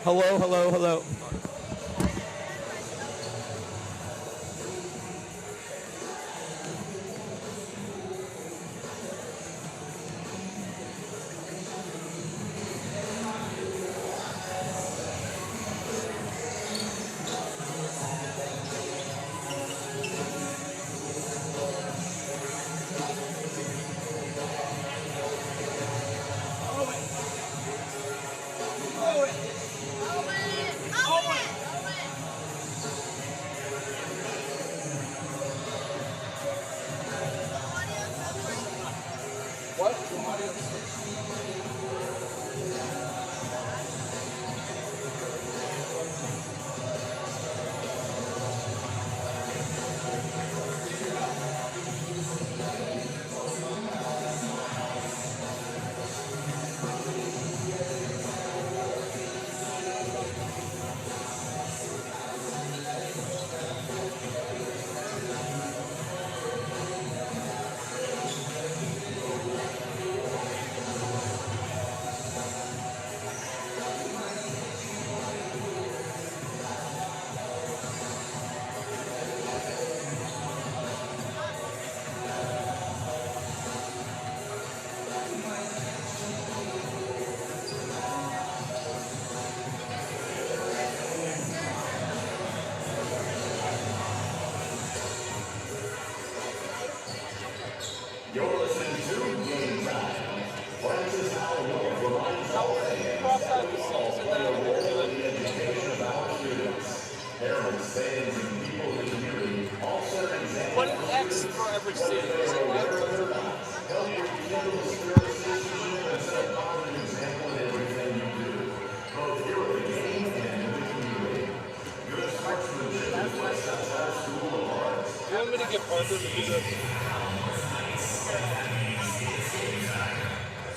Hello, hello, hello.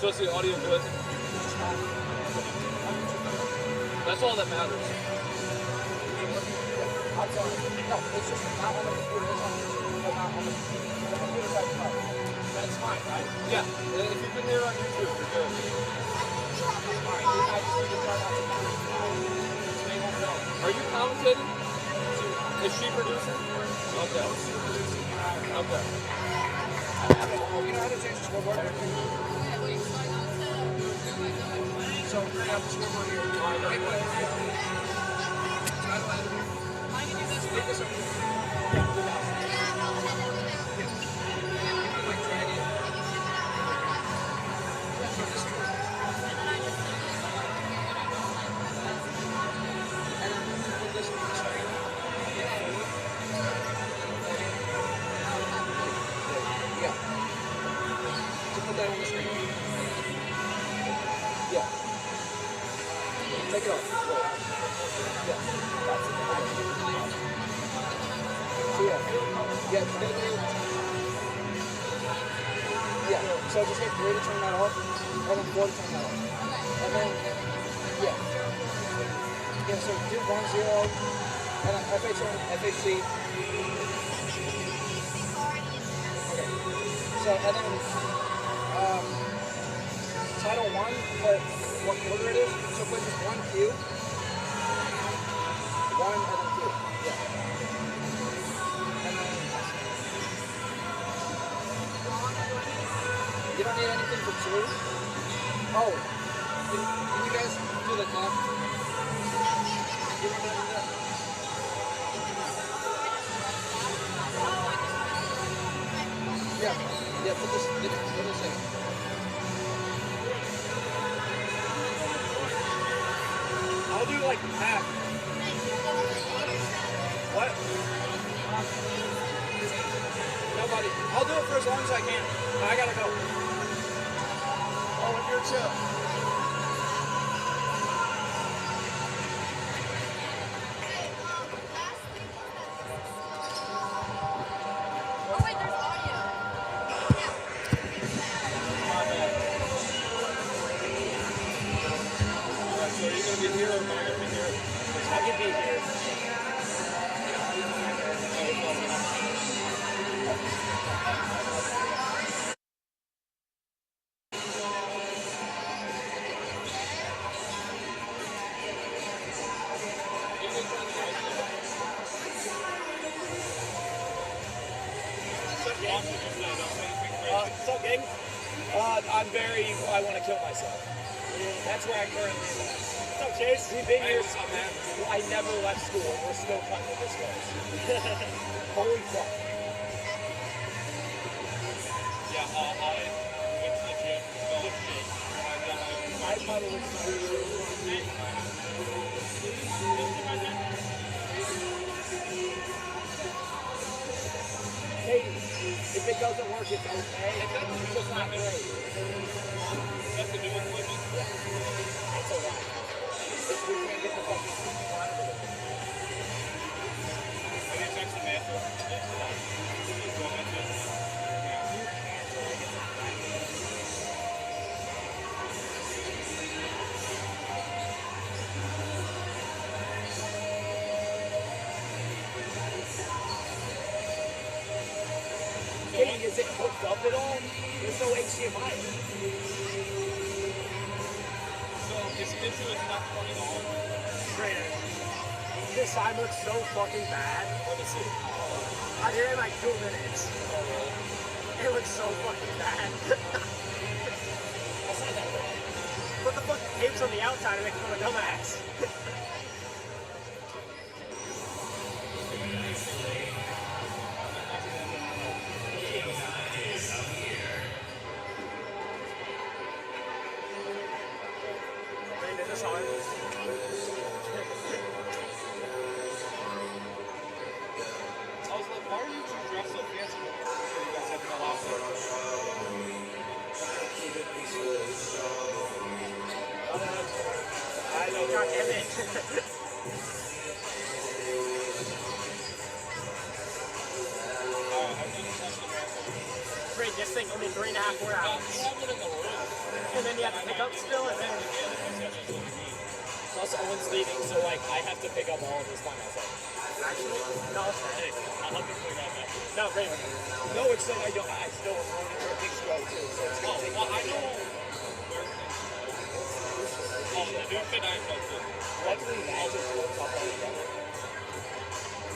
So it's the audio good? That's all that matters. I'm sorry. No, it's just not on the computer. It's on the computer side of the car. That's fine, right? Yeah. If you can hear on YouTube, you're good. Are you commentating? Is she producing? Okay. Okay. You know how to change the scoreboard? So we're going to have the scoreboard here. I can do this. Take this over here. Take it off. Yeah. That's it. So yeah. Yeah. So just hit 3 to turn that off, and then 4 to turn that off. And then, yeah. Yeah, so do 1-0, and then FHN, FHC. Okay. So, and then, Title 1, but what order it is, so put just 1 Q, 1 and then Q, yeah. And then, you don't need anything for 2? Oh, can you guys do the clock? You want me to do that? Yeah, put this in. I'll do like half. What? Nobody. I'll do it for as long as I can. I gotta go. Oh, if you're chill. I want to kill myself. That's where I currently am. What's up, Chase? We've been here. I never left school. We're still cutting with this close. Holy fuck. Yeah, I went to the gym, felt shit. I probably went to the gym. Hey, if it doesn't work, it's okay. It's just not great. That's the new equipment? Yeah. It's alright. We can't get the fucking front of it. Have you checked the math? Hey, is it hooked up at all? There's no HDMI. So, this issue is not $20. Braeden. This side looks so fucking bad. Let me see. I did it in like 2 minutes. It looks so fucking bad. That's not that bad. Put the fucking tapes on the outside and make fun of a dumbass. Braeden, is this hard? I was like, why are you two dressed so fancy? You guys have no I know, God damn it. Braeden, this thing only 3.5 4 hours. You have it in the room. And then you have to pick up still, and then... Plus, Owen's leaving, so like I have to pick up all of this by myself. Actually, no, it's not. I'll help you clean that up. No, Braeden. No, it's not. I still am running for a big stroke too. So it's gonna take Well, I know where the new fit I felt too. luckily that just works off all together.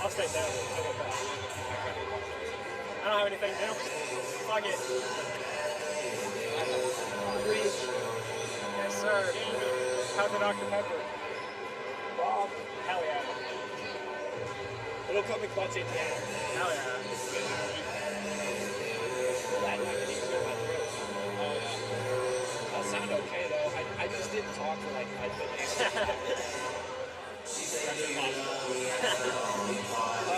I'll stay there. I'll go back. I don't have anything new. Fuck it. Breeze. Yes, sir. How's the Dr. Pepper? Bob. Hell yeah. It'll come in clutch at the end. Hell yeah. That night I didn't go my throat. I'll sound okay though. I just didn't talk for like 5 minutes.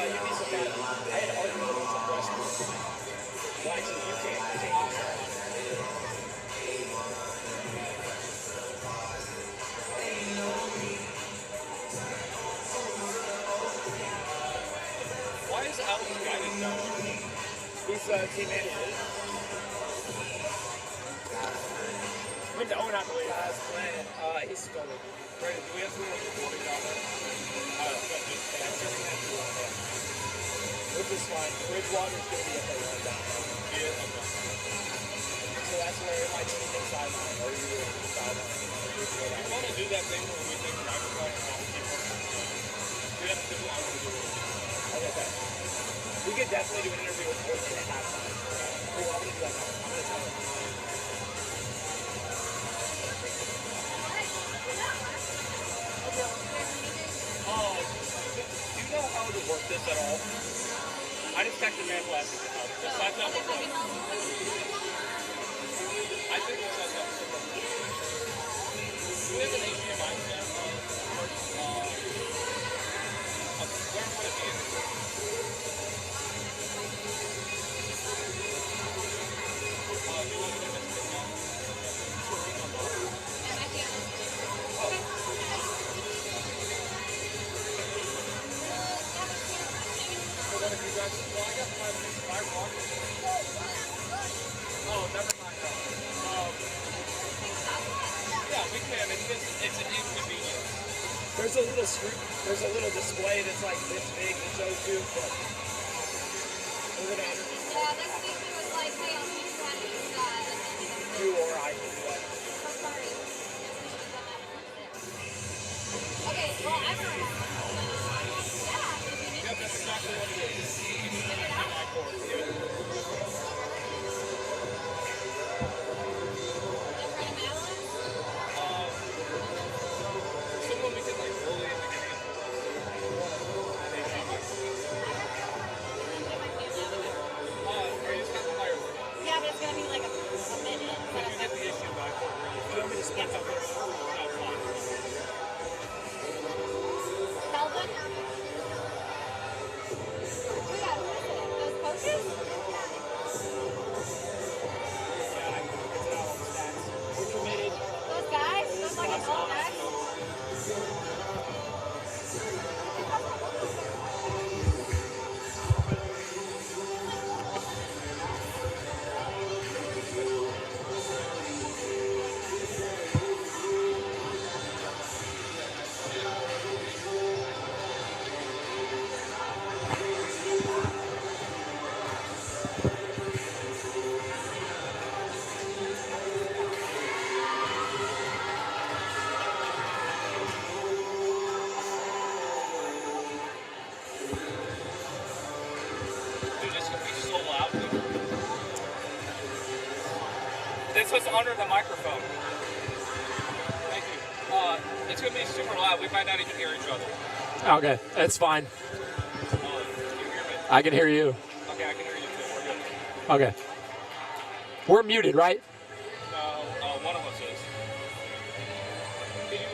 You'd be surprised. I had arguments with some freshmen. Well, actually, you can't use that. Why is Alex guided down? He's team manager. Went to own, I believe. He's still with me. Braeden, do we have someone recording down there? Which is fine. Bridgewater's going to be at the one down there. Yeah, okay. So that's where it might be the sideline or you would be sideline. You want to do that thing where we take private car and all the people? We have to do it. I want to do it. Okay. We could definitely do an interview with Courtney at halftime. Cool, I'm going to do that now. I'm going to tell him. Do you know how to work this at all? I just texted man last week. This laptop was like, I think it's like that. Do we have an HDMI stand? Where would it be? Do you want me to miss it now? Well, then if you guys, well, I got my walk. Oh, never mind. Yeah, we can. It's an inconvenience. There's a little display that's like this big that shows you, but we're going to interview Yeah, next week it was like, hey, I'll teach you how to use that. you or I can do that. So sorry. Yes, we should have done that first. Okay, well, everyone. Yeah, if you need Yep, that's exactly what it is. to get it out. My course. can't tell. No, it's not. Calvin? Who got who is it? Those coaches? Yeah, I can get it out on the stats. We're committed. Those guys? Those like adult guys? Dude, this could be so loud. This was under the microphone. Thank you. It's gonna be super loud. We might not even hear each other. Okay, it's fine. Can you hear me? I can hear you. Okay, I can hear you too. We're good. Okay. We're muted, right? No, one of us is. Can you?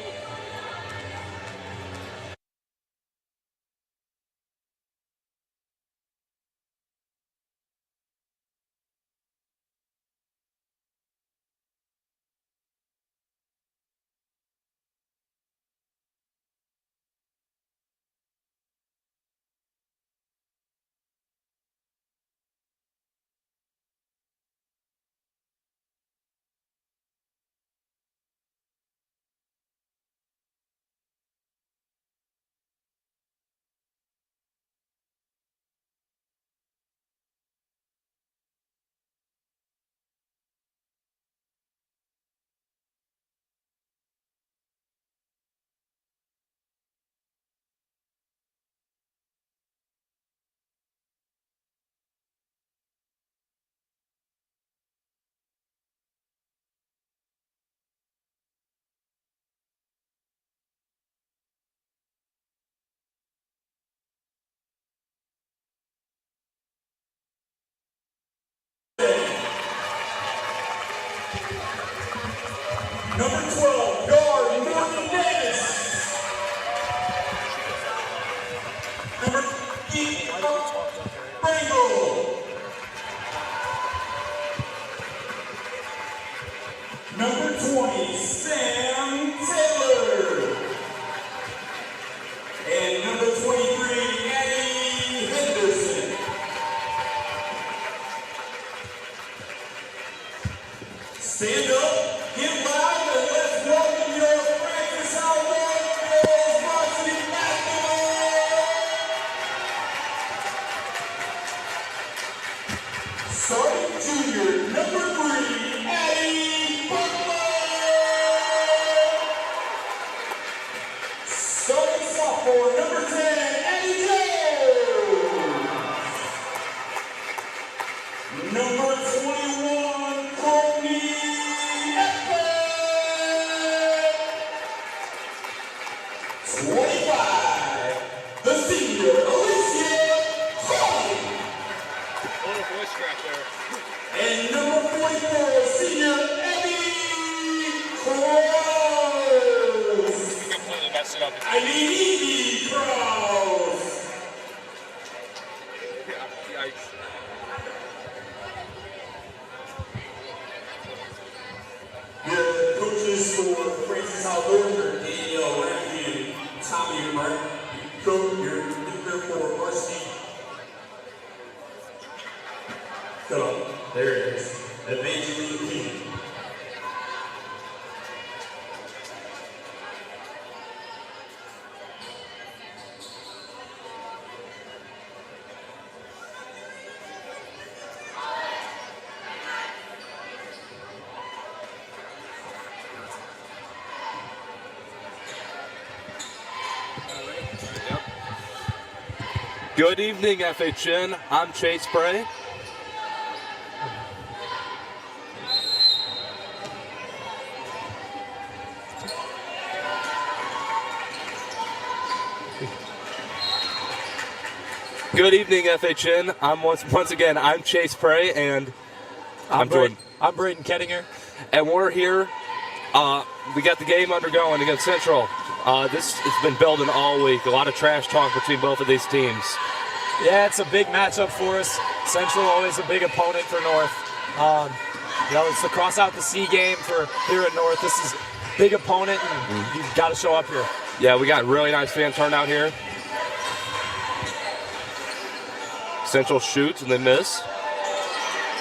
Number 12, guard Morgan Davis. Number 8, Pregame. Number 20, Sam Taylor. And number 23, Eddie Henderson. Stand up, get loud, and let's welcome your Francis Howard girls varsity basketball. Starting junior, number 3, Addie Butler. Starting sophomore, number 10, Addie Jones. Number 21, Courtney. 25, the senior, Alicia Hawley. A little voice crack there. And number 44, senior, Abby Krause. We completely messed it up. I mean, Evie Krause. Yeah, yikes. Your coaches for Francis Howard, Danielle Ramsey, Tommy Mark, coach, your leader for Varsity. So, there it is. Evangeline King. Good evening, FHN. I'm Chase Bray. Good evening, FHN. Once again, I'm Chase Bray, and I'm Braeden Kettinger. And we're here We got the game undergoing against Central. This has been building all week. A lot of trash talk between both of these teams. Yeah, it's a big matchup for us. Central always a big opponent for North. It's the cross out the C game for here at North. This is a big opponent, and you've got to show up here. Yeah, we got really nice fan turnout here. Central shoots and they miss.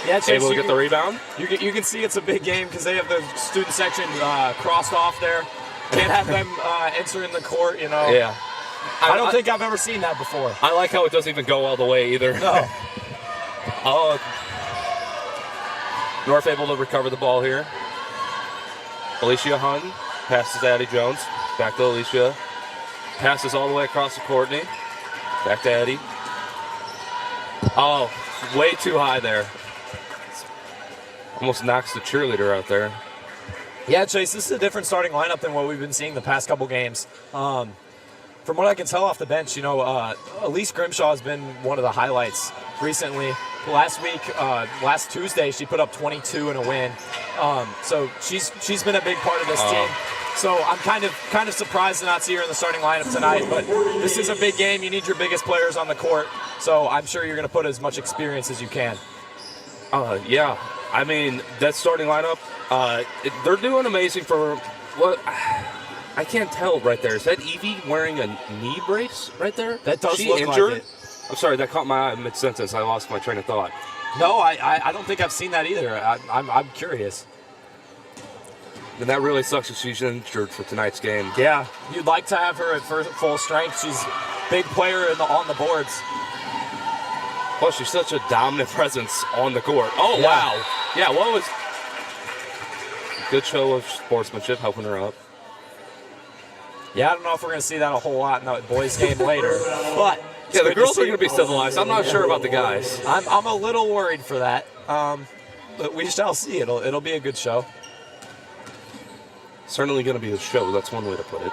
Yeah, Chase, able to get the rebound. You can see it's a big game because they have the student section crossed off there. Can't have them entering the court, Yeah. I don't think I've ever seen that before. I like how it doesn't even go all the way either. No. North able to recover the ball here. Alicia Hun passes to Addie Jones. Back to Alicia. Passes all the way across to Courtney. Back to Addie. Oh, way too high there. Almost knocks the cheerleader out there. Yeah, Chase, this is a different starting lineup than what we've been seeing the past couple games. From what I can tell off the bench, Elise Grimshaw has been one of the highlights recently. Last Tuesday, she put up 22 in a win. So she's been a big part of this team. So I'm kind of surprised to not see her in the starting lineup tonight. But this is a big game. You need your biggest players on the court. So I'm sure you're going to put as much experience as you can. Yeah. I mean, that starting lineup, they're doing amazing for what. I can't tell right there. Is that Evie wearing a knee brace right there? That does she look injured? like it. I'm sorry, that caught my eye mid-sentence. I lost my train of thought. No, I don't think I've seen that either. I'm curious. And that really sucks if she's injured for tonight's game. Yeah, you'd like to have her at full strength. She's a big player on the boards. Plus, she's such a dominant presence on the court. Oh, Yeah. wow. Yeah, what was... Good show of sportsmanship helping her up. Yeah, I don't know if we're going to see that a whole lot in the boys' game later. But yeah, the girls are going to be civilized. I'm not sure about the guys. I'm a little worried for that. But we shall see. It'll be a good show. Certainly going to be a show. That's one way to put it.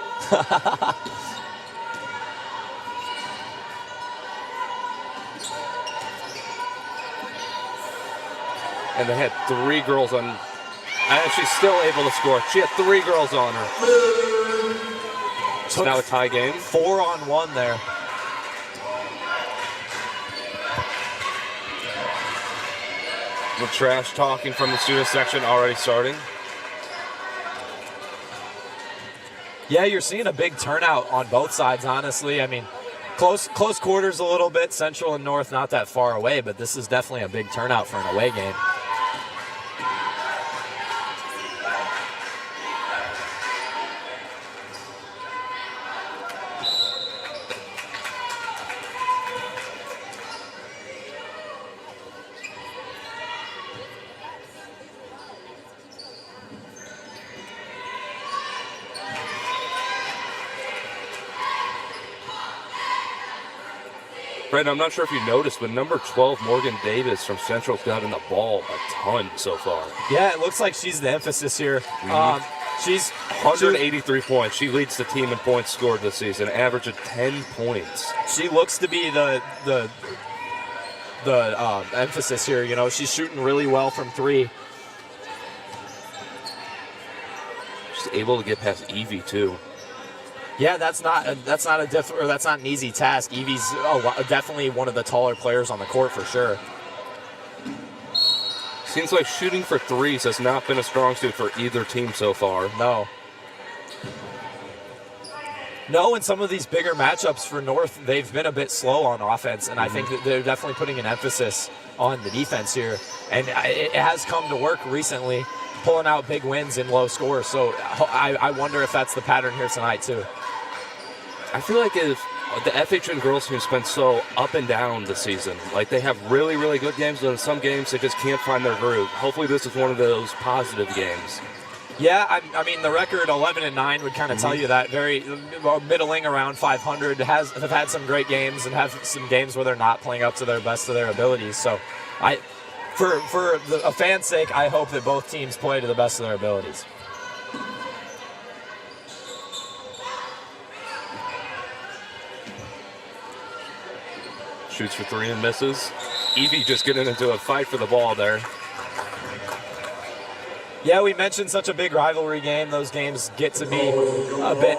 And they had 3 girls on. And she's still able to score. She had 3 girls on her. So now a tie game. 4-on-1 there. The trash talking from the student section already starting. Yeah, you're seeing a big turnout on both sides, honestly. I mean, close quarters a little bit. Central and North not that far away, but this is definitely a big turnout for an away game. Braeden, I'm not sure if you noticed, but number 12, Morgan Davis from Central's gotten the ball a ton so far. Yeah, it looks like she's the emphasis here. She's 183 points. She leads the team in points scored this season, average of 10 points. She looks to be the emphasis here. She's shooting really well from 3. She's able to get past Evie too. Yeah, that's not an easy task. Evie's definitely one of the taller players on the court for sure. Seems like shooting for threes has not been a strong suit for either team so far. No, in some of these bigger matchups for North, they've been a bit slow on offense, and I think that they're definitely putting an emphasis on the defense here. And it has come to work recently, pulling out big wins in low scores. So I wonder if that's the pattern here tonight too. I feel like if the FHN girls team's been so up and down this season. Like, they have really, really good games, but in some games they just can't find their groove. Hopefully this is one of those positive games. Yeah, I mean, the record 11-9 would kind of tell you that. Very middling around 500. Have had some great games and have some games where they're not playing up to their best of their abilities. So, for a fan's sake, I hope that both teams play to the best of their abilities. Shoots for 3 and misses. Evie just getting into a fight for the ball there. Yeah, we mentioned such a big rivalry game. Those games get to be a bit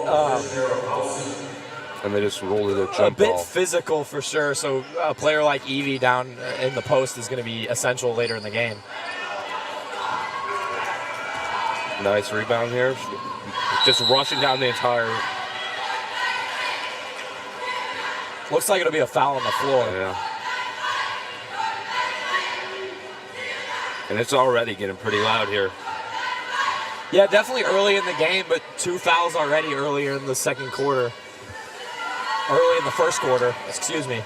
and they just rolled it a a jump bit ball. physical for sure. So a player like Evie down in the post is going to be essential later in the game. Nice rebound here. Just rushing down the entire. Looks like it'll be a foul on the floor. Yeah. And it's already getting pretty loud here. Yeah, definitely early in the game, but 2 fouls already earlier in the second quarter. Early in the first quarter, excuse me.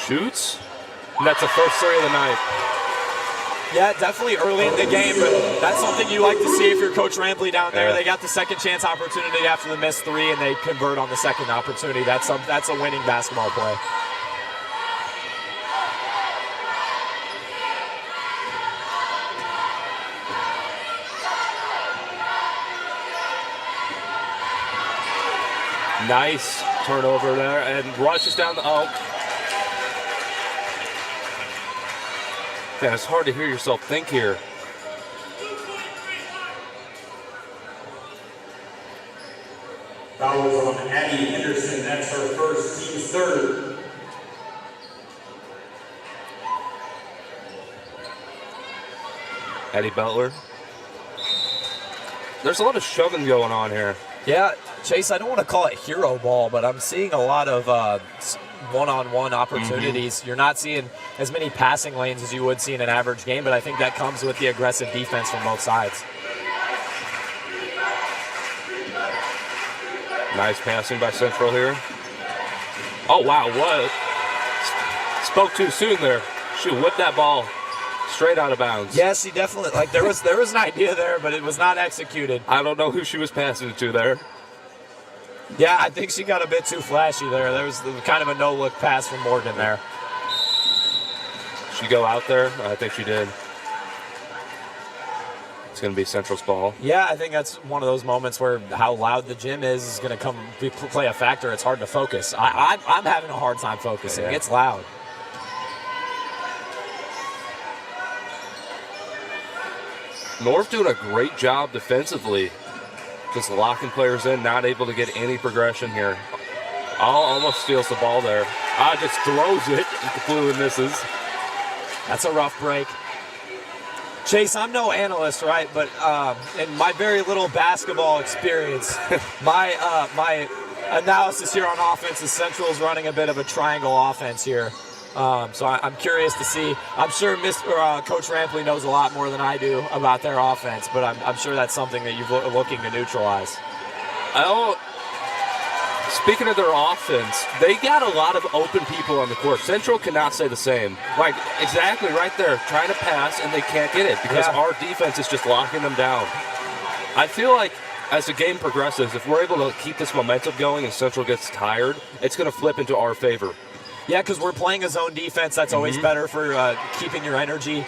Shoots. And that's the first three of the night. Yeah, definitely early in the game, but that's something you like to see if you're Coach Rampley down there. Yeah. They got the second chance opportunity after the missed three, and they convert on the second opportunity. That's a winning basketball play. Nice turnover there, and rushes down the. Oh. Yeah, it's hard to hear yourself think here. Foul was on Addie Henderson. That's her first, team's third. Addie Butler. There's a lot of shoving going on here. Yeah, Chase, I don't want to call it hero ball, but I'm seeing a lot of one-on-one opportunities. You're not seeing as many passing lanes as you would see in an average game, but I think that comes with the aggressive defense from both sides. Nice passing by Central here. Oh, wow, what? Spoke too soon there. Shoot, whip that ball straight out of bounds. Yes, he definitely, like, there was an idea there, but it was not executed. I don't know who she was passing it to there. Yeah, I think she got a bit too flashy there. There was kind of a no-look pass from Morgan there. She go out there? I think she did. It's going to be Central's ball. Yeah, I think that's one of those moments where how loud the gym is going to play a factor. It's hard to focus. I'm having a hard time focusing. Yeah. It's loud. North doing a great job defensively. Just locking players in, not able to get any progression here. Almost steals the ball there. Just throws it. Completely misses. That's a rough break. Chase, I'm no analyst, right? But in my very little basketball experience, my analysis here on offense is Central's running a bit of a triangle offense here. So I'm curious to see. I'm sure Coach Rampley knows a lot more than I do about their offense, but I'm sure that's something that you're looking to neutralize. Speaking of their offense, they got a lot of open people on the court. Central cannot say the same. Like, exactly right there, trying to pass, and they can't get it because our defense is just locking them down. I feel like as the game progresses, if we're able to keep this momentum going and Central gets tired, it's going to flip into our favor. Yeah, because we're playing a zone defense. That's always better for keeping your energy.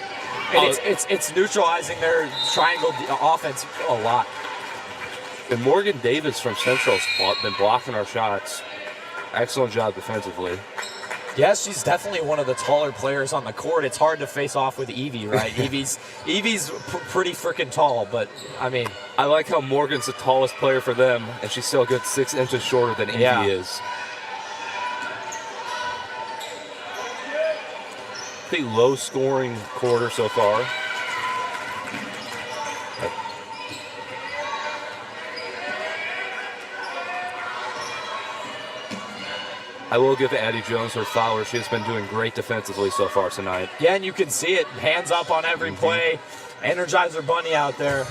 And it's neutralizing their triangle offense a lot. And Morgan Davis from Central's been blocking our shots. Excellent job defensively. Yes, she's definitely one of the taller players on the court. It's hard to face off with Evie, right? Evie's pretty freaking tall, but I mean, I like how Morgan's the tallest player for them, and she's still a good 6 inches shorter than Evie is. Pretty low-scoring quarter so far. I will give Addie Jones her flowers. She has been doing great defensively so far tonight. Yeah, and you can see it. Hands up on every play. Energizer Bunny out there.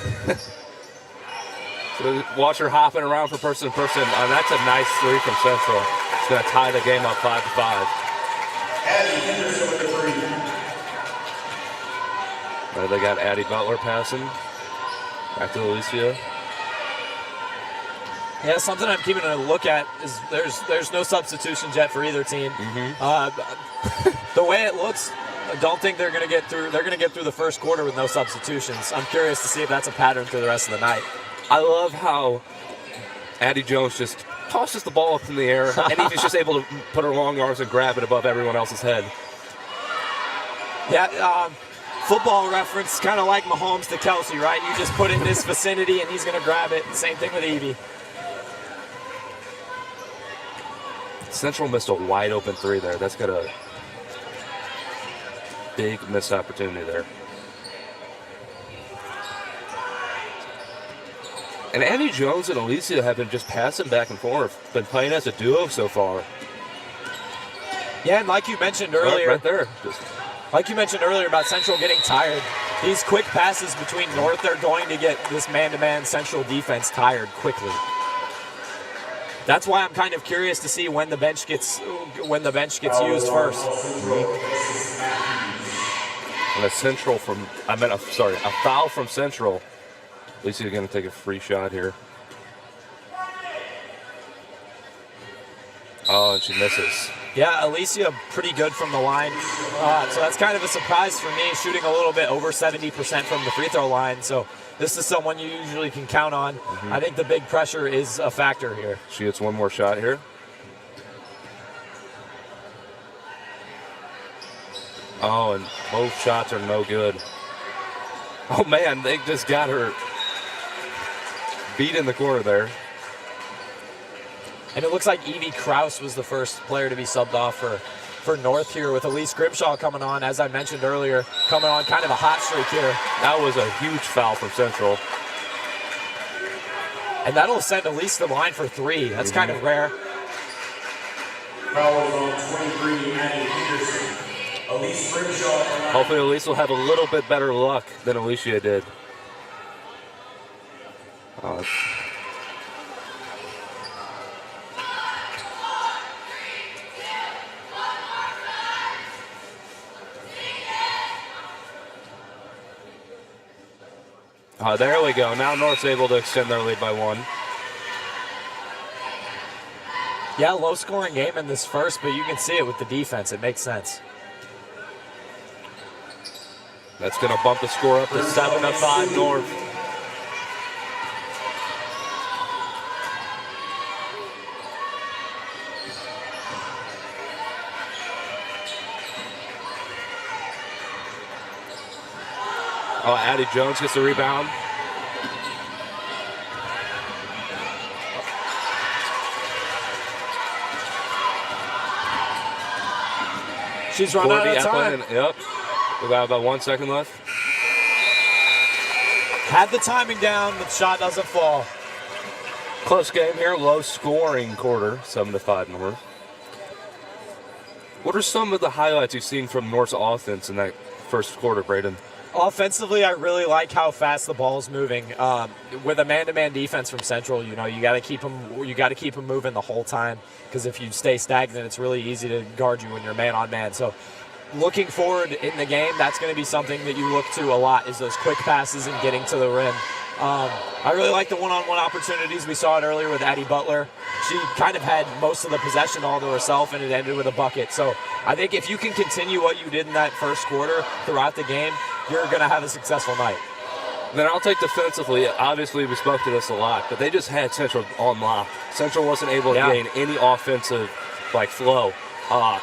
So watch her hopping around from person to person. That's a nice three from Central. It's going to tie the game up 5-5. Addie Henderson with the three. They got Addie Butler passing. Back to Alicia. Yeah, something I'm keeping a look at is there's no substitutions yet for either team. The way it looks, I don't think they're going to get through. They're going to get through the first quarter with no substitutions. I'm curious to see if that's a pattern through the rest of the night. I love how Addie Jones just tosses the ball up in the air, and Evie's just able to put her long arms and grab it above everyone else's head. Yeah, football reference, kind of like Mahomes to Kelsey, right? You just put it in his vicinity, and he's going to grab it. Same thing with Evie. Central missed a wide open 3 there. That's got a big missed opportunity there. And Addie Jones and Alicia have been just passing back and forth, been playing as a duo so far. Yeah, and like you mentioned earlier, right there. Like you mentioned earlier about Central getting tired, these quick passes between North, they're going to get this man-to-man Central defense tired quickly. That's why I'm kind of curious to see when the bench gets used first. And a foul from Central. Alicia's going to take a free shot here. Oh, and she misses. Yeah, Alicia pretty good from the line. So that's kind of a surprise for me, shooting a little bit over 70% from the free throw line. So this is someone you usually can count on. I think the big pressure is a factor here. She gets one more shot here. Oh, and both shots are no good. Oh, man, they just got her beat in the corner there. And it looks like Evie Krause was the first player to be subbed off for North here, with Elise Grimshaw coming on, as I mentioned earlier, coming on kind of a hot streak here. That was a huge foul from Central. And that'll send Elise to the line for 3. That's kind of rare. Foul on 23, Maddie Peterson. Elise Grimshaw. Hopefully Elise will have a little bit better luck than Alicia did. There we go. Now North's able to extend their lead by 1. Yeah, low-scoring game in this first, but you can see it with the defense. It makes sense. That's going to bump the score up to 7-5 North. Oh, Addie Jones gets the rebound. She's run out of time. Yep. We got about 1 second left. Had the timing down, but the shot doesn't fall. Close game here, low scoring quarter, 7-5 North. What are some of the highlights you've seen from North's offense in that first quarter, Braeden? Offensively, I really like how fast the ball's moving. With a man-to-man defense from Central, you got to keep them moving the whole time, because if you stay stagnant, it's really easy to guard you when you're man-on-man. So looking forward in the game, that's going to be something that you look to a lot, is those quick passes and getting to the rim. I really like the one-on-one opportunities. We saw it earlier with Addie Butler. She kind of had most of the possession all to herself, and it ended with a bucket. So I think if you can continue what you did in that first quarter throughout the game, you're going to have a successful night. Then I'll take defensively. Obviously, we spoke to this a lot, but they just had Central on lock. Central wasn't able to gain any offensive flow. I'll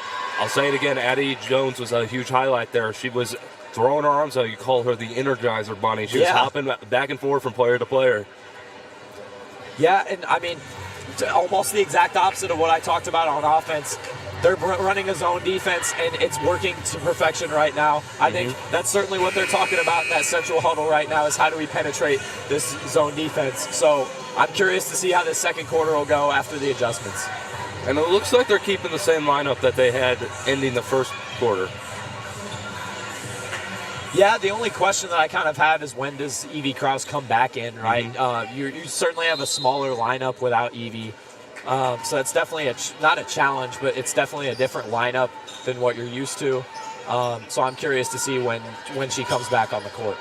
say it again, Addie Jones was a huge highlight there. She was throwing her arms out. You call her the Energizer Bunny. She was hopping back and forth from player to player. Yeah, and I mean, almost the exact opposite of what I talked about on offense. They're running a zone defense, and it's working to perfection right now. I think that's certainly what they're talking about in that Central huddle right now, is how do we penetrate this zone defense. So I'm curious to see how this second quarter will go after the adjustments. And it looks like they're keeping the same lineup that they had ending the first quarter. Yeah, the only question that I kind of have is, when does Evie Krause come back in, right? You certainly have a smaller lineup without Evie. So it's definitely not a challenge, but it's definitely a different lineup than what you're used to. So I'm curious to see when she comes back on the court.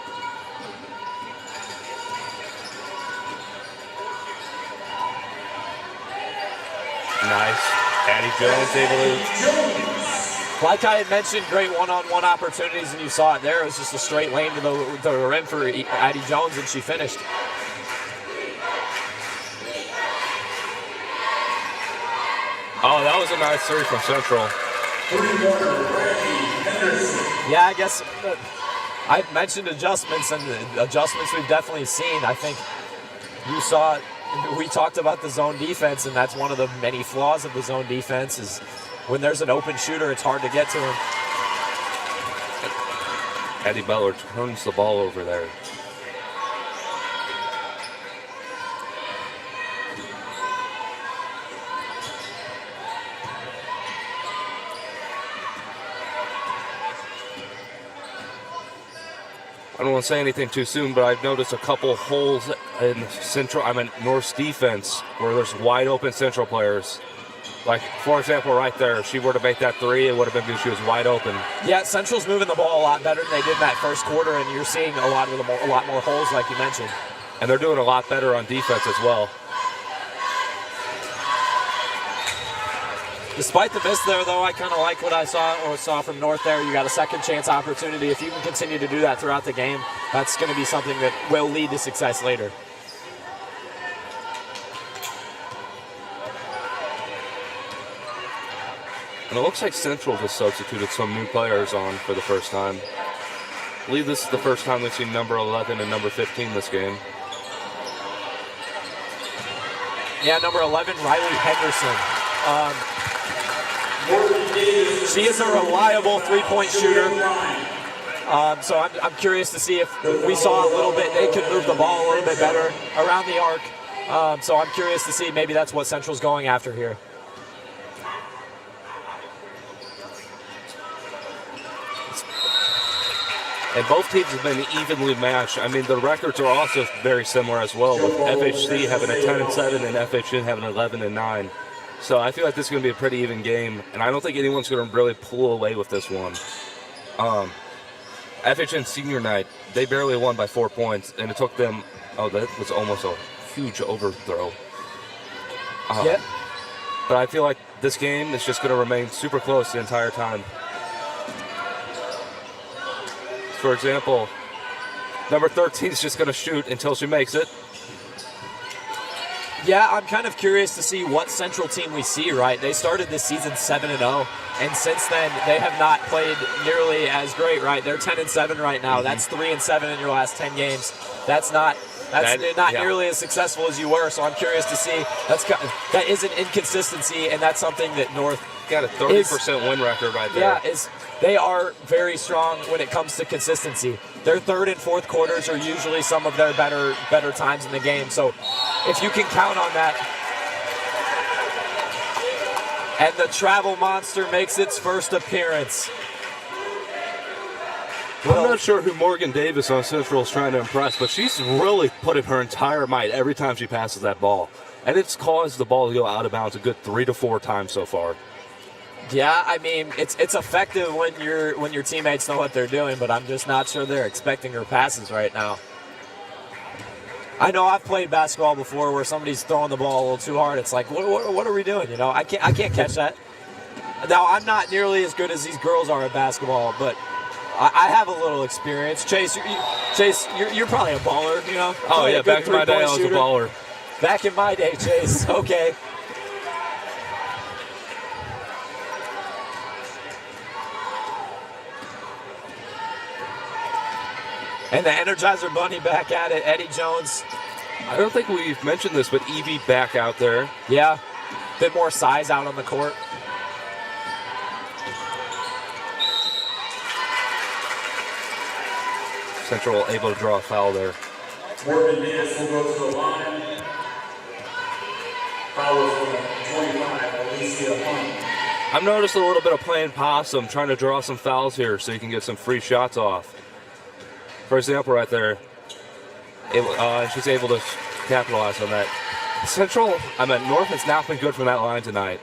Nice. Addie Jones able to... Like I had mentioned, great one-on-one opportunities, and you saw it there. It was just a straight lane to the rim for Addie Jones, and she finished. Oh, that was a nice three from Central. Yeah, I guess I mentioned adjustments, and the adjustments we've definitely seen. I think you saw it. We talked about the zone defense, and that's one of the many flaws of the zone defense is when there's an open shooter, it's hard to get to him. Eddie Beller turns the ball over there. I don't want to say anything too soon, but I've noticed a couple holes in North's defense where there's wide open Central players. Like, for example, right there, if she were to make that three, it would have been because she was wide open. Yeah, Central's moving the ball a lot better than they did in that first quarter, and you're seeing a lot more holes, like you mentioned. And they're doing a lot better on defense as well. Despite the miss there, though, I kind of like what I saw from North there. You got a second chance opportunity. If you can continue to do that throughout the game, that's going to be something that will lead to success later. And it looks like Central has substituted some new players on for the first time. I believe this is the first time we've seen number 11 and number 15 this game. Yeah, number 11, Riley Henderson. She is a reliable three-point shooter. So I'm curious to see if we saw a little bit, they could move the ball a little bit better around the arc. So I'm curious to see maybe that's what Central's going after here. And both teams have been evenly matched. I mean, the records are also very similar as well, with FHC having a 10-7 and FHN having 11-9. So I feel like this is going to be a pretty even game, and I don't think anyone's going to really pull away with this one. FHN senior night, they barely won by 4 points, and it took them, that was almost a huge overthrow. Yeah. But I feel like this game is just going to remain super close the entire time. For example, number 13 is just going to shoot until she makes it. Yeah, I'm kind of curious to see what Central team we see, right? They started this season 7-0, and since then they have not played nearly as great, right? They're 10-7 right now. That's 3-7 in your last 10 games. That's not nearly as successful as you were. So I'm curious to see. That is an inconsistency, and that's something that North got a 30% win record right there. Yeah, they are very strong when it comes to consistency. Their third and fourth quarters are usually some of their better times in the game. So if you can count on that. And the travel monster makes its first appearance. I'm not sure who Morgan Davis on Central is trying to impress, but she's really putting her entire might every time she passes that ball. And it's caused the ball to go out of bounds a good 3 to 4 times so far. Yeah, I mean, it's effective when your teammates know what they're doing, but I'm just not sure they're expecting her passes right now. I know I've played basketball before where somebody's throwing the ball a little too hard. It's like, what are we doing? You know, I can't catch that. Now, I'm not nearly as good as these girls are at basketball, but I have a little experience. Chase, you're probably a baller, you know? Oh, yeah, back in my day, I was a baller. Back in my day, Chase, okay. And the Energizer Bunny back at it, Eddie Jones. I don't think we've mentioned this, but Evie back out there. Yeah, bit more size out on the court. Central able to draw a foul there. Morgan Davis will go to the line. Foul is for 25, Alicia Hunt. I've noticed a little bit of playing possum, trying to draw some fouls here so you can get some free shots off. For example, right there, she's able to capitalize on that. North has not been good from that line tonight.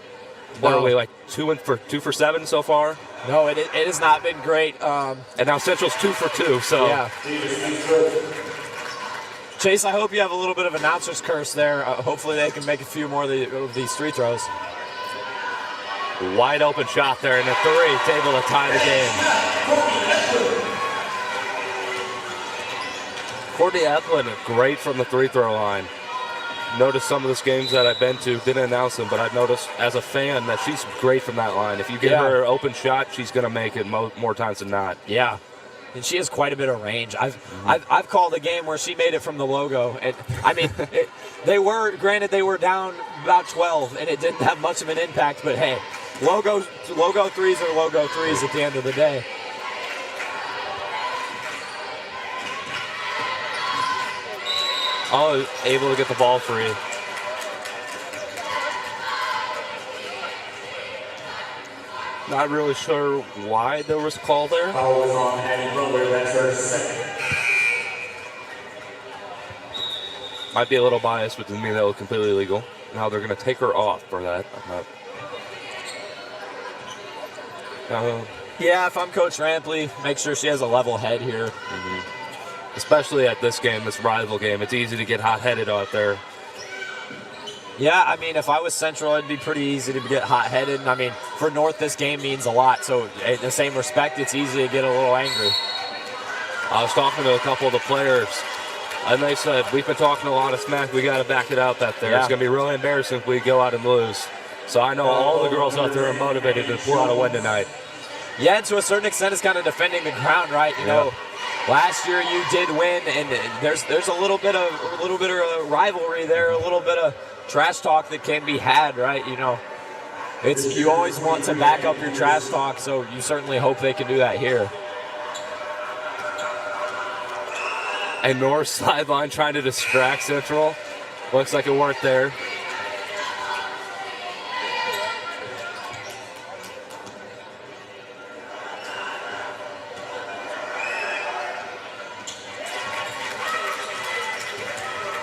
What are we, like 2 for 7 so far? No, it has not been great. And now Central's 2 for 2. So yeah. Chase, I hope you have a little bit of announcer's curse there. Hopefully they can make a few more of these free throws. Wide open shot there, and a 3 is able to tie the game. Courtney Ethlin, great from the free throw line. noticed some of the games that I've been to, didn't announce them, but I've noticed as a fan that she's great from that line. If you give her an open shot, she's going to make it more times than not. Yeah. And she has quite a bit of range. I've called a game where she made it from the logo. And I mean, they were down about 12, and it didn't have much of an impact. But hey, logo threes are logo threes at the end of the day. All able to get the ball free. Not really sure why there was a call there. Foul was on Addie Butler. That's her second. Might be a little biased, but to me that was completely legal. Now they're going to take her off for that. Yeah, if I'm Coach Rampley, make sure she has a level head here. Especially at this game, this rival game. It's easy to get hot-headed out there. Yeah, I mean, if I was Central, it'd be pretty easy to get hot-headed. I mean, for North, this game means a lot. So in the same respect, it's easy to get a little angry. I was talking to a couple of the players, and they said, we've been talking a lot of smack. We got to back it out that there. Yeah. It's going to be really embarrassing if we go out and lose. So I know all the girls out there are motivated to pull out a win tonight. Yeah, to a certain extent, it's kind of defending the ground, right? You know, last year you did win, and there's a little bit of rivalry there, a little bit of trash talk that can be had, right? You know, you always want to back up your trash talk, so you certainly hope they can do that here. And North sideline trying to distract Central. Looks like it worked there.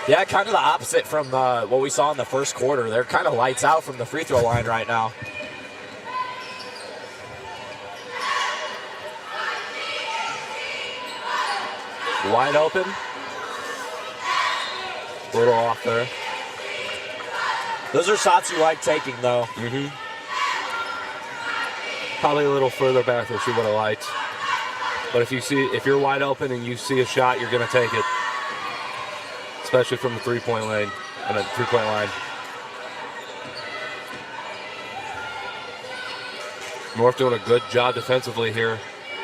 Yeah, kind of the opposite from what we saw in the first quarter. They're kind of lights out from the free throw line right now. Wide open. A little off there. Those are shots you like taking, though. Probably a little further back than she would have liked. But if you're wide open and you see a shot, you're going to take it. Especially from the three-point line. North doing a good job defensively here.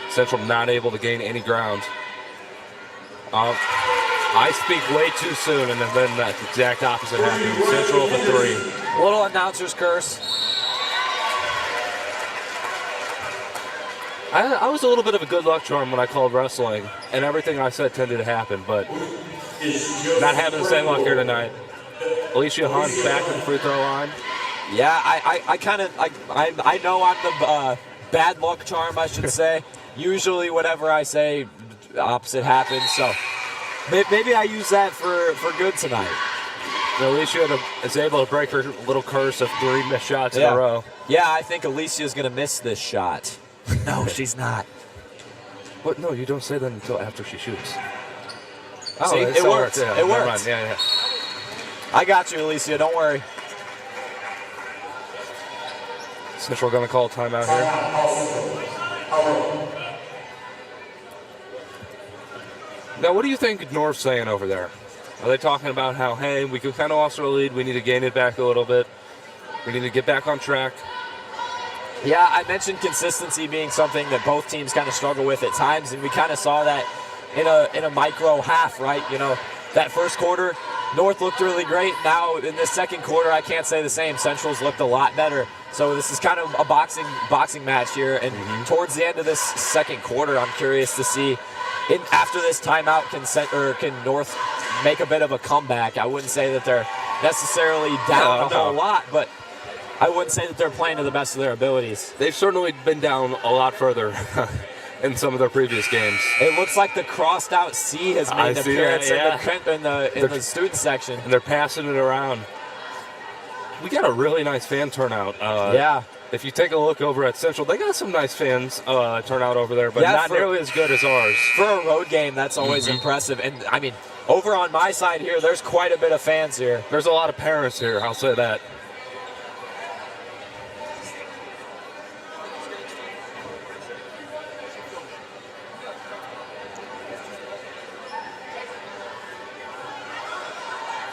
Central not able to gain any ground. I speak way too soon, and then that exact opposite happened. Central the three. Little announcer's curse. I was a little bit of a good luck charm when I called wrestling, and everything I said tended to happen, but not having the same luck here tonight. Alicia Hunt back at the free throw line. Yeah, I know I'm the bad luck charm, I should say. Usually whatever I say, the opposite happens, so maybe I use that for good tonight. Alicia is able to break her little curse of 3 missed shots in a row. Yeah, I think Alicia's going to miss this shot. No, she's not. What? No, you don't say that until after she shoots. Oh, see, it works. Yeah, it works. Yeah. I got you, Alicia. Don't worry. Central going to call a timeout here. Now, what do you think North's saying over there? Are they talking about how, hey, we can kind of lost our lead, we need to gain it back a little bit, we need to get back on track? Yeah, I mentioned consistency being something that both teams kind of struggle with at times, and we kind of saw that in a micro half, right? You know, that first quarter, North looked really great. Now in this second quarter, I can't say the same. Central's looked a lot better. So this is kind of a boxing match here, and towards the end of this second quarter, I'm curious to see. After this timeout, can North make a bit of a comeback? I wouldn't say that they're necessarily down a whole lot, but I wouldn't say that they're playing to the best of their abilities. They've certainly been down a lot further in some of their previous games. It looks like the crossed out C has made an appearance in the student section. And they're passing it around. We got a really nice fan turnout. Yeah. If you take a look over at Central, they got some nice fans turnout over there, but not nearly as good as ours. For a road game, that's always impressive. And, I mean, over on my side here, there's quite a bit of fans here. There's a lot of parents here, I'll say that.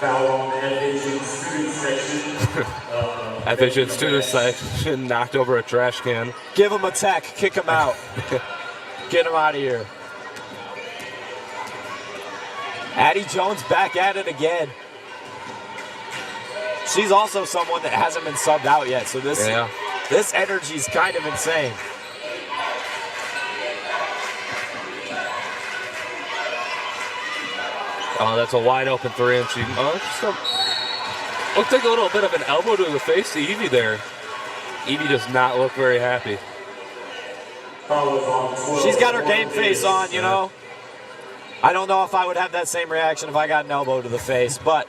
foul on the FHN student section. FHN student section knocked over a trash can. Give him a tech. Kick him out. Get him out of here. Addie Jones back at it again. She's also someone that hasn't been subbed out yet, so this energy is kind of insane. Oh, that's a wide open three, and she looked like a little bit of an elbow to the face to Evie there. Evie does not look very happy. She's got her game face on, you know. I don't know if I would have that same reaction if I got an elbow to the face, but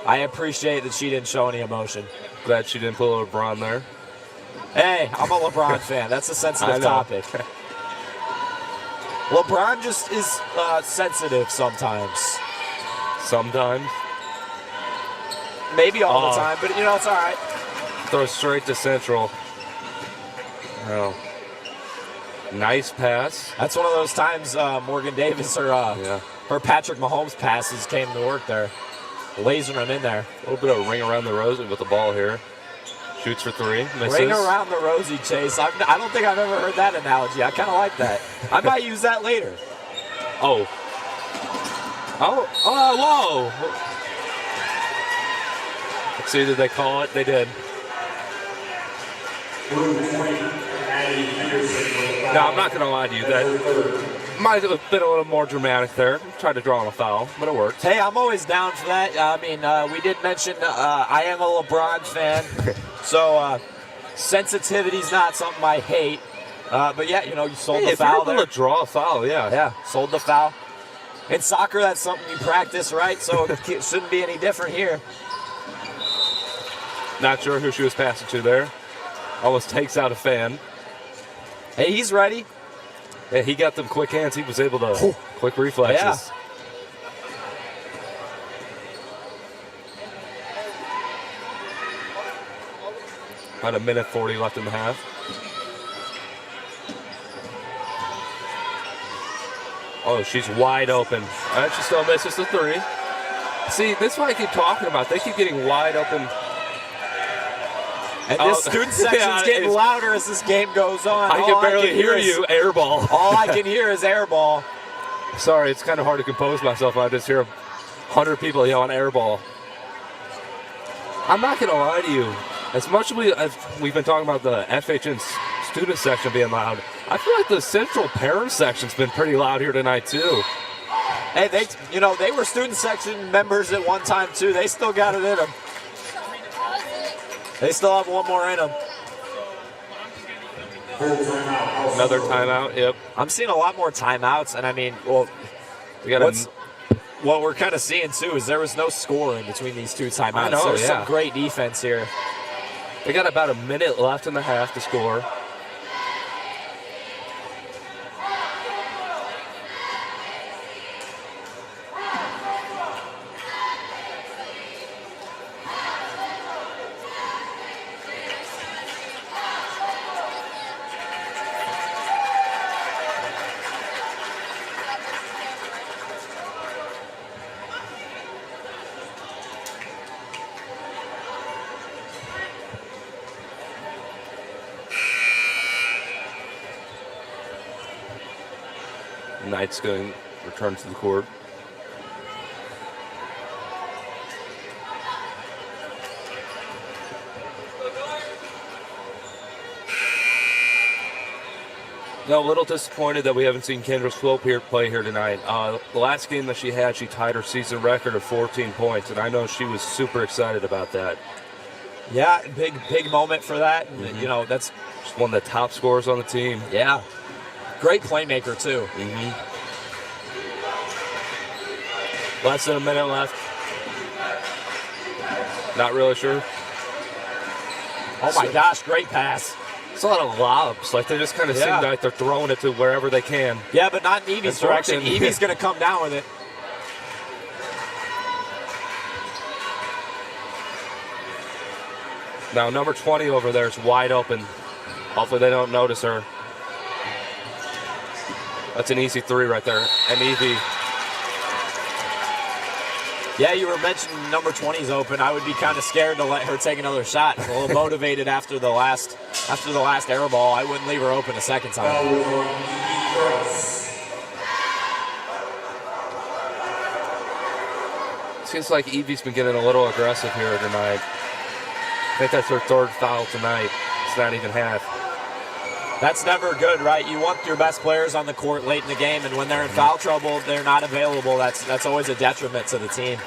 I appreciate that she didn't show any emotion. Glad she didn't pull a LeBron there. Hey, I'm a LeBron fan. That's a sensitive topic. LeBron just is sensitive sometimes. Sometimes. Maybe all the time, but you know, it's all right. Throw straight to Central. Oh. Nice pass. That's one of those times Morgan Davis or her Patrick Mahomes passes came to work there. Lasering them in there. A little bit of a ring around the rosy with the ball here. Shoots for three. Misses. Ring around the rosy, Chase. I don't think I've ever heard that analogy. I kind of like that. I might use that later. Oh. Oh, whoa. Let's see, did they call it? They did. No, I'm not going to lie to you. That might have been a little more dramatic there. Tried to draw on a foul, but it worked. Hey, I'm always down for that. I mean, we did mention I am a LeBron fan, so sensitivity's not something I hate. But yeah, you know, you sold the foul there. If you're able to draw a foul, Yeah, sold the foul. In soccer, that's something you practice, right? So it shouldn't be any different here. Not sure who she was passing to there. Almost takes out a fan. Hey, he's ready. Yeah, he got them quick hands. He was able to quick reflexes. Yeah. About a minute 40 left in the half. Oh, she's wide open. She still misses the three. See, this is what I keep talking about. They keep getting wide open. And this student section's getting louder as this game goes on. I can barely hear you, air ball. All I can hear is air ball. Sorry, it's kind of hard to compose myself when I just hear 100 people yelling air ball. I'm not going to lie to you. As much as we've been talking about the FHN student section being loud, I feel like the Central parent section's been pretty loud here tonight, too. Hey, they were student section members at one time, too. They still got it in them. They still have one more in them. Another timeout, yep. I'm seeing a lot more timeouts, and I mean, well, what we're kind of seeing, too, is there was no score in between these two timeouts. I know, There's some great defense here. They got about a minute left in the half to score. Knight's going to return to the court. No, a little disappointed that we haven't seen Kendra Swope play here tonight. The last game that she had, she tied her season record of 14 points, and I know she was super excited about that. Yeah, big moment for that. Mm-hmm. You know, that's just one of the top scorers on the team. Yeah. Great playmaker, too. Mm-hmm. Less than a minute left. Not really sure. Oh, my gosh, great pass. It's a lot of lobs. Like, they just kind of seem like they're throwing it to wherever they can. Yeah, but not in Evie's direction. Evie's going to come down with it. Now, number 20 over there is wide open. Hopefully they don't notice her. That's an easy three right there. And Evie Yeah, you were mentioning number 20's open. I would be kind of scared to let her take another shot. A little motivated after the last air ball. I wouldn't leave her open a second time. Seems like Evie's been getting a little aggressive here tonight. I think that's her third foul tonight. It's not even half. That's never good, right? You want your best players on the court late in the game, and when they're in foul trouble, they're not available. That's always a detriment to the team.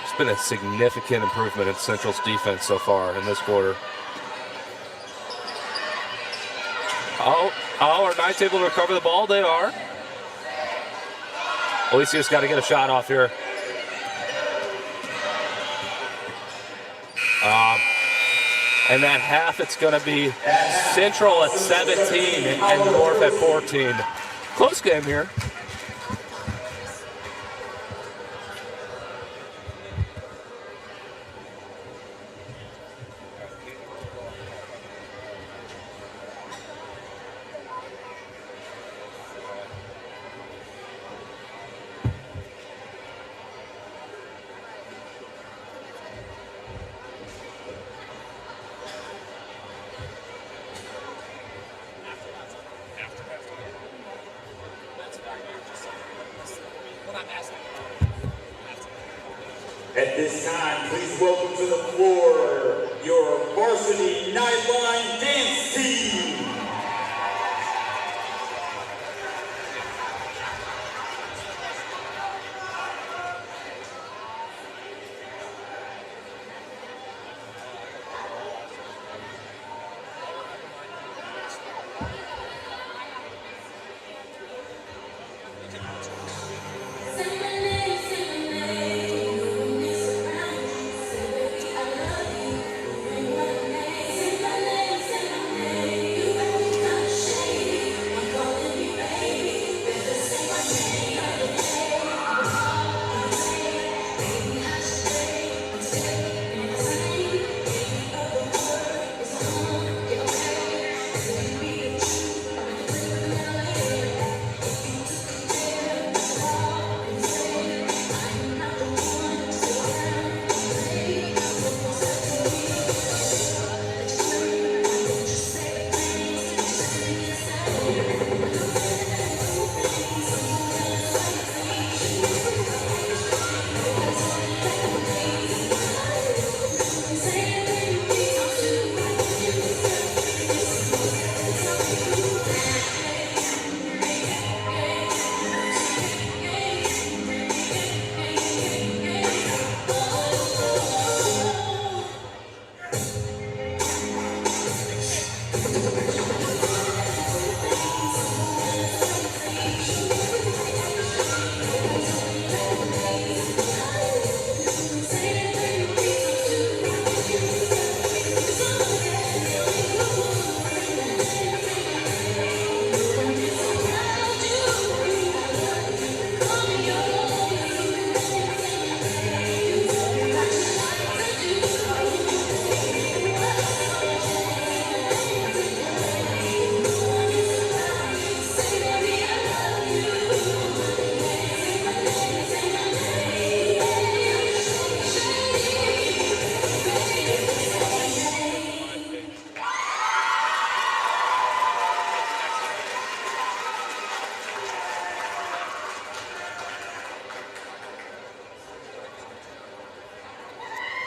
It's been a significant improvement in Central's defense so far in this quarter. Oh, are Knights able to recover the ball? They are. Alicia's got to get a shot off here. And that half, it's going to be Central at 17 and North at 14. Close game here. At this time, please welcome to the floor your Varsity Nightline Dance Team.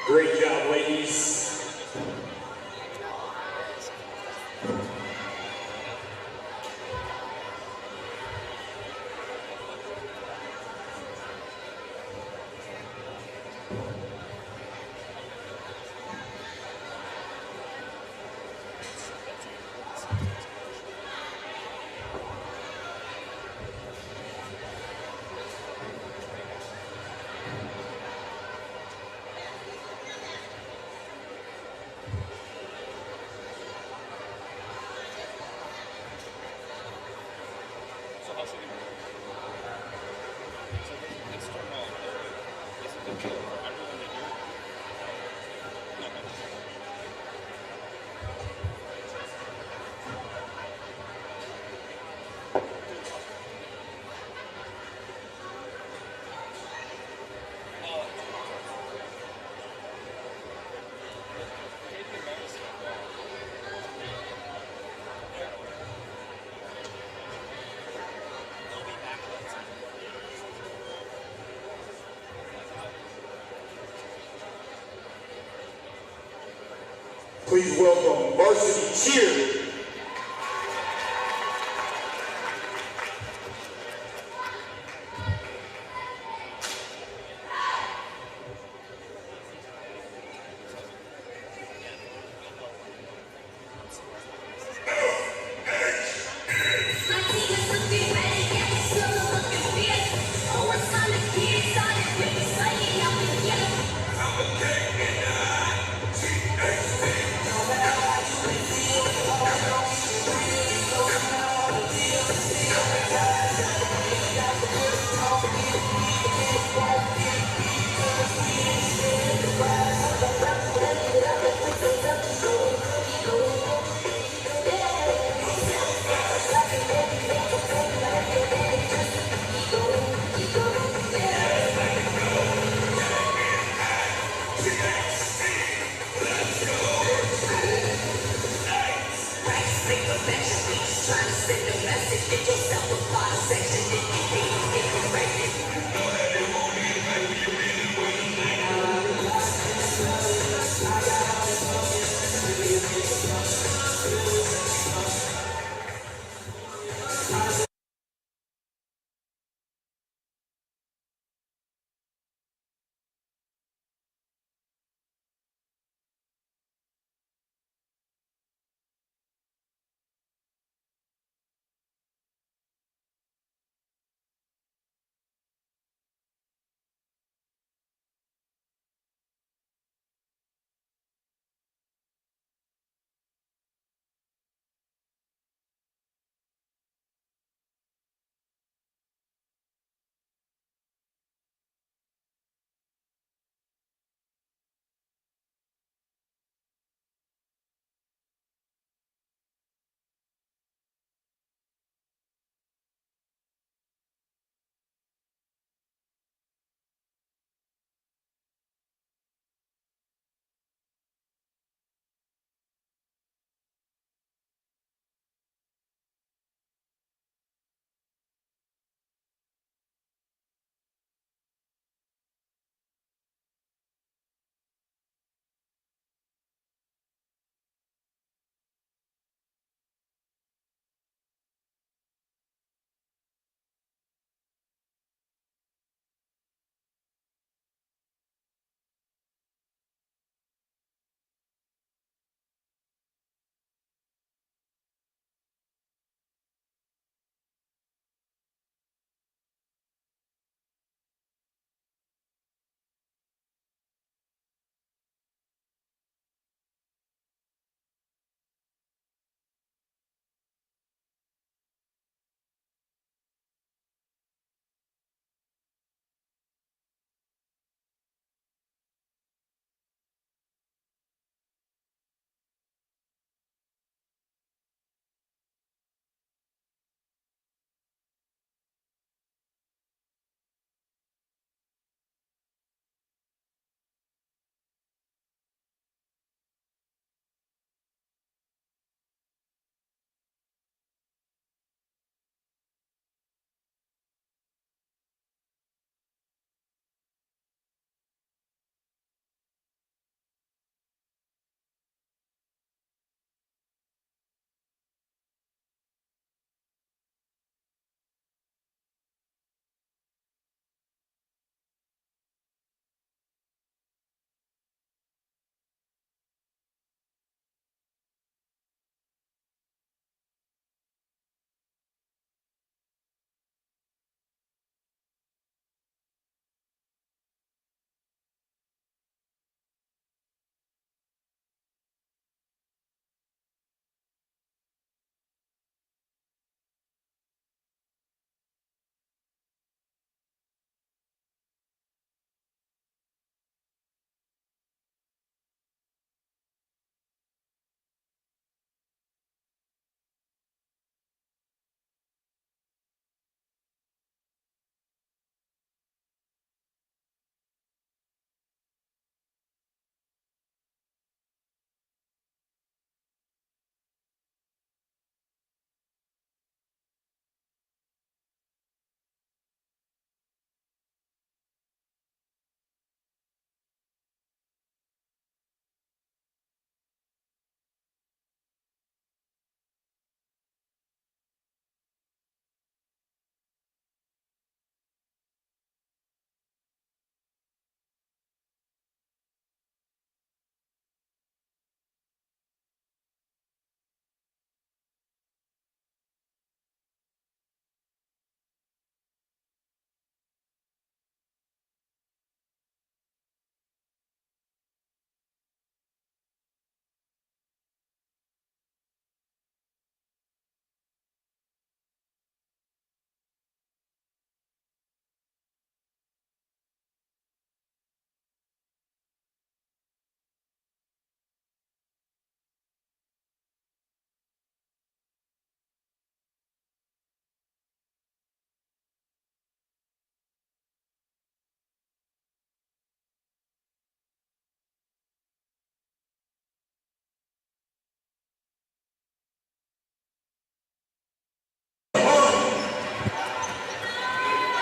Great job, ladies. Please welcome Varsity Cheer.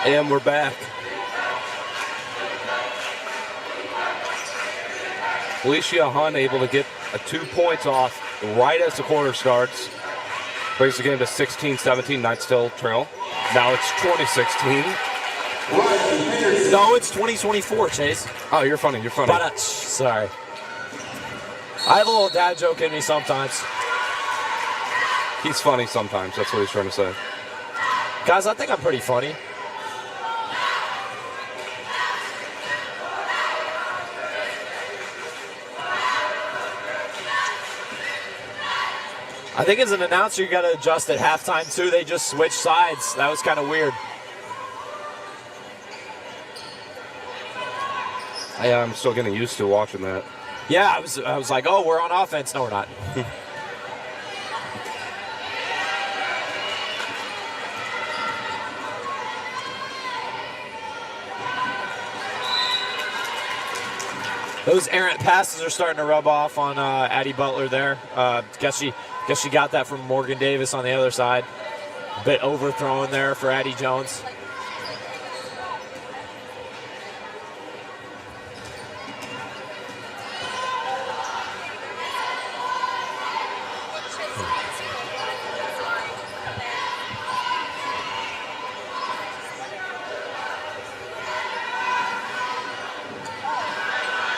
And we're back. Alicia Hunt able to get 2 points off right as the quarter starts. Brings the game to 16-17. Knights still trail. Now it's 2016. No, it's 2024, Chase. Oh, you're funny. You're funny. But, sorry. I have a little dad joke in me sometimes. He's funny sometimes. That's what he's trying to say. Guys, I think I'm pretty funny. I think as an announcer, you got to adjust at halftime, too. They just switched sides. That was kind of weird. Yeah, I'm still getting used to watching that. Yeah, I was like, oh, we're on offense. No, we're not. Those errant passes are starting to rub off on Addie Butler there. Guess she got that from Morgan Davis on the other side. A bit overthrown there for Addie Jones.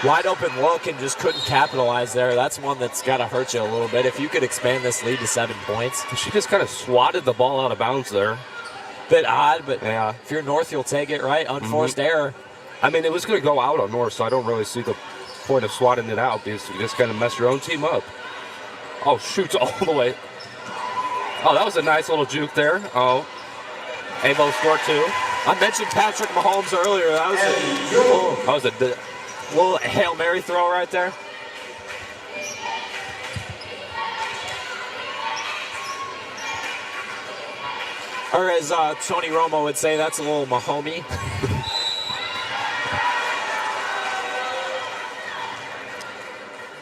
Wide open look and just couldn't capitalize there. That's one that's got to hurt you a little bit. If you could expand this lead to 7 points. She just kind of swatted the ball out of bounds there. Bit odd, but yeah. If you're North, you'll take it, right? Unforced error. I mean, it was going to go out on North, so I don't really see the point of swatting it out because you just kind of mess your own team up. Oh, shoots all the way. Oh, that was a nice little juke there. Oh, Abo scored 2. I mentioned Patrick Mahomes earlier. That was a little Hail Mary throw right there. Or as Tony Romo would say, that's a little Mahomey.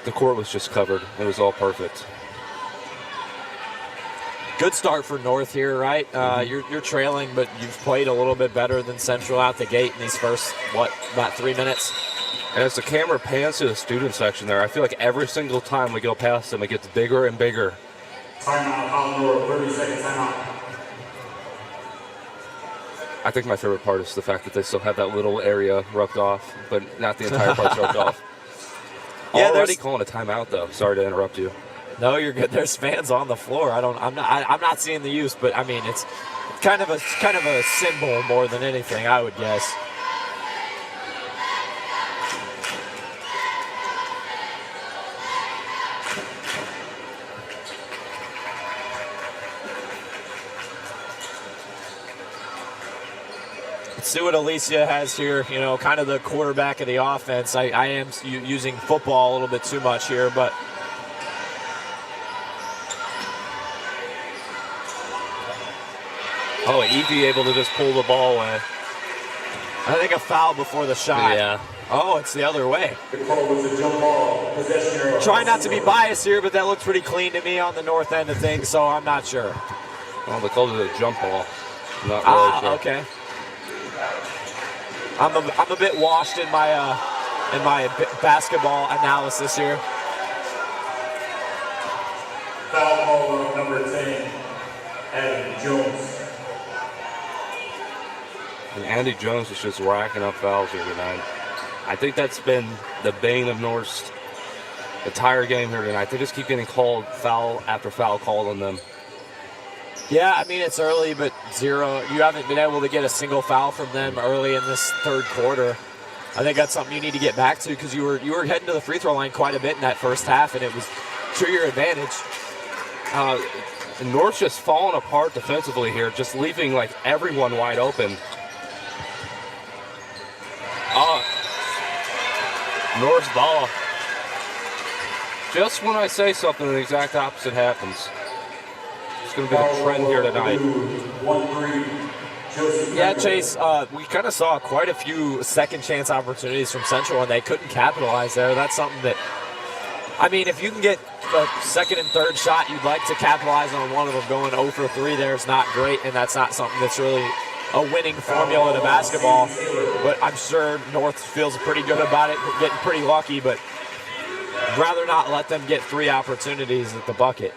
The court was just covered. It was all perfect. Good start for North here, right? You're trailing, but you've played a little bit better than Central out the gate in these first, about 3 minutes? And as the camera pans to the student section there, I feel like every single time we go past them, it gets bigger and bigger. Timeout, Colorado, 30-second timeout. I think my favorite part is the fact that they still have that little area rubbed off, but not the entire part's rubbed off. Yeah, already calling a timeout though. Sorry to interrupt you. No, you're good. There's fans on the floor. I'm not seeing the use, but I mean it's kind of a symbol more than anything, I would guess. Let's see what Alicia has here, you know, kind of the quarterback of the offense. I am using football a little bit too much here, but oh, Evie able to just pull the ball away. I think a foul before the shot. Yeah. Oh, it's the other way. The call was a jump ball. Possession. Try not to be biased here, but that looks pretty clean to me on the north end of things, so I'm not sure. Oh, they called it a jump ball. Not really sure. Okay. I'm a bit washed in my basketball analysis here. Foul call on number 10, Andy Jones. And Andy Jones is just racking up fouls here tonight. I think that's been the bane of North's entire game here tonight. They just keep getting called foul after foul called on them. Yeah, I mean, it's early, but zero. You haven't been able to get a single foul from them early in this third quarter. I think that's something you need to get back to because you were heading to the free throw line quite a bit in that first half, and it was to your advantage. North's just falling apart defensively here, just leaving like everyone wide open. North's ball. Just when I say something, the exact opposite happens. It's going to be the trend here tonight. Yeah, Chase, we kind of saw quite a few second chance opportunities from Central, and they couldn't capitalize there. That's something that, I mean, if you can get a second and third shot, you'd like to capitalize on one of them. Going 0 for 3 there is not great, and that's not something that's really a winning formula to basketball. But I'm sure North feels pretty good about it, getting pretty lucky, but rather not let them get 3 opportunities at the bucket.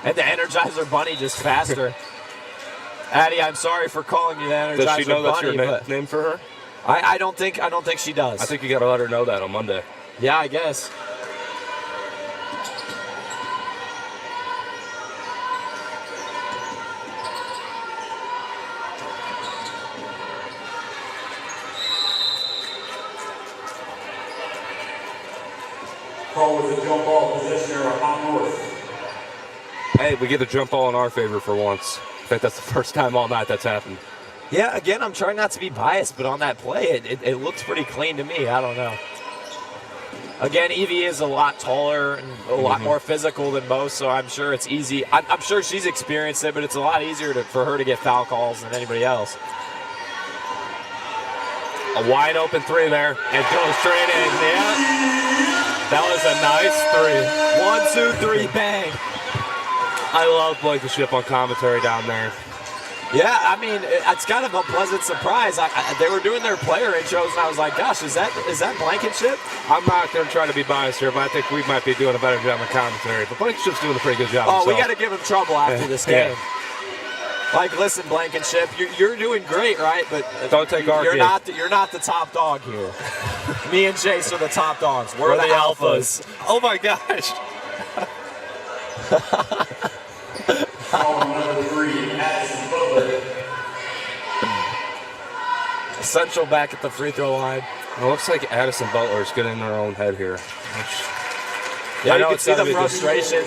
And the Energizer Bunny just faster. Addie, I'm sorry for calling you the Energizer Bunny. Does she know that's your but name for her? I don't think she does. I think you got to let her know that on Monday. Yeah, I guess. Call with a jump ball possession error, Hot North. Hey, we get a jump ball in our favor for once. In fact, that's the first time all night that's happened. Yeah, again, I'm trying not to be biased, but on that play, it looks pretty clean to me. I don't know. Again, Evie is a lot taller and a lot more physical than most, so I'm sure it's easy. I'm sure she's experienced it, but it's a lot easier for her to get foul calls than anybody else. A wide open 3 there. It goes straight in. Yeah. That was a nice 3. 1, 2, 3, bang. I love Blankenship on commentary down there. Yeah, I mean, it's kind of a pleasant surprise. They were doing their player intros, and I was like, gosh, is that Blankenship? I'm not going to try to be biased here, but I think we might be doing a better job of commentary. But Blankenship's doing a pretty good job Oh, himself. we got to give him trouble after this game. Like, listen, Blankenship, you're doing great, right? But don't take our you're gig. you're not the top dog here. Me and Chase are the top dogs. We're the alphas. Oh my gosh. Number 3, Addison Butler. Central back at the free throw line. It looks like Addison Butler's getting in her own head here. Yeah, I you know can it's see gotta the be frustration.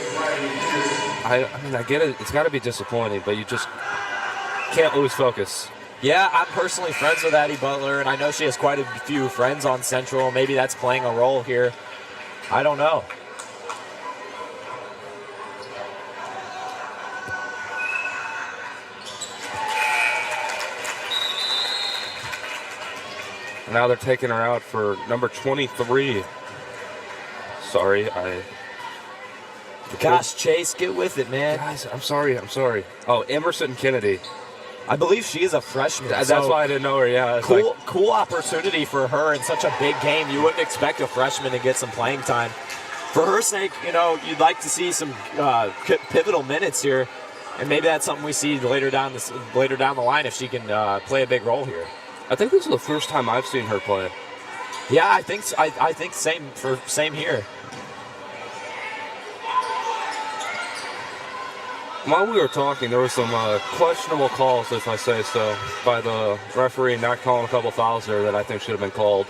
I mean, I get it. It's got to be disappointing, but you just can't lose focus. Yeah, I'm personally friends with Addie Butler, and I know she has quite a few friends on Central. Maybe that's playing a role here. I don't know. Now they're taking her out for number 23. Sorry, Gosh, Chase, get with it, man. Guys, I'm sorry. Oh, Emerson Kennedy. I believe she is a freshman. That's so why I didn't know her, yeah. Cool opportunity for her in such a big game. You wouldn't expect a freshman to get some playing time. For her sake, you know, you'd like to see some pivotal minutes here, and maybe that's something we see later down the line if she can play a big role here. I think this is the first time I've seen her play. Yeah, I think same here. While we were talking, there were some questionable calls, if I say so, by the referee not calling a couple fouls there that I think should have been called.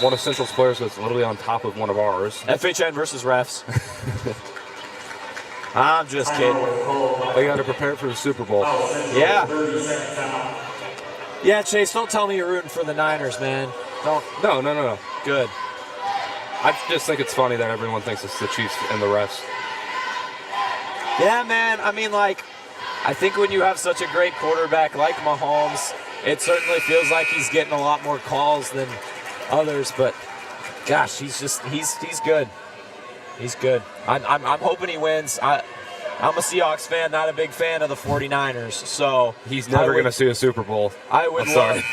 One of Central's players was literally on top of one of ours. FHN versus refs. I'm just kidding. They got to prepare for the Super Bowl. Yeah. Yeah, Chase, don't tell me you're rooting for the Niners, man. Don't. No. Good. I just think it's funny that everyone thinks it's the Chiefs and the refs. Yeah, man. I mean, like, I think when you have such a great quarterback like Mahomes, it certainly feels like he's getting a lot more calls than others. But gosh, he's good. He's good. I'm hoping he wins. I'm a Seahawks fan, not a big fan of the 49ers. So he's never going to see a Super Bowl. I would. I'm sorry.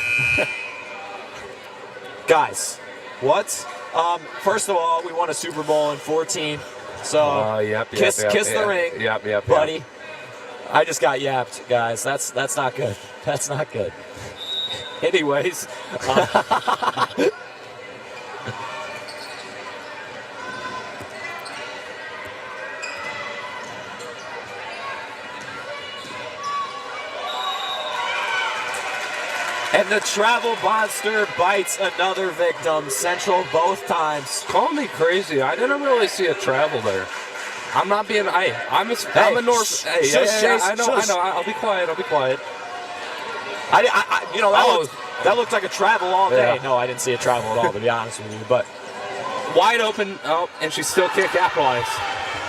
Guys, what? First of all, we won a Super Bowl in 14. So kiss the ring, buddy. I just got yapped, guys. That's not good. That's not good. Anyways. And the travel monster bites another victim. Central both times. Call me crazy. I didn't really see a travel there. I'm not being. I'm a North. I know. I'll be quiet. That looked like a travel all day. Yeah. No, I didn't see a travel at all, to be honest with you. But wide open. Oh, and she still can't capitalize.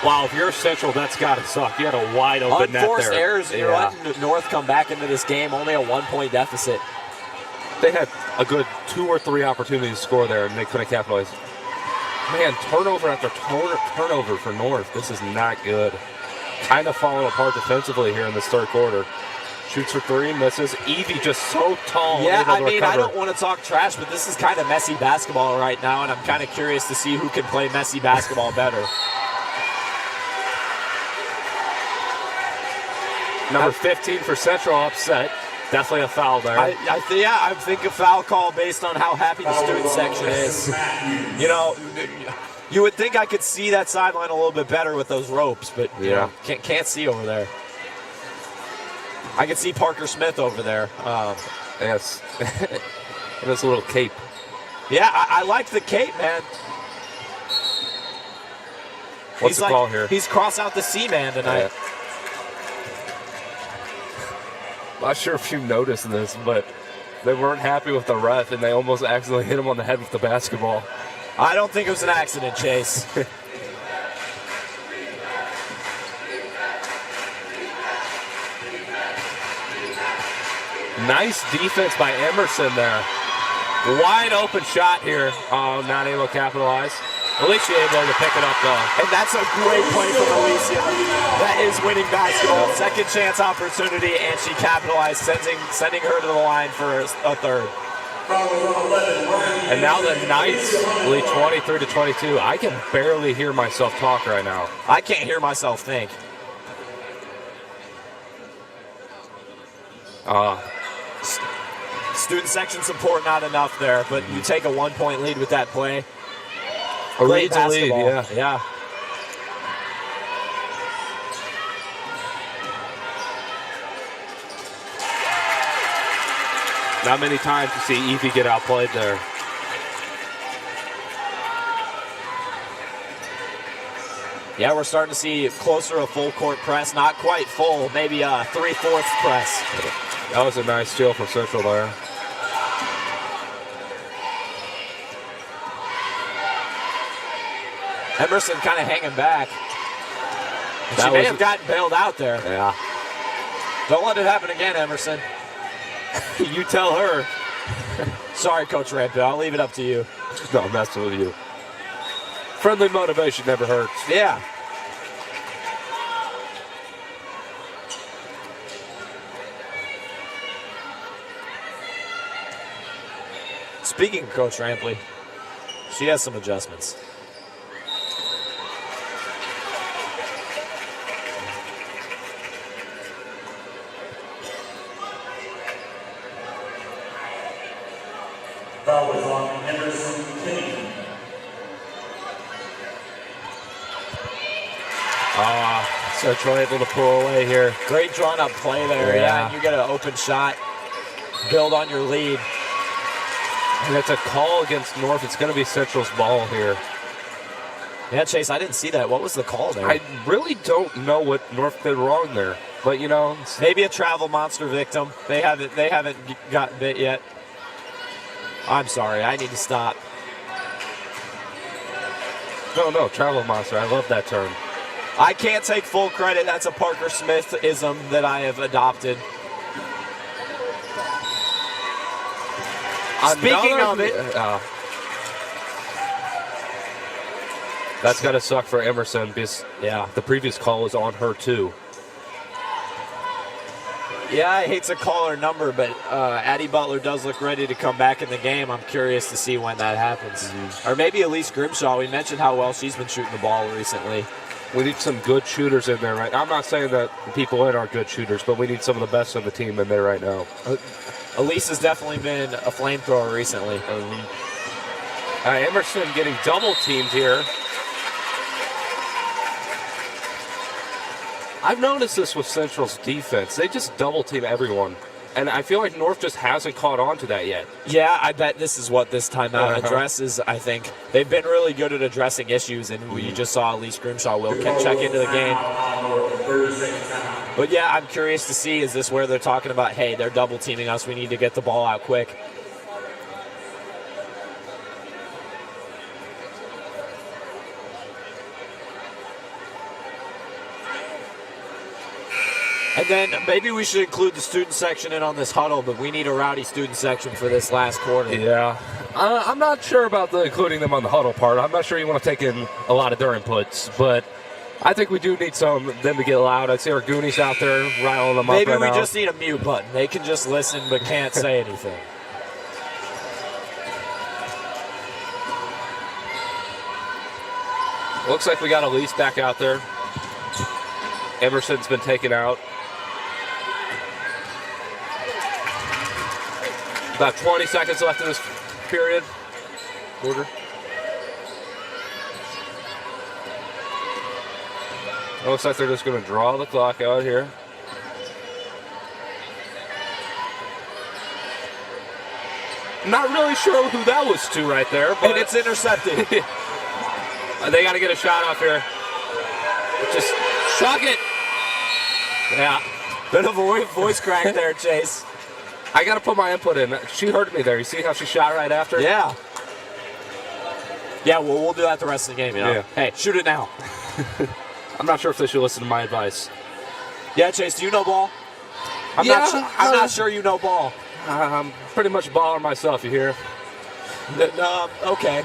Wow, if you're Central, that's got to suck. You had a wide open net there. Unforced errors, and you're letting North come back into this game, only a 1-point deficit. They had a good 2 or 3 opportunities to score there, and they couldn't capitalize. Man, turnover after turnover for North. This is not good. Kind of falling apart defensively here in this third quarter. Shoots for three, misses. Evie just so tall. Yeah, able to I mean, recover. I don't want to talk trash, but this is kind of messy basketball right now, and I'm kind of curious to see who can play messy basketball better. Number 15 for Central upset. Definitely a foul there. I think a foul call based on how happy the student section is. You know, you would think I could see that sideline a little bit better with those ropes, but you know, can't see over there. I can see Parker Smith over there. Yes. And his little cape. Yeah, I like the cape, man. What's the call here? He's cross out the C-man tonight. Not sure if you noticed this, but they weren't happy with the ref, and they almost accidentally hit him on the head with the basketball. I don't think it was an accident, Chase. Nice defense by Emerson there. Wide open shot here. Oh, not able to capitalize. Alicia able to pick it up though. And that's a great play from Alicia. That is winning basketball. Second chance opportunity, and she capitalized, sending her to the line for a third. And now the Knights lead 23-22. I can barely hear myself talk right now. I can't hear myself think. Student section support not enough there, but you take a 1-point lead with that play. A lead's a lead, yeah. Not many times you see Evie get outplayed there. Yeah, we're starting to see closer to full court press. Not quite full, maybe a 3/4 press. That was a nice steal from Central there. Emerson kind of hanging back. She may have gotten bailed out there. Yeah. Don't let it happen again, Emerson. You tell her. Sorry, Coach Rampant. I'll leave it up to you. No, I'm messing with you. Friendly motivation never hurts. Yeah. Speaking of Coach Rampley, she has some adjustments. Foul was on Henderson Kettinger. Central able to pull away here. Great drawn up play there. Yeah, and you get an open shot. Build on your lead. And it's a call against North. It's going to be Central's ball here. Yeah, Chase, I didn't see that. What was the call there? I really don't know what North did wrong there. But, you know. Maybe a travel monster victim. They haven't gotten bit yet. I'm sorry. I need to stop. No, travel monster. I love that term. I can't take full credit. That's a Parker Smith-ism that I have adopted. Speaking of it, that's got to suck for Emerson because the previous call was on her too. Yeah, I hate to call her number, but Addie Butler does look ready to come back in the game. I'm curious to see when that happens. Mm-hmm. Or maybe Elise Grimshaw. We mentioned how well she's been shooting the ball recently. We need some good shooters in there, right? I'm not saying that the people in aren't good shooters, but we need some of the best on the team in there right now. Elise has definitely been a flamethrower recently. Emerson getting double teamed here. I've noticed this with Central's defense. They just double team everyone. And I feel like North just hasn't caught on to that yet. Yeah, I bet this is what this timeout addresses, I think. They've been really good at addressing issues, and you just saw Elise Grimshaw will check into the game. But yeah, I'm curious to see, is this where they're talking about, hey, they're double teaming us, we need to get the ball out quick. And then maybe we should include the student section in on this huddle, but we need a rowdy student section for this last quarter. Yeah, I'm not sure about including them on the huddle part. I'm not sure you want to take in a lot of their inputs, but I think we do need them to get loud. I see our Goonies out there riling them up right now. Maybe we just need a mute button. They can just listen but can't say anything. Looks like we got Elise back out there. Emerson's been taken out. About 20 seconds left in this period. Quarter. Looks like they're just going to draw the clock out here. I'm not really sure who that was to right there. But and it's intercepted. They got to get a shot off here. Just chuck it. Yeah. Bit of a voice crack there, Chase. I got to put my input in. She heard me there. You see how she shot right after? Yeah. Yeah, well, we'll do that the rest of the game, you know? Yeah. Hey, shoot it now. I'm not sure if they should listen to my advice. Yeah, Chase, do you know ball? I'm not sure you know ball. I'm pretty much a baller myself, you hear? Okay.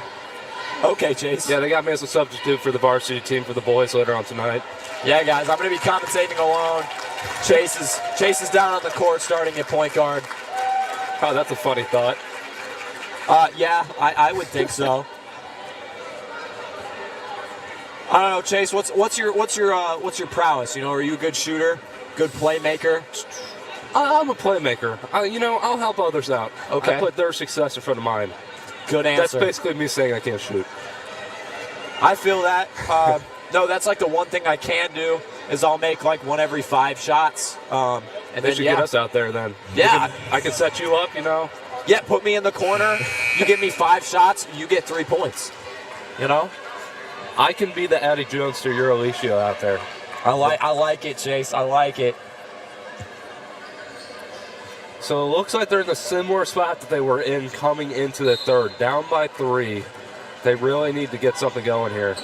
Okay, Chase. Yeah, they got me as a substitute for the varsity team for the boys later on tonight. Yeah, guys, I'm going to be commentating alone. Chase is down on the court starting at point guard. Oh, that's a funny thought. Yeah, I would think so. I don't know, Chase. What's your prowess? You know, are you a good shooter, good playmaker? I'm a playmaker. I'll help others out. Okay. I put their success in front of mine. Good answer. That's basically me saying I can't shoot. I feel that. No, that's like the one thing I can do is I'll make like one every 5 shots. And they should get us out there then. Yeah. I can set you up, you know. Yeah, put me in the corner. You give me 5 shots, you get 3 points. You know? I can be the Addie Jones to your Alicia out there. I like it, Chase. I like it. So it looks like they're in the similar spot that they were in coming into the third. Down by 3. They really need to get something going here.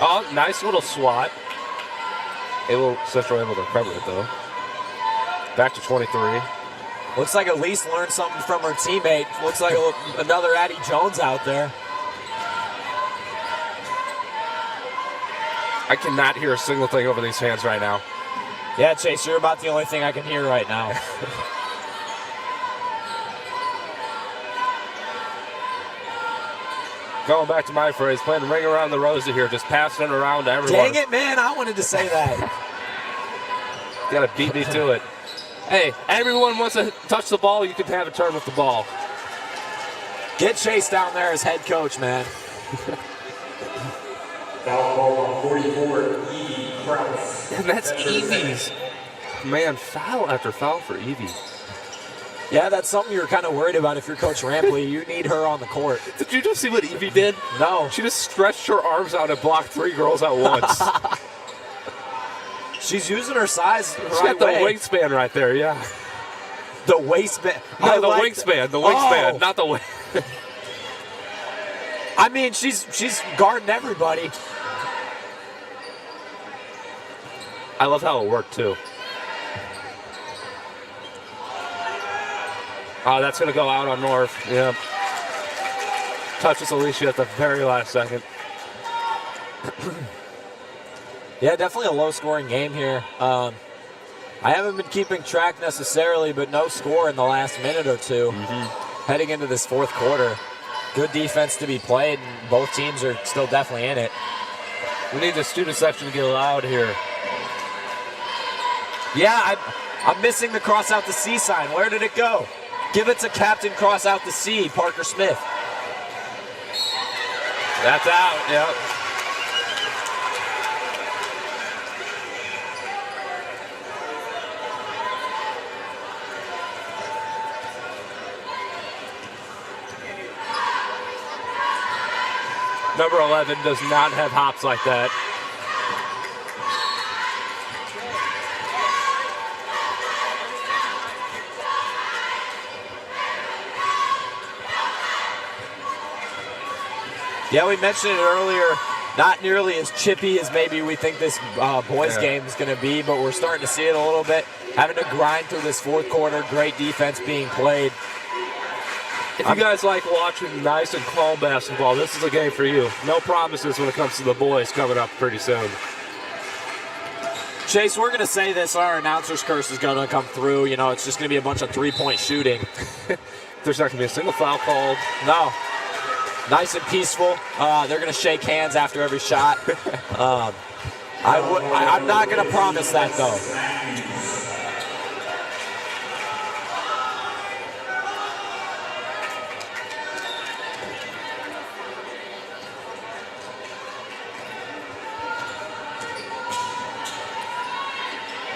Oh, nice little swat. Central able to recover it, though. Back to 23. Looks like Elise learned something from her teammate. Looks like another Addie Jones out there. I cannot hear a single thing over these fans right now. Yeah, Chase, you're about the only thing I can hear right now. Going back to my phrase, playing ring around the rosy here, just passing it around to everyone. Dang it, man, I wanted to say that. You gotta beat me to it. Hey, everyone wants to touch the ball, you can have a turn with the ball. Get Chase down there as head coach, man. Foul ball on 44, Evie Krause. And that's Evie's. Man, foul after foul for Evie. Yeah, that's something you're kind of worried about if you're Coach Rampley. You need her on the court. Did you just see what Evie did? No. She just stretched her arms out and blocked 3 girls at once. She's using her size the She's right got the way. wingspan right there, yeah. The waistband. No, the wingspan, not the waist. I mean, she's guarding everybody. I love how it worked, too. Oh, that's going to go out on North. Yeah. Touches Alicia at the very last second. Yeah, definitely a low-scoring game here. I haven't been keeping track necessarily, but no score in the last minute or two. Heading into this 4th quarter. Good defense to be played, and both teams are still definitely in it. We need the student section to get loud here. Yeah, I'm missing the cross out the C sign. Where did it go? Give it to Captain Cross out the C, Parker Smith. That's out, yep. Number 11 does not have hops like that. Yeah, we mentioned it earlier. not nearly as chippy as maybe we think this boys game is going to be, but we're starting to see it a little bit. Having to grind through this fourth quarter, great defense being played. If you guys like watching nice and calm basketball, this is a game for you. No promises when it comes to the boys coming up pretty soon. Chase, we're going to say this, our announcer's curse is going to come through. You know, it's just going to be a bunch of three-point shooting. There's not going to be a single foul called. No. Nice and peaceful. They're going to shake hands after every shot. I'm not going to promise that, though.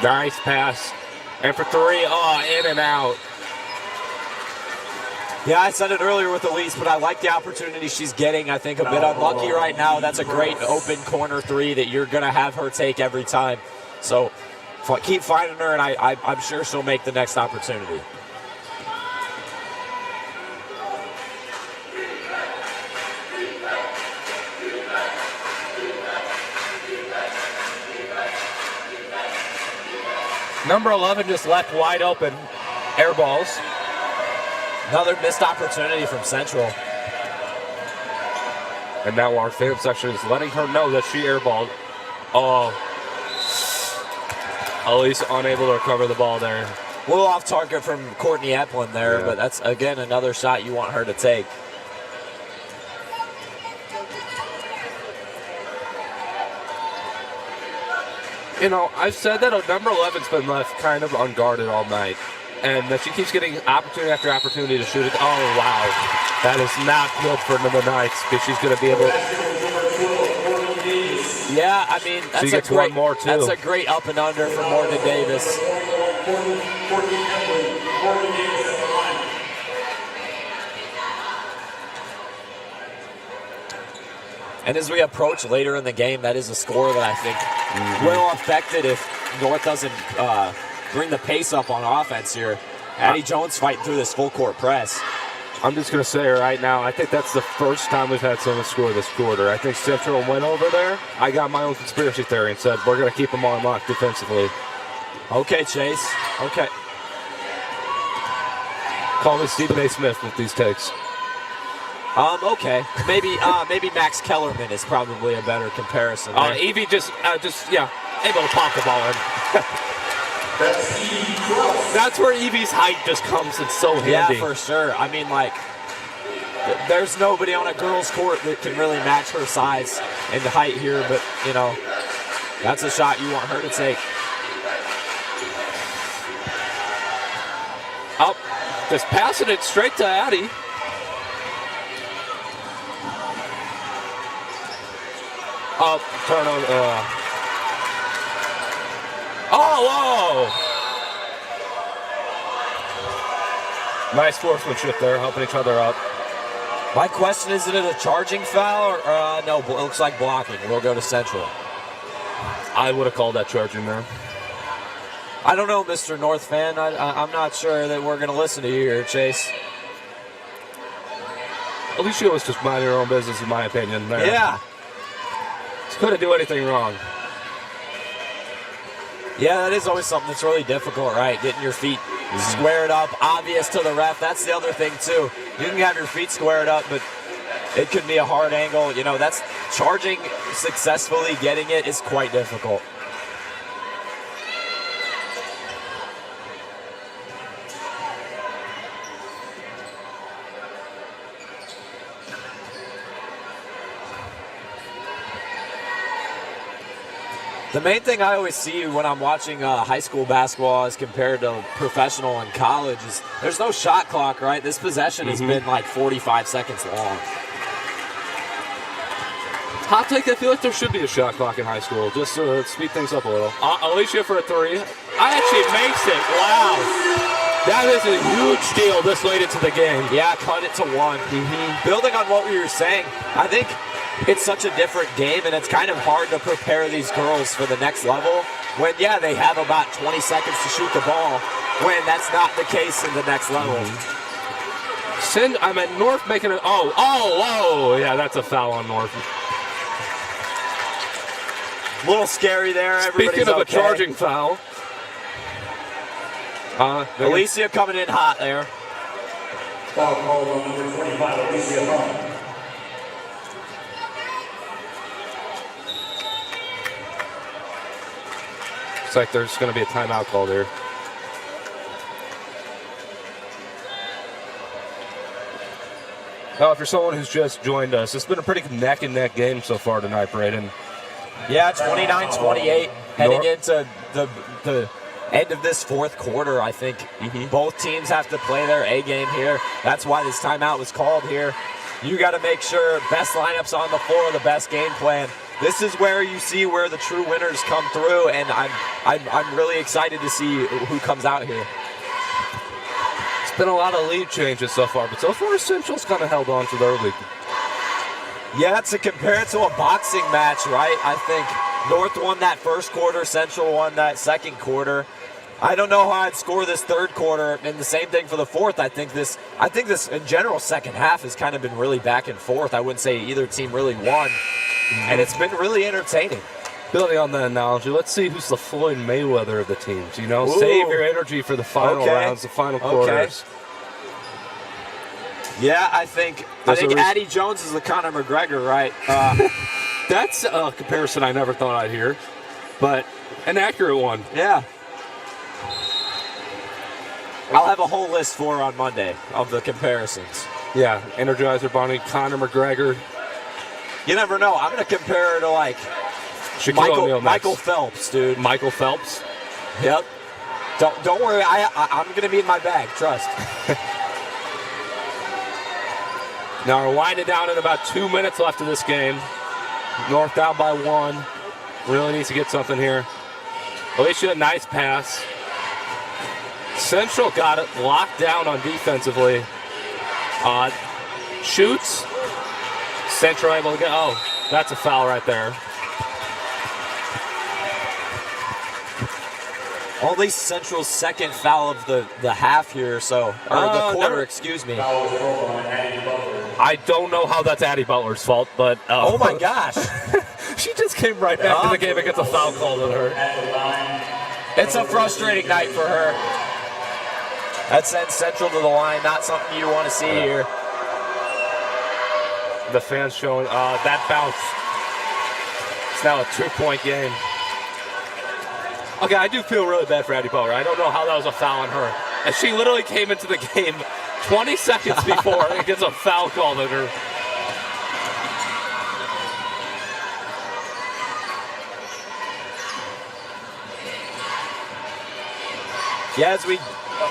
Nice pass. And for three, in and out. Yeah, I said it earlier with Elise, but I like the opportunity she's getting. I think a bit unlucky right now. That's a great open corner three that you're going to have her take every time. So keep finding her, and I'm sure she'll make the next opportunity. Number 11 just left wide open. Air balls. Another missed opportunity from Central. And now our fan section is letting her know that she airballed. Elise unable to recover the ball there. A little off target from Courtney Eplin there, but that's, again, another shot you want her to take. You know, I've said that number 11's been left kind of unguarded all night. And that she keeps getting opportunity after opportunity to shoot it. Oh, wow. That is not good for the Knights because she's going to be able to. Yeah, I mean, that's a great, one more too. That's a great up and under for Morgan Davis. And as we approach later in the game, that is a score that I think will affect it if North doesn't bring the pace up on offense here. Addie Jones fighting through this full court press. I'm just going to say right now, I think that's the first time we've had someone score this quarter. I think Central went over there. I got my own conspiracy theory and said we're going to keep them on lock defensively. Okay, Chase. Okay. Call me Stephen A. Smith with these takes. Okay. Maybe Max Kellerman is probably a better comparison. Evie just able to pop the ball in. That's where Evie's height just comes. It's so handy. Yeah, for sure. I mean, like, there's nobody on a girls' court that can really match her size and height here, but, you know, that's a shot you want her to take. Oh, just passing it straight to Addie. Oh, turnover. Whoa! Nice sportsmanship there, helping each other up. My question is it a charging foul or no? It looks like blocking. We'll go to Central. I would have called that charging there. I don't know, Mr. North fan. I'm not sure that we're going to listen to you here, Chase. Alicia was just minding her own business, in my opinion. There. Yeah. She couldn't do anything wrong. Yeah, that is always something that's really difficult, right? Getting your feet squared up, obvious to the ref. That's the other thing, too. You can have your feet squared up, but it could be a hard angle. You know, that's charging successfully, getting it is quite difficult. The main thing I always see when I'm watching high school basketball as compared to professional and college is there's no shot clock, right? This possession has been like 45 seconds long. Hot take, I feel like there should be a shot clock in high school, just to speed things up a little. Alicia for a three. Actually makes it. Wow. That is a huge deal this late into the game. Yeah, cut it to one. Building on what we were saying, I think it's such a different game, and it's kind of hard to prepare these girls for the next level when, yeah, they have about 20 seconds to shoot the ball, when that's not the case in the next level. I'm at North making it. Oh, yeah, that's a foul on North. A little scary there. Speaking of okay. a charging foul. Alicia coming in hot there. Foul called on number 25, Alicia Hunt. Looks like there's going to be a timeout called here. Now, if you're someone who's just joined us, it's been a pretty neck-and-neck game so far tonight, Braeden. Yeah, 29-28 heading into the end of this fourth quarter, I think. Both teams have to play their A game here. That's why this timeout was called here. You got to make sure best lineups on the floor, the best game plan. This is where you see where the true winners come through, and I'm really excited to see who comes out here. It's been a lot of lead changes so far, but so far Central's kind of held on to their lead. Yeah, to compare it to a boxing match, right? I think North won that first quarter, Central won that second quarter. I don't know how I'd score this third quarter, and the same thing for the fourth. I think this in general second half has kind of been really back and forth. I wouldn't say either team really won, and it's been really entertaining. Building on that analogy, let's see who's the Floyd Mayweather of the teams. You know, Ooh. save your energy for the final rounds, the final quarters. Yeah, I think Addie Jones is the Conor McGregor, right? That's a comparison I never thought I'd hear, but an accurate one. Yeah. I'll have a whole list for her on Monday of the comparisons. Yeah, Energizer Bunny, Conor McGregor. You never know. I'm going to compare her to, like, Shaquille O'Neal next. Michael Phelps, dude. Michael Phelps? Yep. Don't worry. I'm going to be in my bag. Trust. Now we're winding down in about 2 minutes left of this game. North down by 1. Really needs to get something here. Alicia, nice pass. Central got it locked down on defensively. Shoots. Central able to get, that's a foul right there. Only Central's second foul of the half here, or the quarter, excuse me. I don't know how that's Addie Butler's fault, but... oh my gosh. She just came right back to the game and gets a foul called on her. It's a frustrating night for her. That sends Central to the line, not something you want to see here. The fans showing that bounce. It's now a 2-point game. Okay, I do feel really bad for Addie Butler. I don't know how that was a foul on her. And she literally came into the game 20 seconds before and gets a foul called on her. Yeah,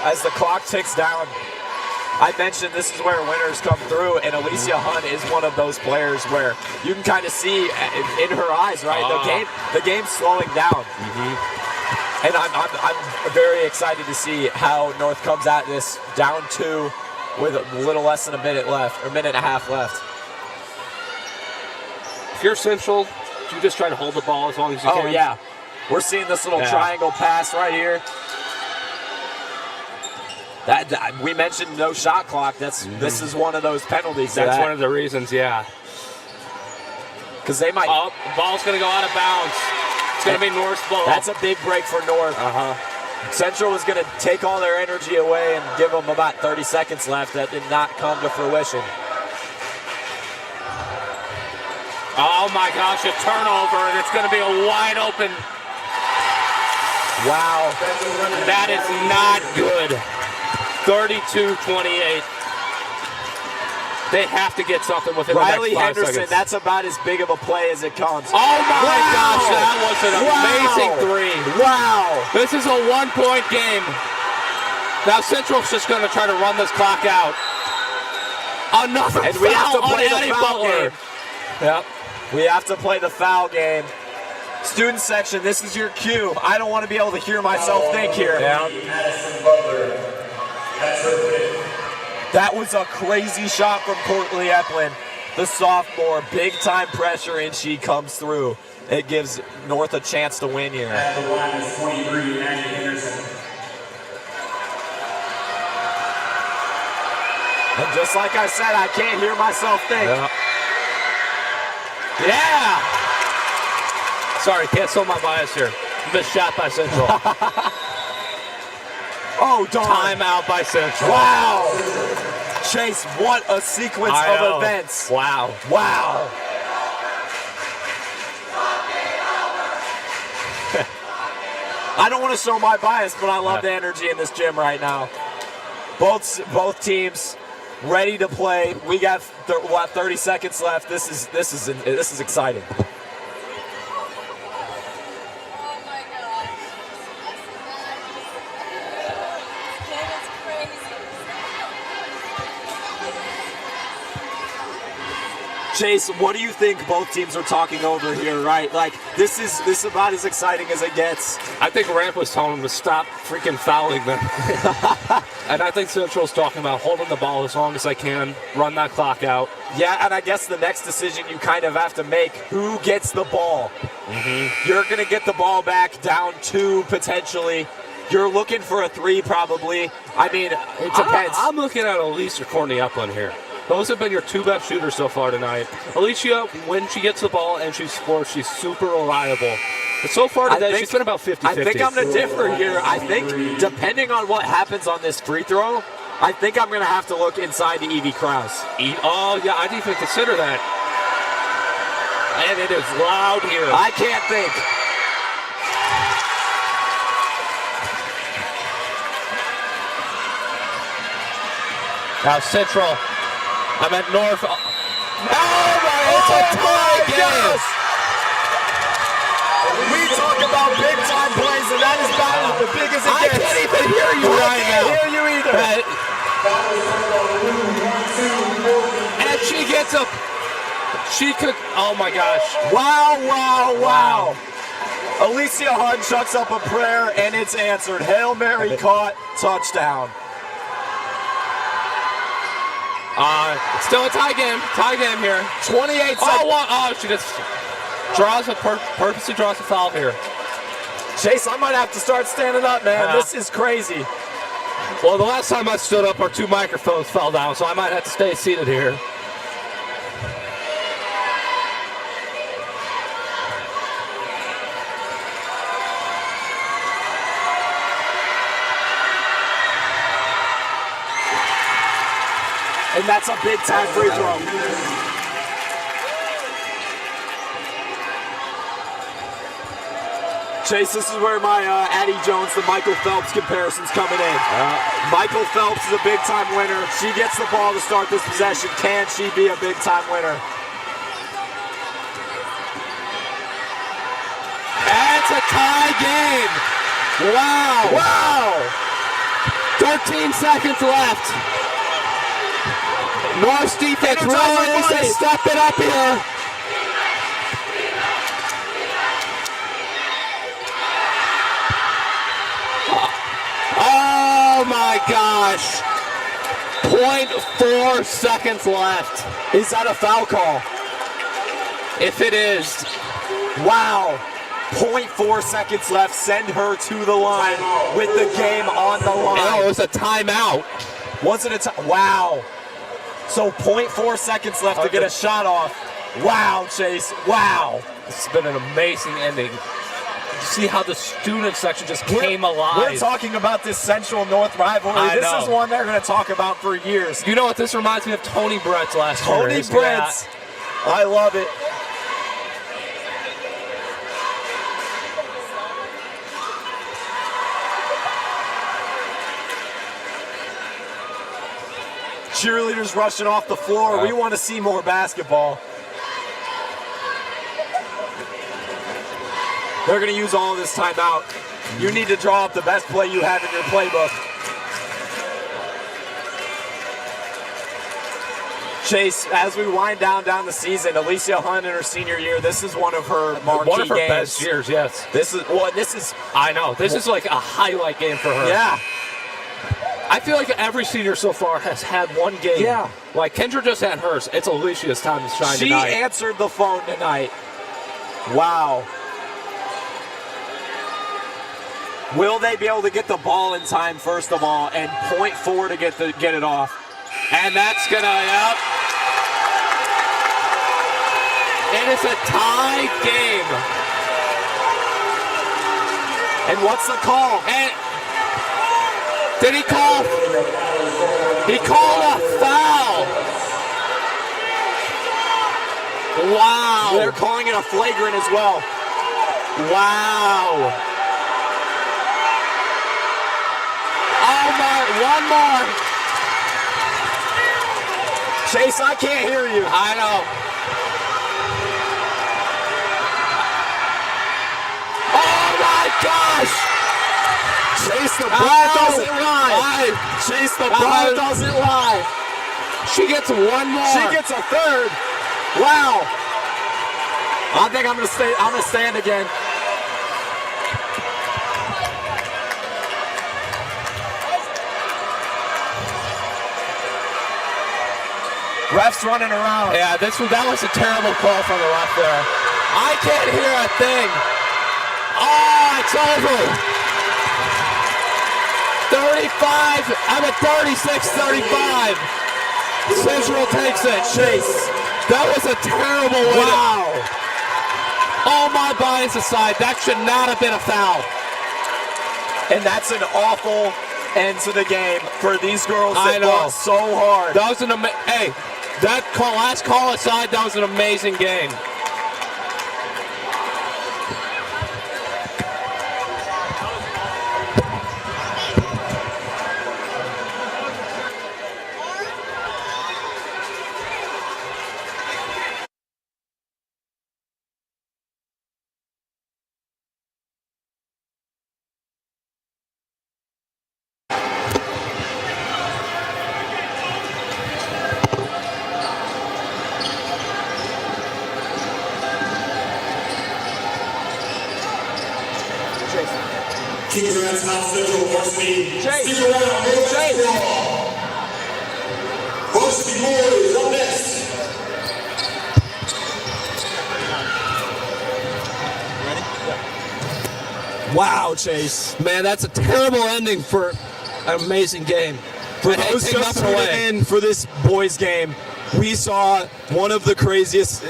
as the clock ticks down, I mentioned this is where winners come through, and Alicia Hunt is one of those players where you can kind of see in her eyes, right? The game's slowing down. And I'm very excited to see how North comes at this down 2 with a little less than a minute left, or a minute and a half left. If you're Central, you just try to hold the ball as long as you can. Oh, yeah. We're seeing this little triangle pass right here. That we mentioned no shot clock. This is one of those penalties. That's one of the reasons, yeah. Because they might. Oh, the ball's going to go out of bounds. It's going to be North's ball. That's a big break for North. Central was going to take all their energy away and give them about 30 seconds left. That did not come to fruition. Oh my gosh, a turnover, and it's going to be a wide open. Wow. That is not good. 32-28. They have to get something within the next 5 Henderson, seconds. that's about as big of a play as it comes. Oh my gosh, that was an amazing three. Wow. This is a 1-point game. Now Central's just going to try to run this clock out. Another and we have to play the Addie foul Butler. game. Yep. We have to play the foul game. Student section, this is your cue. I don't want to be able to hear myself think here. That was a crazy shot from Courtney Eplin, the sophomore. Big time pressure, and she comes through. It gives North a chance to win here. At the line is 23, Maggie Henderson. And just like I said, I can't hear myself think. Yeah. Sorry, can't show my bias here. Missed shot by Central. Oh, darn. Timeout by Central. Wow. Chase, what a sequence of events. Wow. Wow. I don't want to show my bias, but I love the energy in this gym right now. Both teams ready to play. We got 30 seconds left. This is exciting. Oh my God. This game is crazy. Chase, what do you think both teams are talking over here, right? Like, this is about as exciting as it gets. I think Ramp was telling them to stop freaking fouling them. And I think Central's talking about holding the ball as long as I can, run that clock out. Yeah, and I guess the next decision you kind of have to make, who gets the ball? You're going to get the ball back down 2 potentially. You're looking for a 3 probably. I mean, it depends. I'm looking at Alicia or Courtney Upland here. Those have been your 2 best shooters so far tonight. Alicia, when she gets the ball and she scores, she's super reliable. But so far today, she's been about 50-50. I think I'm going to differ here. I think, depending on what happens on this free throw, I think I'm going to have to look inside to Evie Krause. Oh, yeah, I didn't even consider that. And it is loud here. I can't think. Now Central, I'm at North. Oh my, it's a tie game. We talk about big time plays, and that is about as big as it gets. I can't even hear you right now. I can't hear you either. And she gets a. She could. Oh my gosh. Wow. Alicia Hunt chucks up a prayer, and it's answered. Hail Mary caught, touchdown. Still a tie game here. 28 seconds. Oh, she just purposely draws a foul here. Chase, I might have to start standing up, man. This is crazy. Well, the last time I stood up, our 2 microphones fell down, so I might have to stay seated here. And that's a big time free throw. Chase, this is where my Addie Jones to Michael Phelps comparison's coming in. Michael Phelps is a big time winner. She gets the ball to start this possession. Can she be a big time winner? That's a tie game. Wow. 13 seconds left. North's defense really needs to step it up here. Oh my gosh. 0.4 seconds left. Is that a foul call? If it is. Wow. 0.4 seconds left. Send her to the line with the game on the line. Oh, it was a timeout. Was it a time? Wow. So 0.4 seconds left to get a shot off. Wow, Chase. Wow. It's been an amazing ending. You see how the student section just came alive. We're talking about this Central-North rivalry. This is one they're going to talk about for years. You know what this reminds me of? Tony Brett's last year. Tony Brett's. I love it. Cheerleaders rushing off the floor. We want to see more basketball. They're going to use all of this timeout. You need to draw up the best play you have in your playbook. Chase, as we wind down the season, Alicia Hunt in her senior year, this is one of her marquee games. One of her best years, yes. This is. I know. This is like a highlight game for her. Yeah. I feel like every senior so far has had one game. Yeah. Like Kendra just had hers. It's Alicia's time to shine tonight. She answered the phone tonight. Wow. Will they be able to get the ball in time, first of all, and 0.4 to get it off? And that's gonna, yep. It is a tie game. And what's the call? And did he call? He called a foul. Wow. They're calling it a flagrant as well. Wow. Oh my, one more. Chase, I can't hear you. I know. Oh my gosh. Chase, the bar doesn't lie. Chase, The bar doesn't lie. She gets one more. She gets a third. Wow. I think I'm gonna stand again. Ref's running around. Yeah, that was a terrible call from the ref there. I can't hear a thing. Oh, it's over. 36-35. Central takes it. Chase. That was a terrible win. Wow. All my bias aside, that should not have been a foul. And that's an awful end to the game for these girls I that know. fought so hard. That was hey, that last call aside, that was an amazing game. Congrats, South Central Varsity. Chase. Stick around, Chase. Varsity boys up next. Wow, Chase. Man, that's a terrible ending for an amazing game. For those just tuning in for this boys game, we saw one of the craziest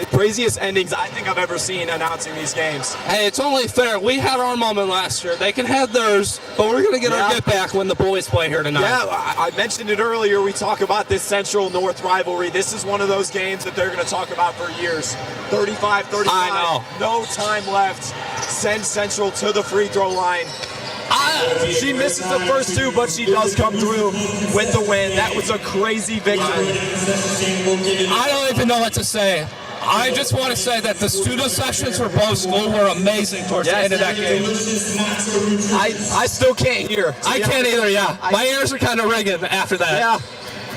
endings I think I've ever seen announcing these games. Hey, it's only fair. We had our moment last year. They can have theirs, but we're going to get our get back when the boys play here tonight. Yeah, I mentioned it earlier. We talk about this Central-North rivalry. This is one of those games that they're going to talk about for years. 35-35. I know. No time left. Send Central to the free throw line. She misses the first two, but she does come through with the win. That was a crazy victory. I don't even know what to say. I just want to say that the studio sessions for both schools were amazing towards the end of that game. I still can't hear. I can't either, yeah. My ears are kind of ringing after that. Yeah.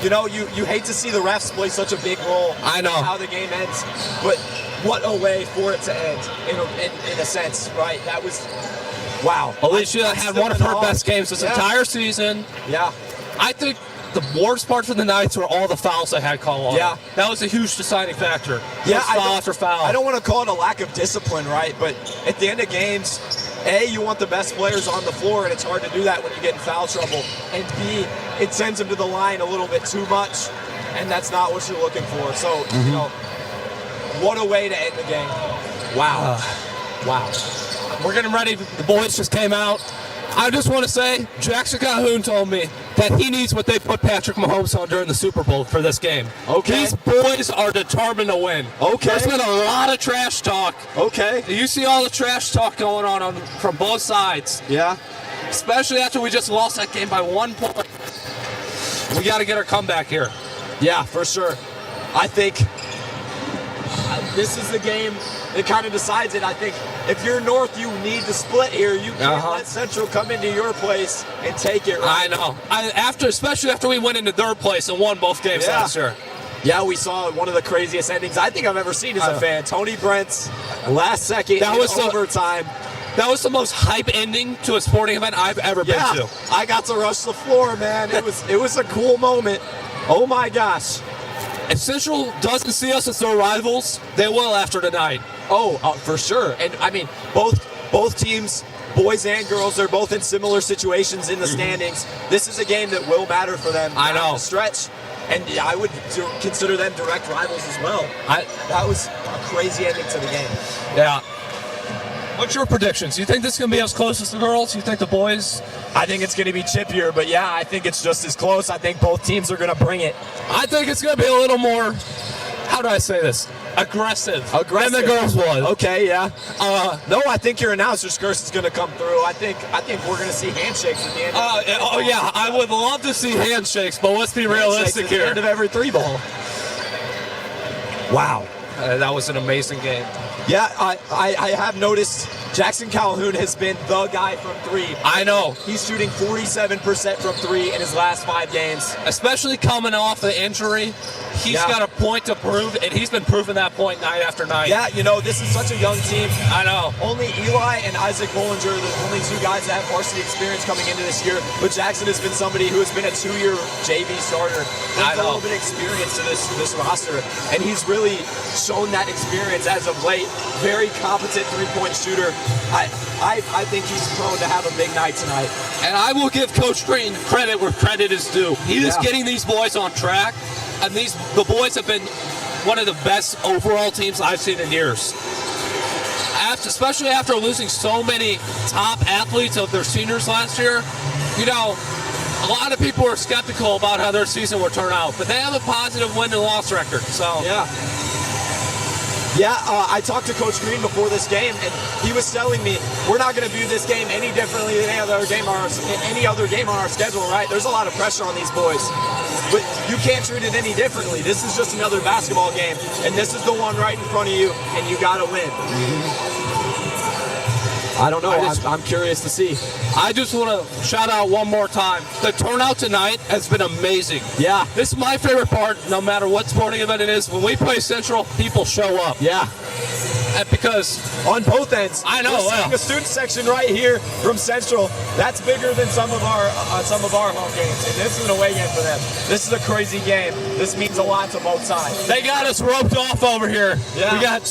You know, you hate to see the refs play such a big role I know. in how the game ends, but what a way for it to end, in a sense, right? That was, wow. Alicia had one of her best games this entire season. Yeah. I think the worst part for the Knights were all the fouls they had called on. Yeah. That was a huge deciding factor. Yeah, Just foul after foul. I don't want to call it a lack of discipline, right? But at the end of games, A, you want the best players on the floor, and it's hard to do that when you get in foul trouble. And B, it sends them to the line a little bit too much, and that's not what you're looking for. So, you know, what a way to end the game. Wow. Wow. We're getting ready. The boys just came out. I just want to say, Jackson Calhoun told me that he needs what they put Patrick Mahomes on during the Super Bowl for this game. Okay. These boys are determined to win. Okay. There's been a lot of trash talk. Okay. You see all the trash talk going on from both sides. Yeah. Especially after we just lost that game by 1 point. We got to get our comeback here. Yeah, for sure. I think this is the game that kind of decides it. I think if you're North, you need to split here. You can't let Central come into your place and take it. Right? I know. Especially after we went into third place and won both games last year. Yeah, we saw one of the craziest endings I think I've ever seen as a fan. Tony Brent's last second overtime. That was the most hype ending to a sporting event I've ever been to. I got to rush the floor, man. It was a cool moment. Oh my gosh. If Central doesn't see us as their rivals, they will after tonight. Oh, for sure. And I mean, both teams, boys and girls, they're both in similar situations in the standings. This is a game that will matter for them. I know. The stretch. And I would consider them direct rivals as well. That was a crazy ending to the game. Yeah. What's your predictions? You think this is going to be as close as the girls? You think the boys? I think it's going to be chippier, but yeah, I think it's just as close. I think both teams are going to bring it. I think it's going to be a little more, how do I say this? Aggressive than the girls was. Okay, yeah. No, I think your announcer's curse is going to come through. I think we're going to see handshakes at the end. Yeah, I would love to see handshakes, but let's be realistic here. At the end of every 3-ball. Wow. That was an amazing game. Yeah, I have noticed Jackson Calhoun has been the guy from 3. I know. He's shooting 47% from 3 in his last 5 games. Especially coming off the injury. He's got a point to prove, and he's been proving that point night after night. Yeah, you know, this is such a young team. I know. Only Eli and Isaac Bollinger are the only 2 guys that have varsity experience coming into this year, but Jackson has been somebody who has been a 2-year JV starter. Brings a little bit of experience to this roster, and he's really shown that experience as of late. Very competent 3-point shooter. I think he's prone to have a big night tonight. And I will give Coach Green credit where credit is due. He is getting these boys on track, and the boys have been one of the best overall teams I've seen in years. Especially after losing so many top athletes of their seniors last year, you know, a lot of people are skeptical about how their season will turn out, but they have a positive win and loss record. So Yeah, I talked to Coach Green before this game, and he was telling me we're not going to view this game any differently than any other game on our schedule, right? There's a lot of pressure on these boys, but you can't treat it any differently. This is just another basketball game, and this is the one right in front of you, and you got to win. I don't know. I'm curious to see. I just want to shout out one more time. The turnout tonight has been amazing. Yeah. This is my favorite part, no matter what sporting event it is. When we play Central, people show up. Yeah. And because on both ends, I know. We're seeing a student section right here from Central. That's bigger than some of our home games, and this is an away game for them. This is a crazy game. This means a lot to both sides. They got us roped off over here. Yeah. We got.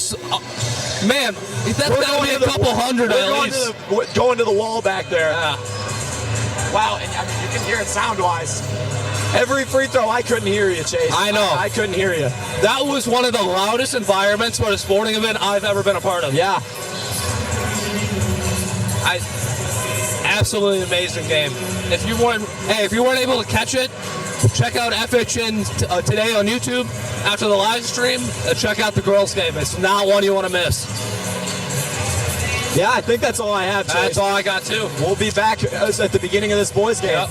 Man, that's got to be a couple hundred at least. Going to the wall back there. Yeah. Wow, and I mean, you can hear it sound-wise. Every free throw, I couldn't hear you, Chase. I know. I couldn't hear you. That was one of the loudest environments for a sporting event I've ever been a part of. Yeah. Absolutely amazing game. If you weren't able to catch it, check out FHN today on YouTube after the live stream. Check out the girls' game. It's not one you want to miss. Yeah, I think that's all I have, Chase. That's all I got, too. We'll be back at the beginning of this boys' game. Yep.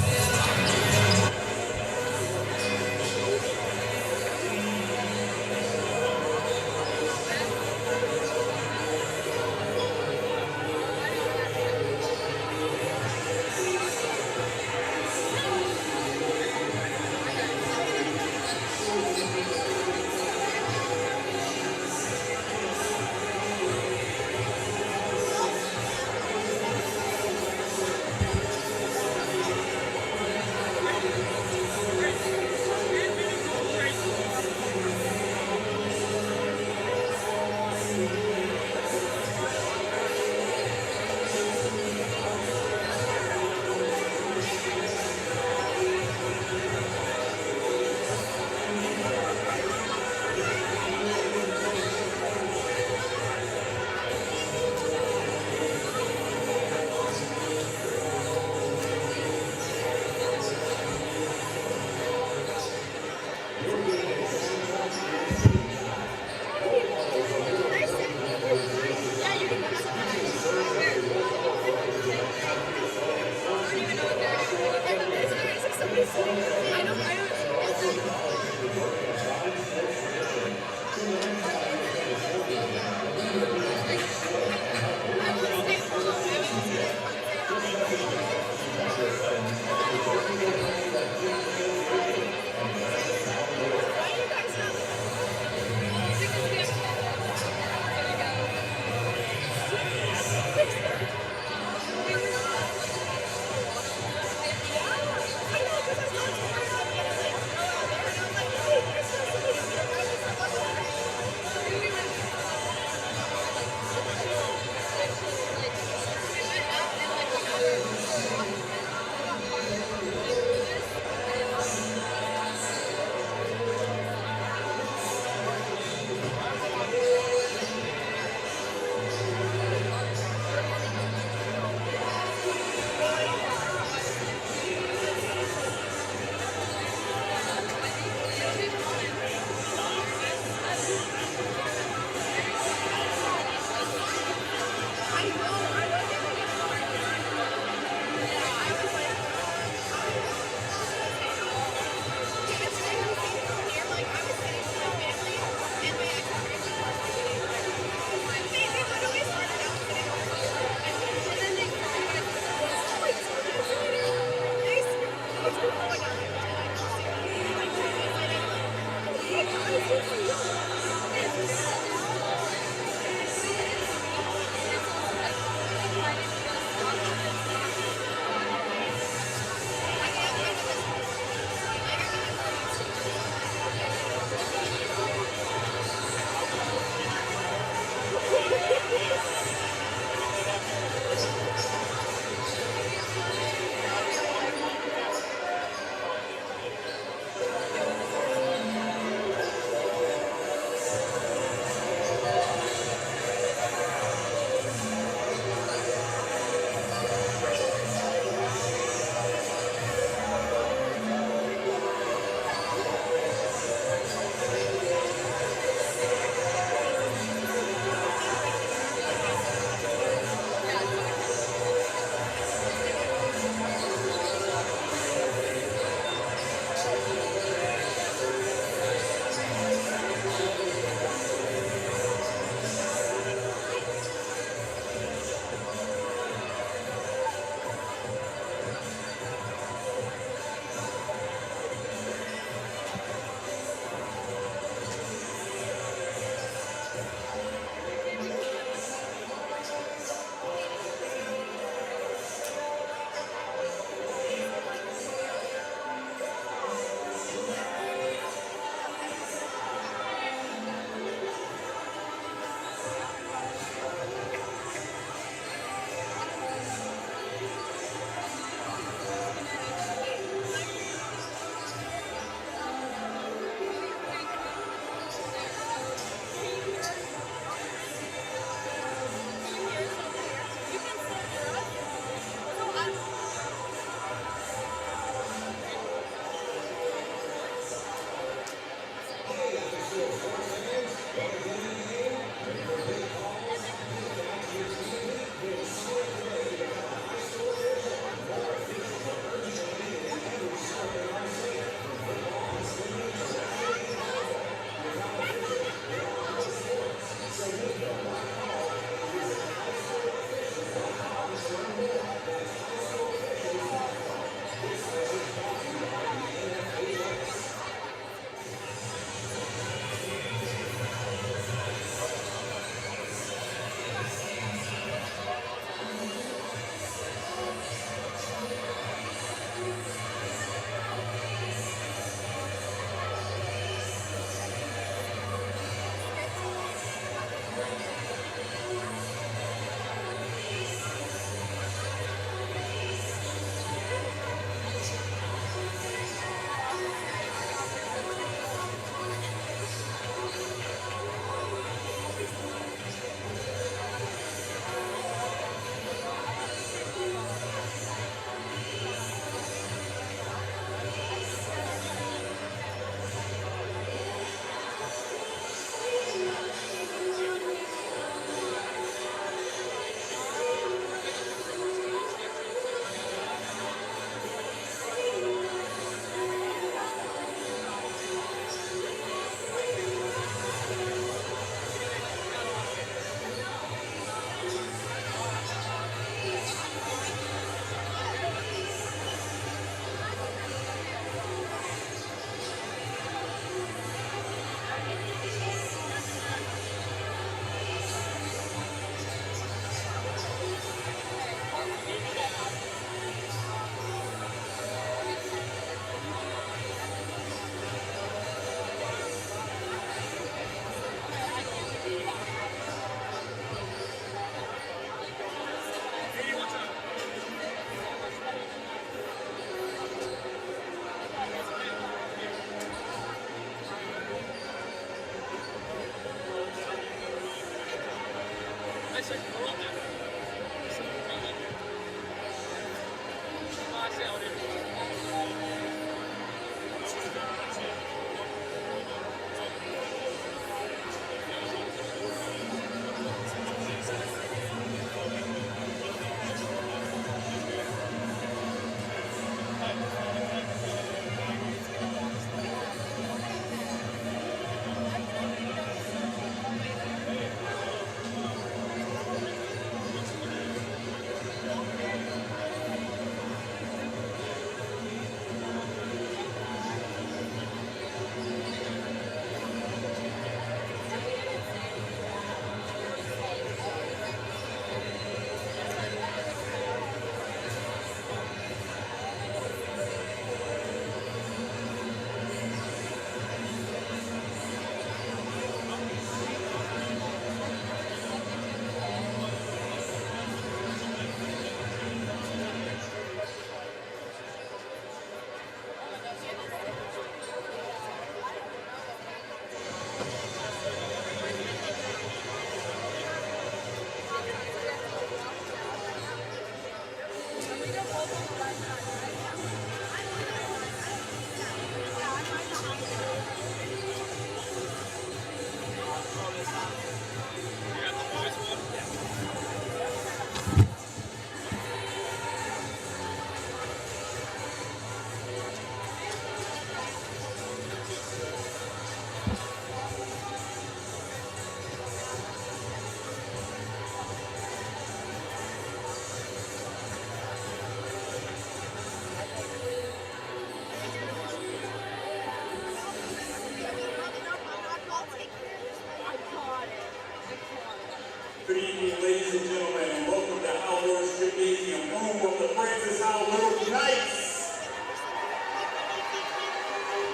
Salvador Knights.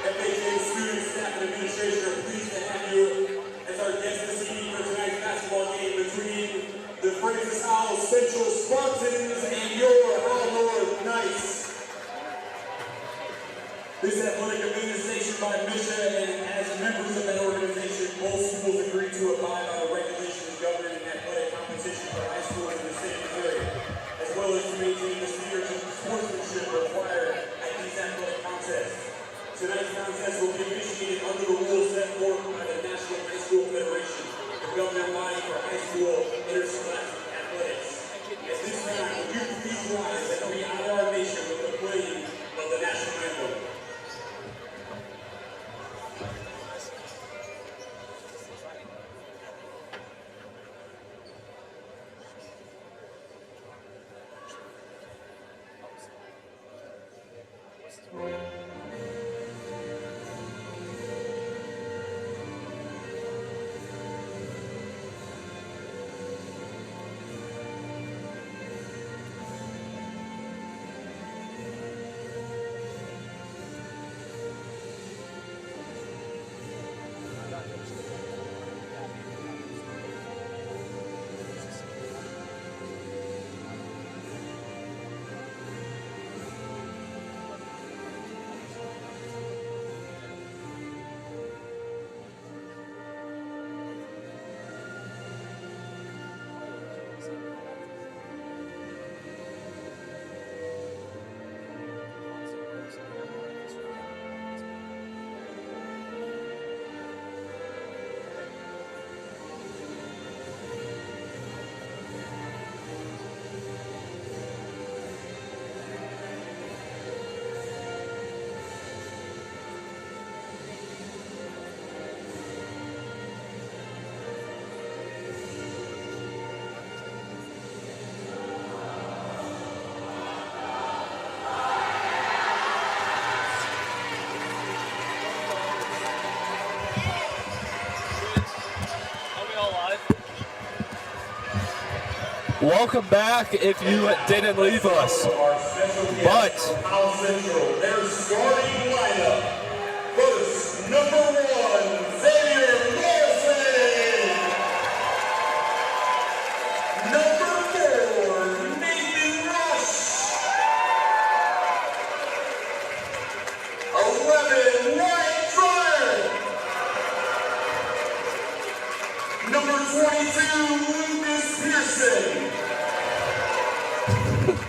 FHN students, staff, and administration are pleased to have you as our guest this evening for tonight's basketball game between the Francis Howell Central Spartans and your Salvador Knights. This athletic event is sanctioned by MISHA, and as members of that organization, both schools agree to abide by the regulations governing athletic competition for high schools in the state of Missouri, as well as to maintain the standards of sportsmanship required at these athletic contests. Tonight's contest will be initiated under the rules set forth by the National High School Federation, the governing body for high school interscholastic athletics. At this time, would you please rise as we honor our nation with the playing of the national anthem? Welcome back if you didn't leave us. But their starting lineup. First, number 1, Xavier Morrison. Number 4, Nathan Rush. 11, Wyatt Fryer. Number 22, Lucas Pearson.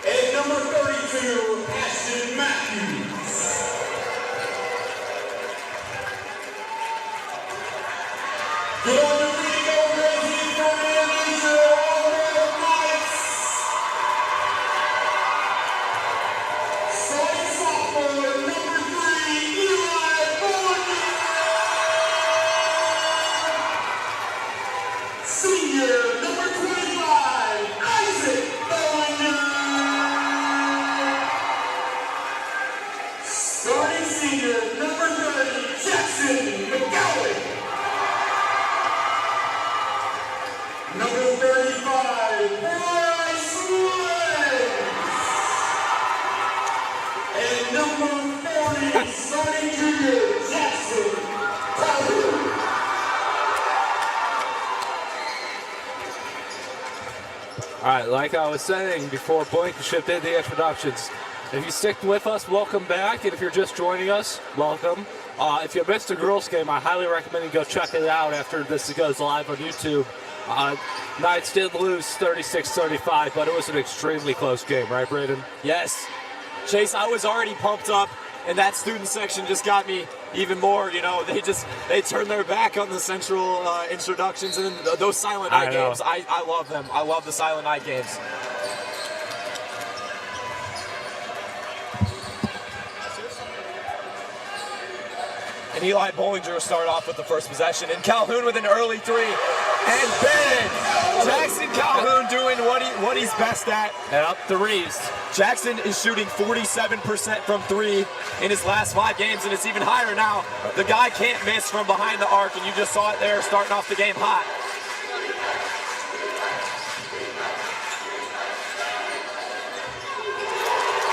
And number 32, Ashton Matthews. Good on your feet, go crazy for Indonesia, Salvador Knights. Starting sophomore, number 3, Eli Bollinger. Senior, number 25, Isaac Bollinger. Starting senior, number 30, Jackson McGowan. Number 35, Bryce Woods. And number 40, starting junior, Jackson Calhoun. all right, like I was saying before Blankenship did the introductions, if you stick with us, welcome back. And if you're just joining us, welcome. If you missed a girls' game, I highly recommend you go check it out after this goes live on YouTube. Knights did lose 36-35, but it was an extremely close game, right, Braeden? Yes. Chase, I was already pumped up, and that student section just got me even more. You know, they turned their back on the Central introductions, and then those Silent Night games. I love them. I love the Silent Night games. And Eli Bollinger started off with the first possession, and Calhoun with an early three. And Ben, Jackson Calhoun doing what he's best at. And up threes. Jackson is shooting 47% from three in his last 5 games, and it's even higher now. The guy can't miss from behind the arc, and you just saw it there starting off the game hot.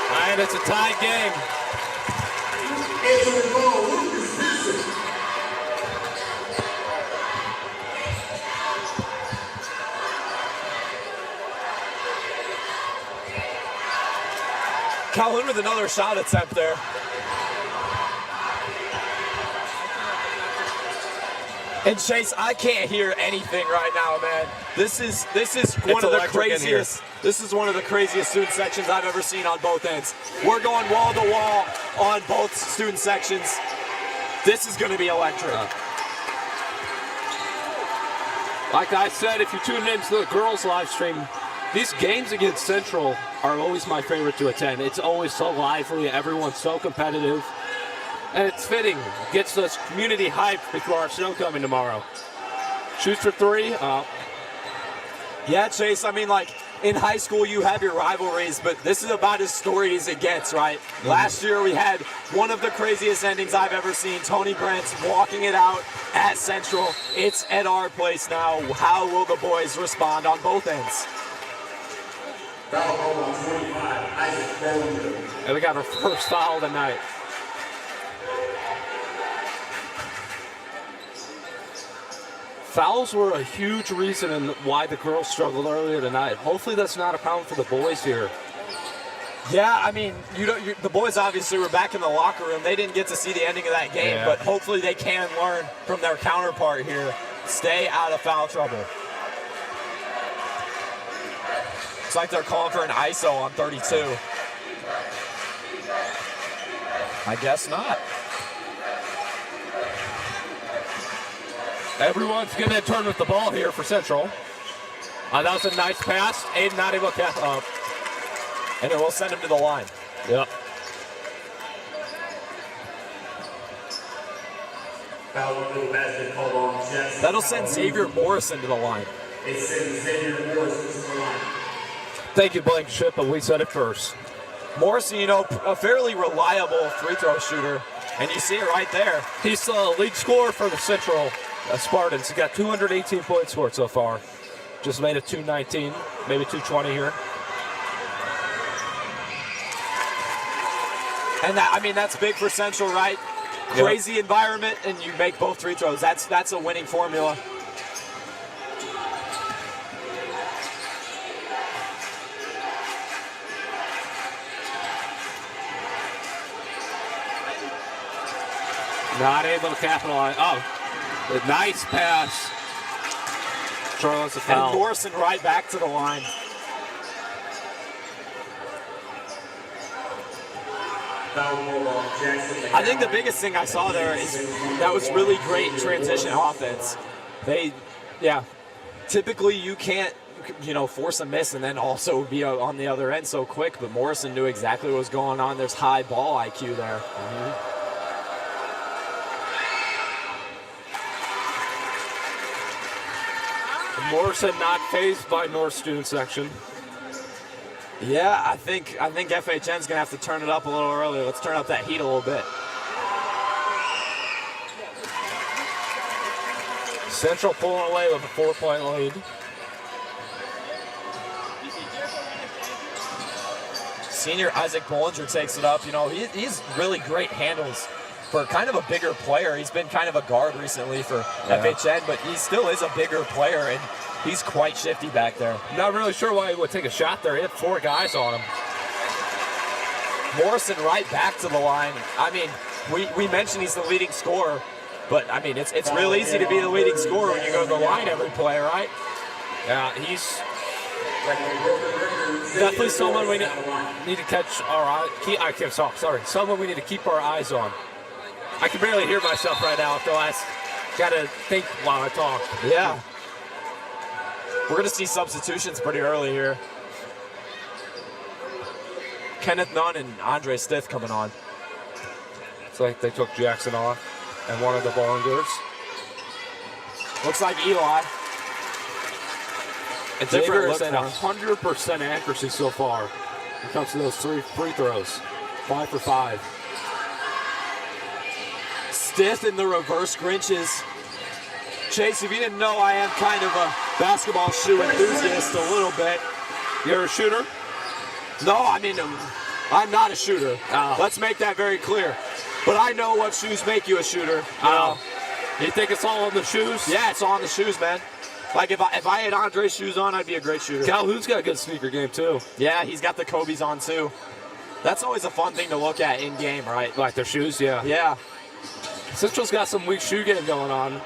All And it's a tied game. Answering ball, Lucas Pearson. Calhoun with another shot attempt there. And Chase, I can't hear anything right now, man. This is one of the craziest. This is one of the craziest student sections I've ever seen on both ends. We're going wall to wall on both student sections. This is going to be electric. Like I said, if you tune into the girls live stream, these games against Central are always my favorite to attend. It's always so lively. Everyone's so competitive. And it's fitting. Gets us community hyped before our snow coming tomorrow. Shoots for three. Yeah, Chase, I mean, like, in high school you have your rivalries, but this is about as storied as it gets, right? Last year we had one of the craziest endings I've ever seen. Tony Brent's walking it out at Central. It's at our place now. How will the boys respond on both ends? Foul called on 25, Isaac Bollinger. And we got our first foul tonight. Fouls were a huge reason in why the girls struggled earlier tonight. Hopefully that's not a problem for the boys here. Yeah, I mean, the boys obviously were back in the locker room. They didn't get to see the ending of that game, but hopefully they can learn from their counterpart here. Stay out of foul trouble. It's like they're calling for an ISO on 32. I guess not. Everyone's going to turn with the ball here for Central. That was a nice pass. Aiden not able to catch up. And it will send him to the line. Yep. Foul on the basket called on Jackson. That'll send Xavier Morrison to the line. It sends Xavier Morrison to the line. Thank you, Blankenship, but we said it first. Morrison, you know, a fairly reliable free throw shooter, and you see it right there. He's the lead scorer for the Central Spartans. He got 218 points scored so far. Just made it 219, maybe 220 here. And that, I mean, that's big for Central, right? Crazy environment, and you make both free throws. That's a winning formula. Not able to capitalize. Oh, a nice pass. Charles a foul. And Morrison right back to the line. I think the biggest thing I saw there is that was really great transition offense. Typically you can't, force a miss and then also be on the other end so quick, but Morrison knew exactly what was going on. There's high ball IQ there. Morrison not fazed by North student section. Yeah, I think FHN's gonna have to turn it up a little earlier. Let's turn up that heat a little bit. Central pulling away with a 4-point lead. Senior Isaac Bollinger takes it up. He's really great handles for kind of a bigger player. He's been kind of a guard recently for FHN, but he still is a bigger player, and he's quite shifty back there. Not really sure why he would take a shot there. He had 4 guys on him. Morrison right back to the line. I mean, we mentioned he's the leading scorer, but I mean, it's real easy to be the leading scorer when you go to the line every play, right? Yeah, he's definitely someone we need to catch our eye. Someone we need to keep our eyes on. I can barely hear myself right now. Got to think while I talk. Yeah. We're going to see substitutions pretty early here. Kenneth Nunn and Andre Stith coming on. It's like they took Jackson off and one of the Bongers. Looks like Eli. And Xavier is at 100% accuracy so far when it comes to those 3 free throws. 5 for 5. Stith in the reverse Grinches. Chase, if you didn't know, I am kind of a basketball shoe enthusiast a little bit. You're a shooter? No, I mean, I'm not a shooter. Oh. Let's make that very clear. But I know what shoes make you a shooter. You know? You think it's all on the shoes? Yeah, it's all on the shoes, man. Like if I had Andre's shoes on, I'd be a great shooter. Calhoun's got a good sneaker game too. Yeah, he's got the Kobe's on too. That's always a fun thing to look at in game, right? Like their shoes, yeah. Yeah. Central's got some weak shoe game going on.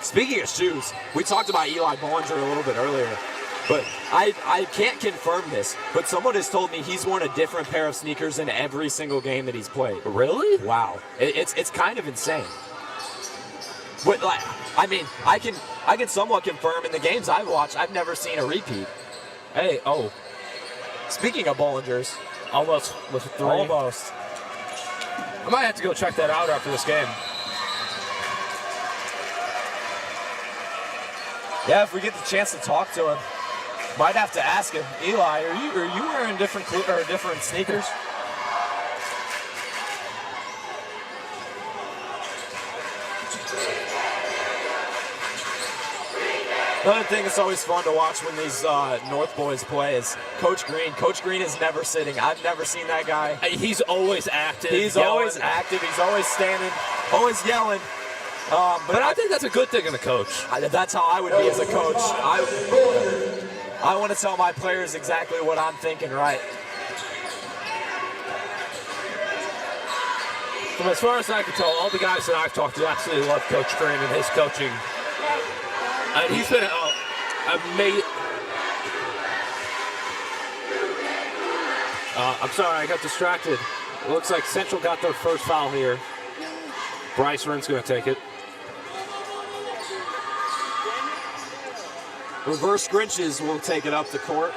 Speaking of shoes, we talked about Eli Bollinger a little bit earlier, but I can't confirm this, but someone has told me he's worn a different pair of sneakers in every single game that he's played. Really? Wow. It's kind of insane. But like, I mean, I can somewhat confirm in the games I've watched, I've never seen a repeat. Hey, Speaking of Bollingers, almost with a 3. almost. I might have to go check that out after this game. Yeah, if we get the chance to talk to him, might have to ask him. Eli, are you wearing different sneakers? Another thing that's always fun to watch when these North boys play is Coach Green. Coach Green is never sitting. I've never seen that guy. He's always active. He's yelling. always active. He's always standing, always yelling. But I think that's a good thing in a coach. That's how I would be as a coach. I want to tell my players exactly what I'm thinking, right? From as far as I can tell, all the guys that I've talked to absolutely love Coach Green and his coaching. He's been amazing. I'm sorry, I got distracted. It looks like Central got their first foul here. Bryce Ren's going to take it. Reverse Grinches will take it up the court.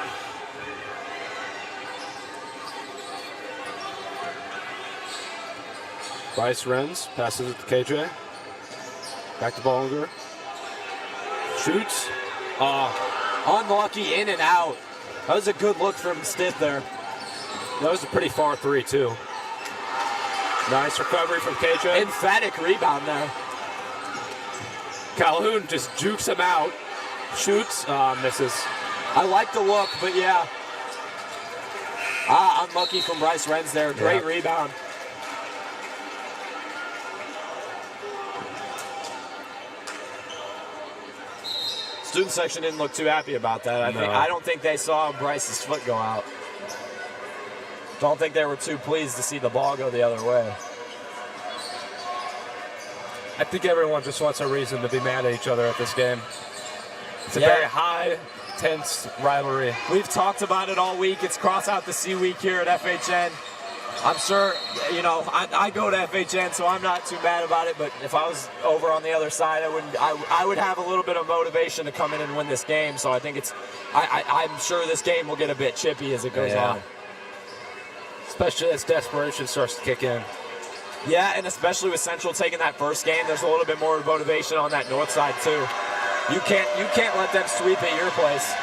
Bryce Renz passes it to KJ. Back to Bollinger. Shoots. Unlucky in and out. That was a good look from Stiff there. That was a pretty far 3 too. Nice recovery from KJ. Emphatic rebound there. Calhoun just jukes him out. Shoots. Misses. I like the look, but yeah. Unlucky from Bryce Renz there. Great rebound. Student section didn't look too happy about that. I don't think they saw Bryce's foot go out. Don't think they were too pleased to see the ball go the other way. I think everyone just wants a reason to be mad at each other at this game. It's a very high, tense rivalry. We've talked about it all week. It's cross out the C week here at FHN. I'm sure, you know, I go to FHN, so I'm not too mad about it. But if I was over on the other side, I would have a little bit of motivation to come in and win this game. So I think I'm sure this game will get a bit chippy as it goes on. Especially as desperation starts to kick in. Yeah, and especially with Central taking that first game, there's a little bit more motivation on that north side too. You can't let them sweep at your place.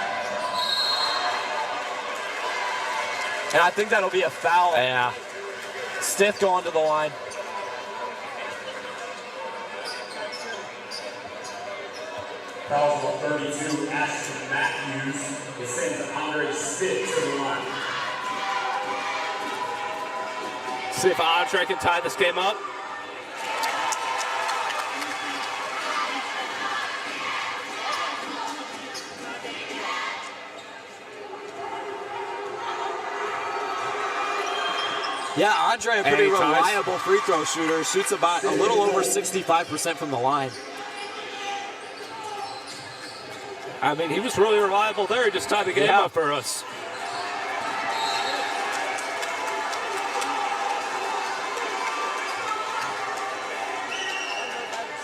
And I think that'll be a foul. Yeah. Stiff going to the line. Foul number 32, Ashton Matthews. It sends Andre Stiff to the line. See if Andre can tie this game up. Yeah, Andre, a pretty reliable free throw shooter. Shoots about a little over 65% from the line. I mean, he was really reliable there. He just tied the game up for us.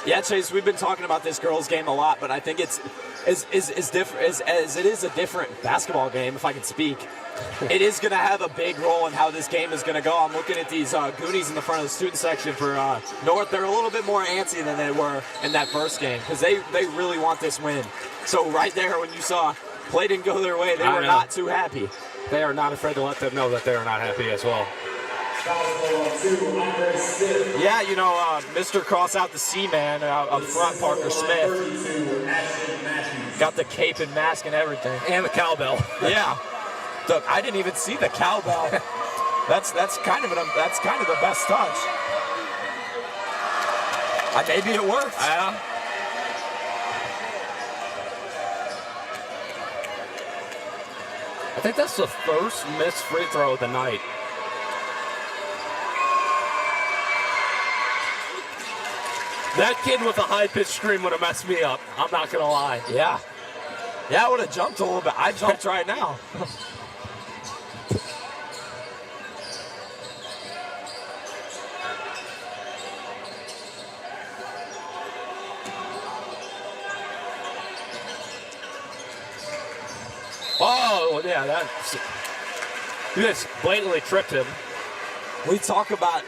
Yeah, Chase, we've been talking about this girls' game a lot, but I think it's as different as it is a different basketball game, if I can speak. It is going to have a big role in how this game is going to go. I'm looking at these Goonies in the front of the student section for North. They're a little bit more antsy than they were in that first game because they really want this win. So right there, when you saw play didn't go their way, they were not too happy. They are not afraid to let them know that they are not happy as well. Yeah, you know, Mr. Cross out the C-man up front, Parker Smith. Got the cape and mask and everything. And the cowbell. Yeah. Look, I didn't even see the cowbell. That's kind of the best touch. Maybe it worked. Yeah. I think that's the first missed free throw of the night. That kid with a high-pitched scream would have messed me up. I'm not going to lie. Yeah. Yeah, I would have jumped a little bit. I jumped right now. Oh, yeah, you just blatantly tripped him. We talk about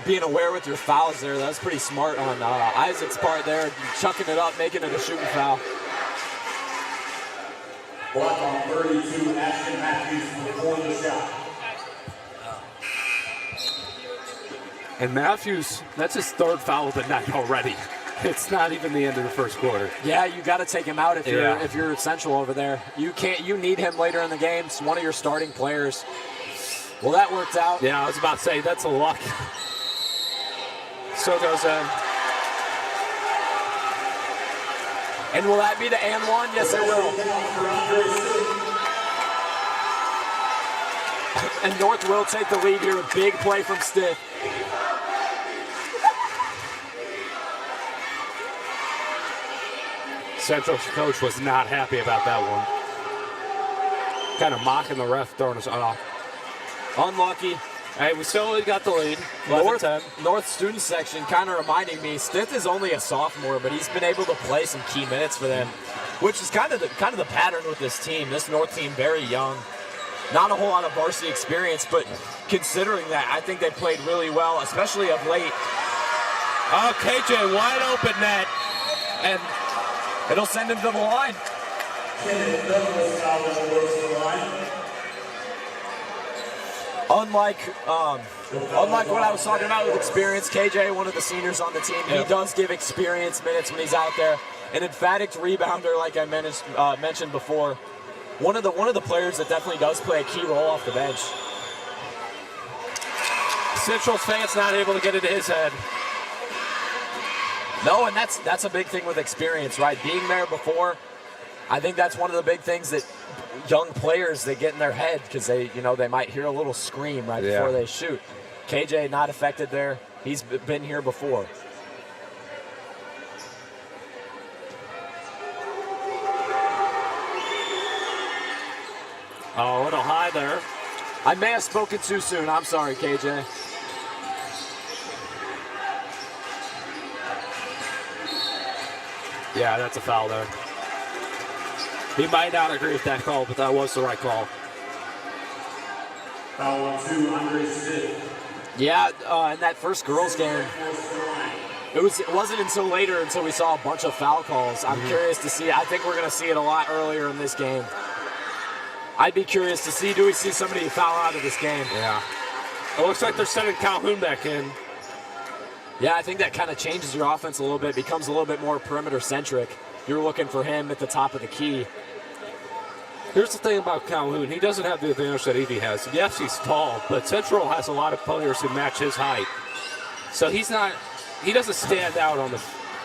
being aware with your fouls there. That was pretty smart on Isaac's part there, chucking it up, making it a shooting foul. Block on 32, Ashton Matthews before the shot. And Matthews, that's his third foul of the night already. It's not even the end of the first quarter. Yeah, you got to take him out if you're Central over there. You need him later in the game. It's one of your starting players. Well, that worked out. Yeah, I was about to say that's a luck. So goes in. And will that be the and one? Yes, it will. And North will take the lead here. Big play from Stiff. Central's coach was not happy about that one. Kind of mocking the ref, throwing us off. Unlucky. Hey, we still got the lead. North student section kind of reminding me, Stith is only a sophomore, but he's been able to play some key minutes for them, which is kind of the pattern with this team. This North team, very young. Not a whole lot of varsity experience, but considering that, I think they played really well, especially of late. Oh, KJ, wide open net. And it'll send him to the line. Unlike what I was talking about with experience, KJ, one of the seniors on the team, he does give experience minutes when he's out there. An emphatic rebounder, like I mentioned before. One of the players that definitely does play a key role off the bench. Central's fans not able to get into his head. No, and that's a big thing with experience, right? Being there before, I think that's one of the big things that young players, they get in their head because they might hear a little scream right before they shoot. KJ not affected there. He's been here before. Oh, a little high there. I may have spoken too soon. I'm sorry, KJ. Yeah, that's a foul there. He might not agree with that call, but that was the right call. Foul on 2, Andre Stiff. Yeah, in that first girls game, it wasn't until later until we saw a bunch of foul calls. I'm curious to see. I think we're going to see it a lot earlier in this game. I'd be curious to see, do we see somebody foul out of this game? Yeah. It looks like they're sending Calhoun back in. Yeah, I think that kind of changes your offense a little bit, becomes a little bit more perimeter-centric. You're looking for him at the top of the key. Here's the thing about Calhoun. He doesn't have the advantage that Evie has. Yes, he's tall, but Central has a lot of players who match his height. So he doesn't stand out on the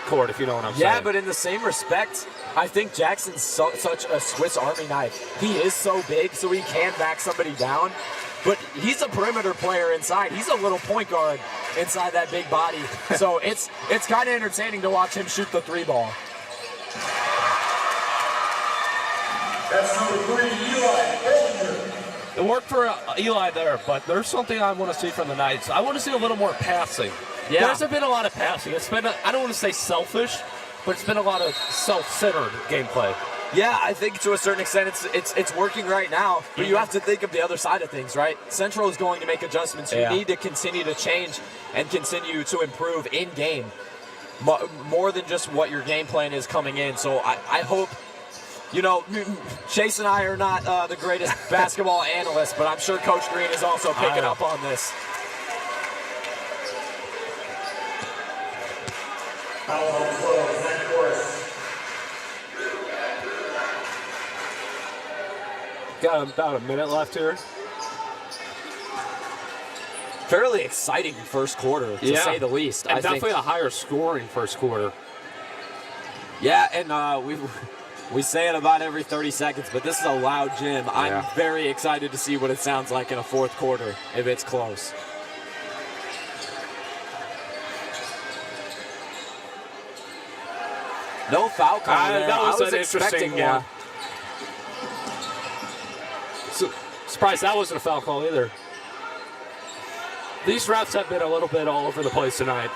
court, if you know what I'm saying. Yeah, but in the same respect, I think Jackson's such a Swiss Army knife. He is so big, so he can back somebody down. But he's a perimeter player inside. He's a little point guard inside that big body. So it's kind of entertaining to watch him shoot the three ball. That's number 3, Eli. It worked for Eli there, but there's something I want to see from the Knights. I want to see a little more passing. Yeah. There's been a lot of passing. It's been, I don't want to say selfish, but it's been a lot of self-centered gameplay. Yeah, I think to a certain extent it's working right now, but you have to think of the other side of things, right? Central is going to make adjustments. You need to continue to change and continue to improve in game, more than just what your game plan is coming in. So I hope, Chase and I are not the greatest basketball analysts, but I'm sure Coach Green is also picking up on this. Foul on 12, Zach Forrest. Got about a minute left here. fairly exciting first quarter, to say the least. And I definitely think, a higher scoring first quarter. Yeah, and we say it about every 30 seconds, but this is a loud gym. I'm very excited to see what it sounds like in a fourth quarter if it's close. No foul call there. That was I was an expecting interesting one. Surprised that wasn't a foul call either. These refs have been a little bit all over the place tonight.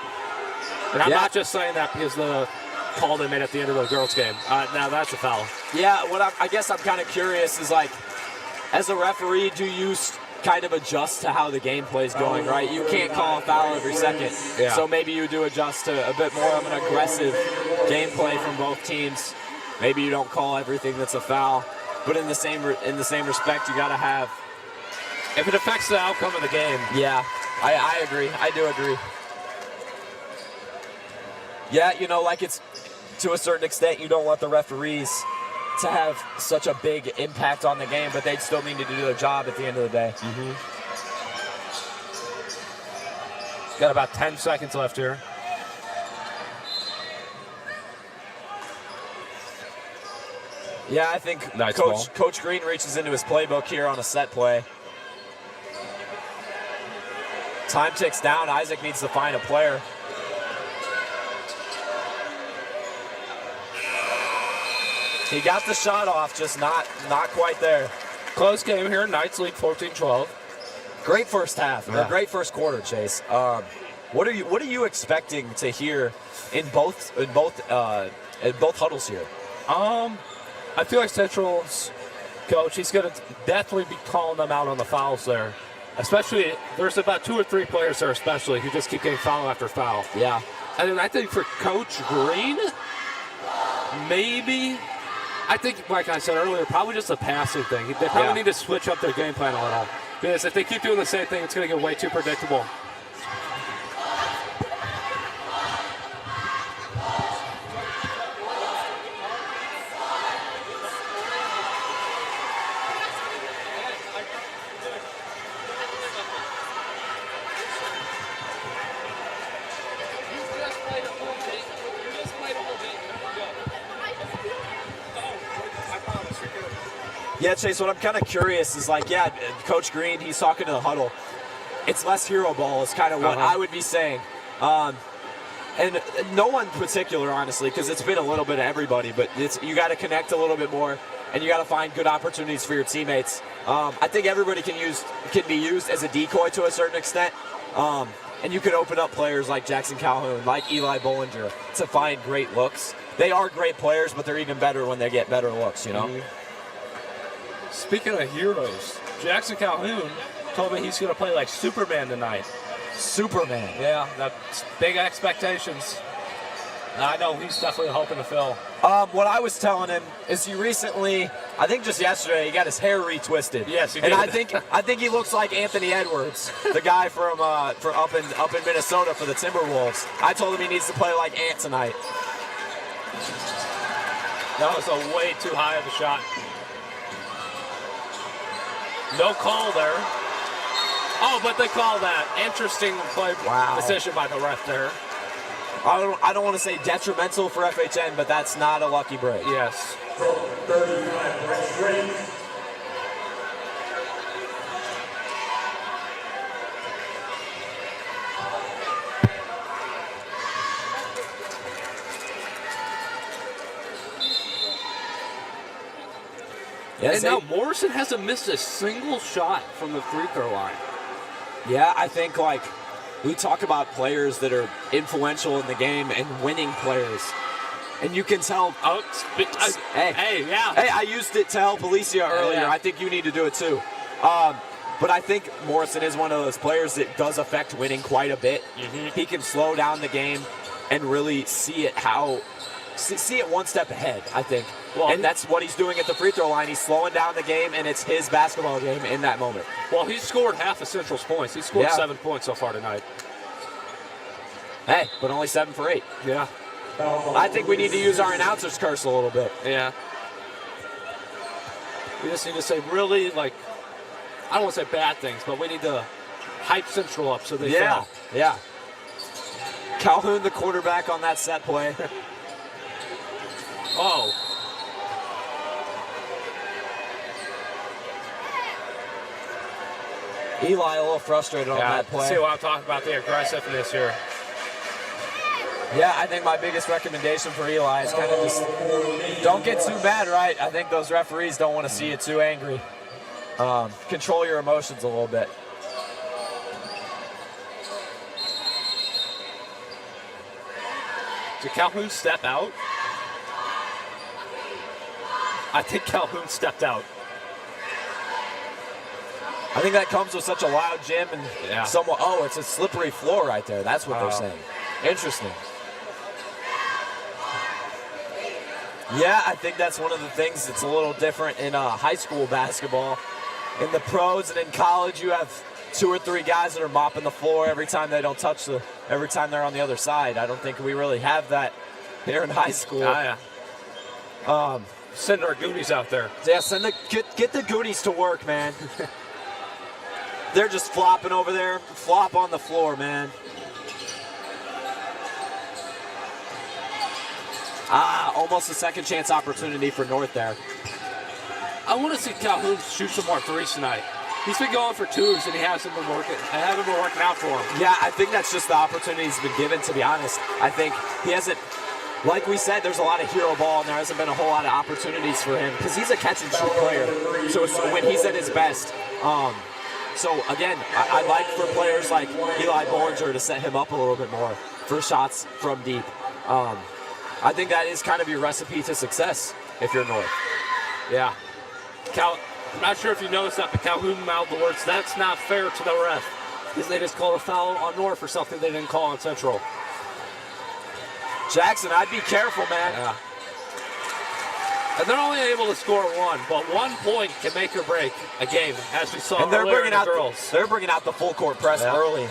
And I'm not just saying that because the call they made at the end of the girls' game. Now that's a foul. Yeah, what I guess I'm kind of curious is, like, as a referee, do you kind of adjust to how the gameplay is going, right? You can't call a foul every second. Yeah. So maybe you do adjust to a bit more of an aggressive gameplay from both teams. Maybe you don't call everything that's a foul. But in the same respect, you got to have... If it affects the outcome of the game. Yeah, I agree. I do agree. Yeah, you know, like, it's to a certain extent, you don't want the referees to have such a big impact on the game, but they still need to do their job at the end of the day. Got about 10 seconds left here. Yeah, I think Nice Coach Green reaches into his playbook here on a set play. Time ticks down. Isaac needs to find a player. He got the shot off, just not quite there. Close game here. Knights lead 14-12. Great first half, Yeah. or great first quarter, Chase. What are you expecting to hear in both huddles here? I feel like Central's coach, he's going to definitely be calling them out on the fouls there. Especially, there's about 2 or 3 players there especially who just keep getting foul after foul. Yeah. And then I think for Coach Green, maybe, I think, like I said earlier, probably just a passing thing. They probably need to switch up their game plan a little. Because if they keep doing the same thing, it's going to get way too predictable. Yeah, Chase, what I'm kind of curious is, like, Coach Green, he's talking to the huddle. It's less hero ball is kind of what I would be saying. And no one in particular, honestly, because it's been a little bit of everybody, but you got to connect a little bit more, and you got to find good opportunities for your teammates. I think everybody can be used as a decoy to a certain extent. And you can open up players like Jackson Calhoun, like Eli Bollinger, to find great looks. They are great players, but they're even better when they get better looks, you know? Speaking of heroes, Jackson Calhoun told me he's going to play like Superman tonight. Superman. Yeah, that's big expectations. I know he's definitely hoping to fill. What I was telling him is he recently, I think just yesterday, he got his hair retwisted. Yes, he did. And I think he looks like Anthony Edwards, the guy from up in Minnesota for the Timberwolves. I told him he needs to play like Ant tonight. That was a way too high of a shot. No call there. Oh, but they call that. Interesting play decision by the ref there. I don't want to say detrimental for FHN, but that's not a lucky break. Yes. 35 right straight. Yes, and now Morrison hasn't missed a single shot from the free throw line. Yeah, I think, like, we talk about players that are influential in the game and winning players. And you can tell. Hey, I used it to help Alicia earlier. Yeah. I think you need to do it too. But I think Morrison is one of those players that does affect winning quite a bit. He can slow down the game and really see it one step ahead, I think. Well, and that's what he's doing at the free throw line. He's slowing down the game, and it's his basketball game in that moment. Well, he's scored half of Central's points. He scored 7 points so far tonight. Hey, but only 7 for 8. Yeah. I think we need to use our announcer's curse a little bit. Yeah. We just need to say really, like, I don't want to say bad things, but we need to hype Central up so they Yeah, fell. yeah. Calhoun, the quarterback on that set play. Oh, Eli a little frustrated on that play. see what I'm talking about, the aggressiveness here. Yeah, I think my biggest recommendation for Eli is kind of just don't get too mad, right? I think those referees don't want to see you too angry. Control your emotions a little bit. Did Calhoun step out? I think Calhoun stepped out. I think that comes with such a loud gym and somewhat. Oh, it's a slippery floor right there. That's what they're saying. Interesting. Yeah, I think that's one of the things that's a little different in high school basketball. In the pros and in college, you have 2 or 3 guys that are mopping the floor every time they don't touch every time they're on the other side. I don't think we really have that here in high school. Send our goonies out there. Yeah, get the goonies to work, man. They're just flopping over there. Flop on the floor, man. Almost a second chance opportunity for North there. I want to see Calhoun shoot some more threes tonight. He's been going for 2s and he hasn't been working. I haven't been working out for him. Yeah, I think that's just the opportunity he's been given, to be honest. I think he hasn't, like we said, there's a lot of hero ball and there hasn't been a whole lot of opportunities for him because he's a catch and shoot player. So when he's at his best, so again, I'd like for players like Eli Bollinger to set him up a little bit more for shots from deep. I think that is kind of your recipe to success if you're North. Yeah. I'm not sure if you noticed that, but Calhoun mouthed the words, "That's not fair to the ref," because they just called a foul on North for something they didn't call on Central. Jackson, I'd be careful, man. Yeah. And they're only able to score 1, but 1 point can make or break a game, as we saw earlier in the girls. They're bringing out the full court press early.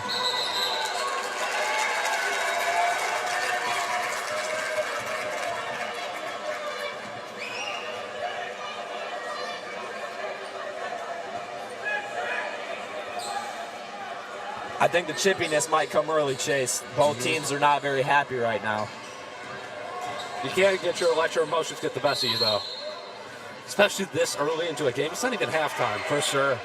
I think the chippiness might come early, Chase. Both teams are not very happy right now. You can't let your emotions get the best of you, though. Especially this early into a game. It's not even halftime. For sure.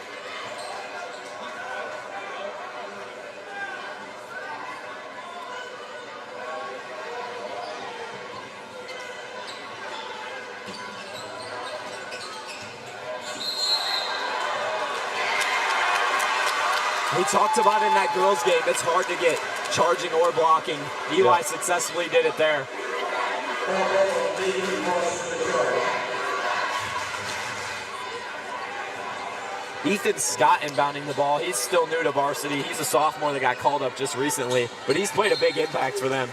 We talked about in that girls' game, it's hard to get charging or blocking. Eli successfully did it there. Ethan Scott inbounding the ball. He's still new to varsity. He's a sophomore that got called up just recently, but he's played a big impact for them.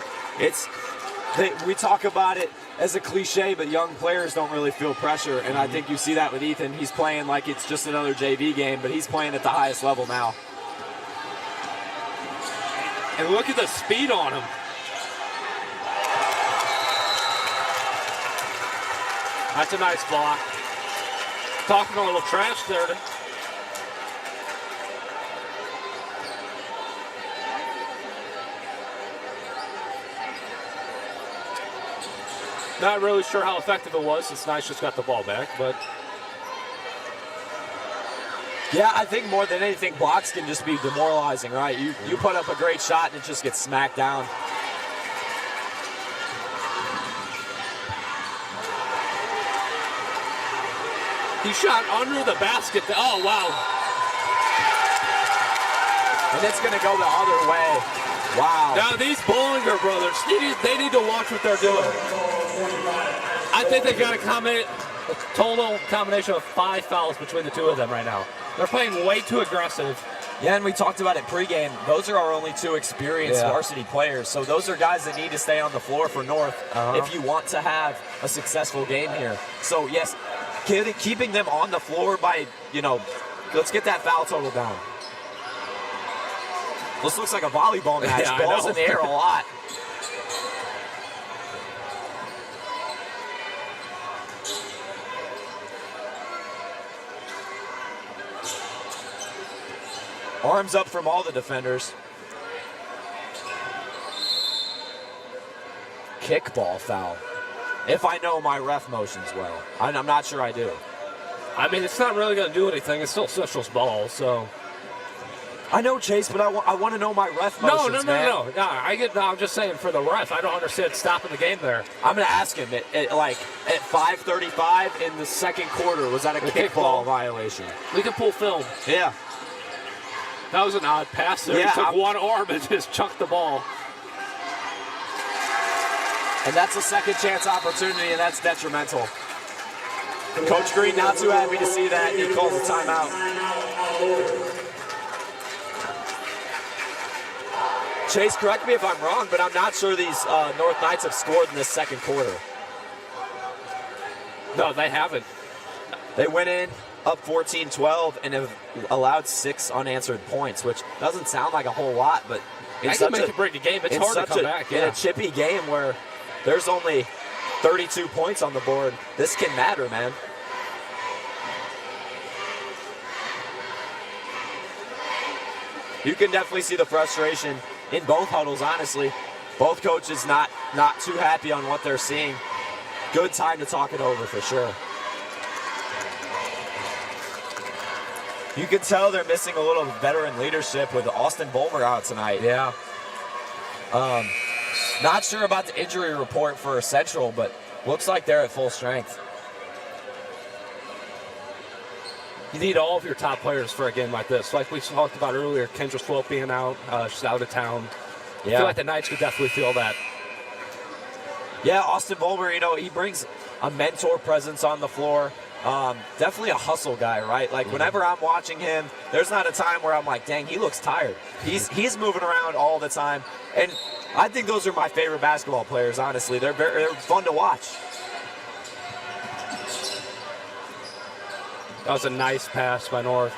We talk about it as a cliche, but young players don't really feel pressure, and I think you see that with Ethan. He's playing like it's just another JV game, but he's playing at the highest level now. And look at the speed on him. That's a nice block. Talking a little trash there. Not really sure how effective it was since Nice just got the ball back, but... Yeah, I think more than anything, blocks can just be demoralizing, right? You put up a great shot and it just gets smacked down. He shot under the basket. Oh, wow. And it's going to go the other way. Wow. Now, these Bollinger brothers, they need to watch what they're doing. I think they got a total combination of 5 fouls between the 2 of them right now. They're playing way too aggressive. Yeah, and we talked about it pregame. Those are our only 2 experienced varsity players. So those are guys that need to stay on the floor for North if you want to have a successful game here. So, yes, keeping them on the floor by, let's get that foul total down. This looks like a volleyball match. Yeah, Balls in the air a lot. Arms up from all the defenders. Kickball foul. If I know my ref motions well. I'm not sure I do. I mean, it's not really going to do anything. It's still Central's ball, so. I know, Chase, but I want to know my ref motions, No. I'm just saying for the ref, I don't understand stopping the game there. I'm going to ask him, at 5:35 in the second quarter, was that a kickball violation? We can pull film. Yeah. That was an odd pass there. Yeah, He took one arm and just chucked the ball. And that's a second chance opportunity, and that's detrimental. Coach Green not too happy to see that. He calls a timeout. Chase, correct me if I'm wrong, but I'm not sure these North Knights have scored in this second quarter. No, they haven't. They went in up 14-12 and have allowed 6 unanswered points, which doesn't sound like a whole lot, but That can make you break a game. It's hard to come back. In a chippy game where there's only 32 points on the board, this can matter, man. You can definitely see the frustration in both huddles, honestly. Both coaches not too happy on what they're seeing. Good time to talk it over for sure. You can tell they're missing a little veteran leadership with Austin Bulmer out tonight. Yeah. Not sure about the injury report for Central, but looks like they're at full strength. You need all of your top players for a game like this. Like we talked about earlier, Kendra Swope being out, she's out of town. I feel like the Knights could definitely feel that. Yeah, Austin Bulmer, he brings a mentor presence on the floor. Definitely a hustle guy, right? Like whenever I'm watching him, there's not a time where I'm like, dang, he looks tired. He's moving around all the time. And I think those are my favorite basketball players, honestly. They're fun to watch. That was a nice pass by North.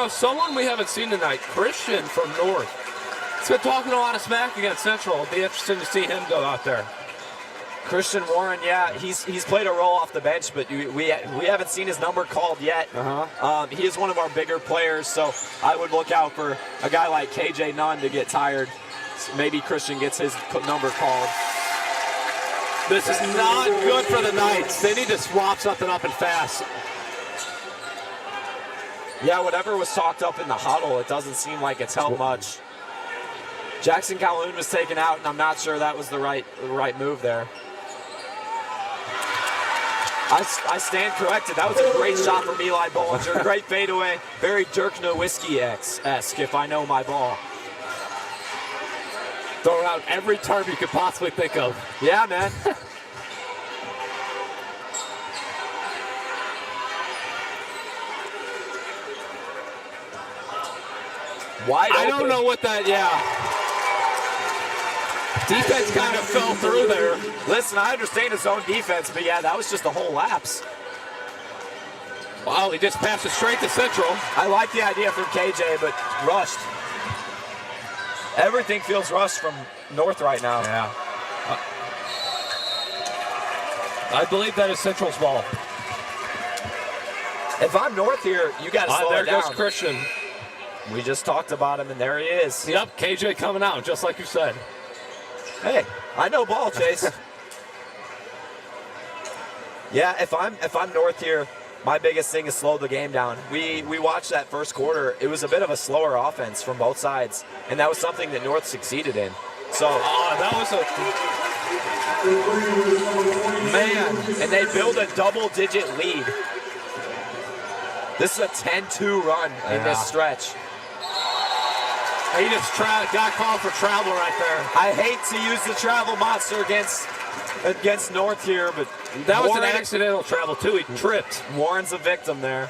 Someone we haven't seen tonight, Christian from North. He's been talking a lot of smack against Central. It'll be interesting to see him go out there. Christian Warren, yeah, he's played a role off the bench, but we haven't seen his number called yet. He is one of our bigger players, so I would look out for a guy like KJ Nunn to get tired. Maybe Christian gets his number called. This is not good for the Knights. They need to swap something up and fast. Yeah, whatever was talked up in the huddle, it doesn't seem like it's helped much. Jackson Calhoun was taken out, and I'm not sure that was the right move there. I stand corrected. That was a great shot from Eli Bollinger. Great fadeaway. Very Dirk Nowitzki-esque, if I know my ball. Throwing out every term you could possibly think of. Yeah, man. Wide open. I don't know what that, Defense kind of fell through there. Listen, I understand his own defense, but yeah, that was just a whole lapse. Wow, he just passed it straight to Central. I like the idea from KJ, but rushed. Everything feels rushed from North right now. Yeah. I believe that is Central's ball. If I'm North here, you got to slow it down. There goes Christian. We just talked about him, and there he is. Yep, KJ coming out, just like you said. Hey, I know ball, Chase. Yeah, if I'm North here, my biggest thing is slow the game down. We watched that first quarter. It was a bit of a slower offense from both sides, and that was something that North succeeded in. So, that was man, and they build a double-digit lead. This is a 10-2 run in this stretch. He just got called for travel right there. I hate to use the travel monster against North here, but that was an accidental travel too. He tripped. Warren's a victim there.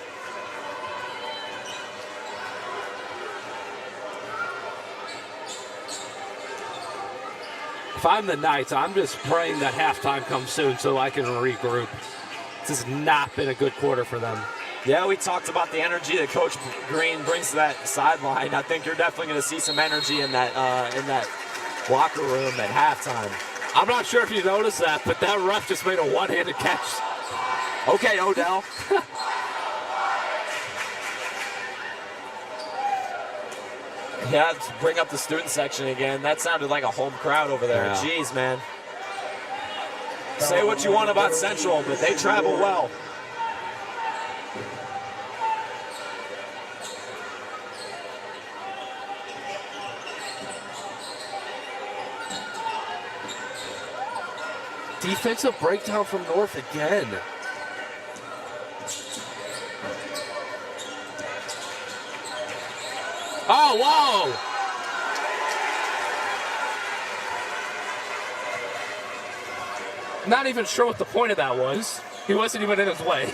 If I'm the Knights, I'm just praying that halftime comes soon so I can regroup. This has not been a good quarter for them. Yeah, we talked about the energy that Coach Green brings to that sideline. I think you're definitely going to see some energy in that locker room at halftime. I'm not sure if you noticed that, but that ref just made a one-handed catch. Okay, Odell. Yeah, bring up the student section again. That sounded like a home crowd over there. Yeah. Jeez, man. Say what you want about Central, but they travel well. Defensive breakdown from North again. Oh, whoa! Not even sure what the point of that was. He wasn't even in his way.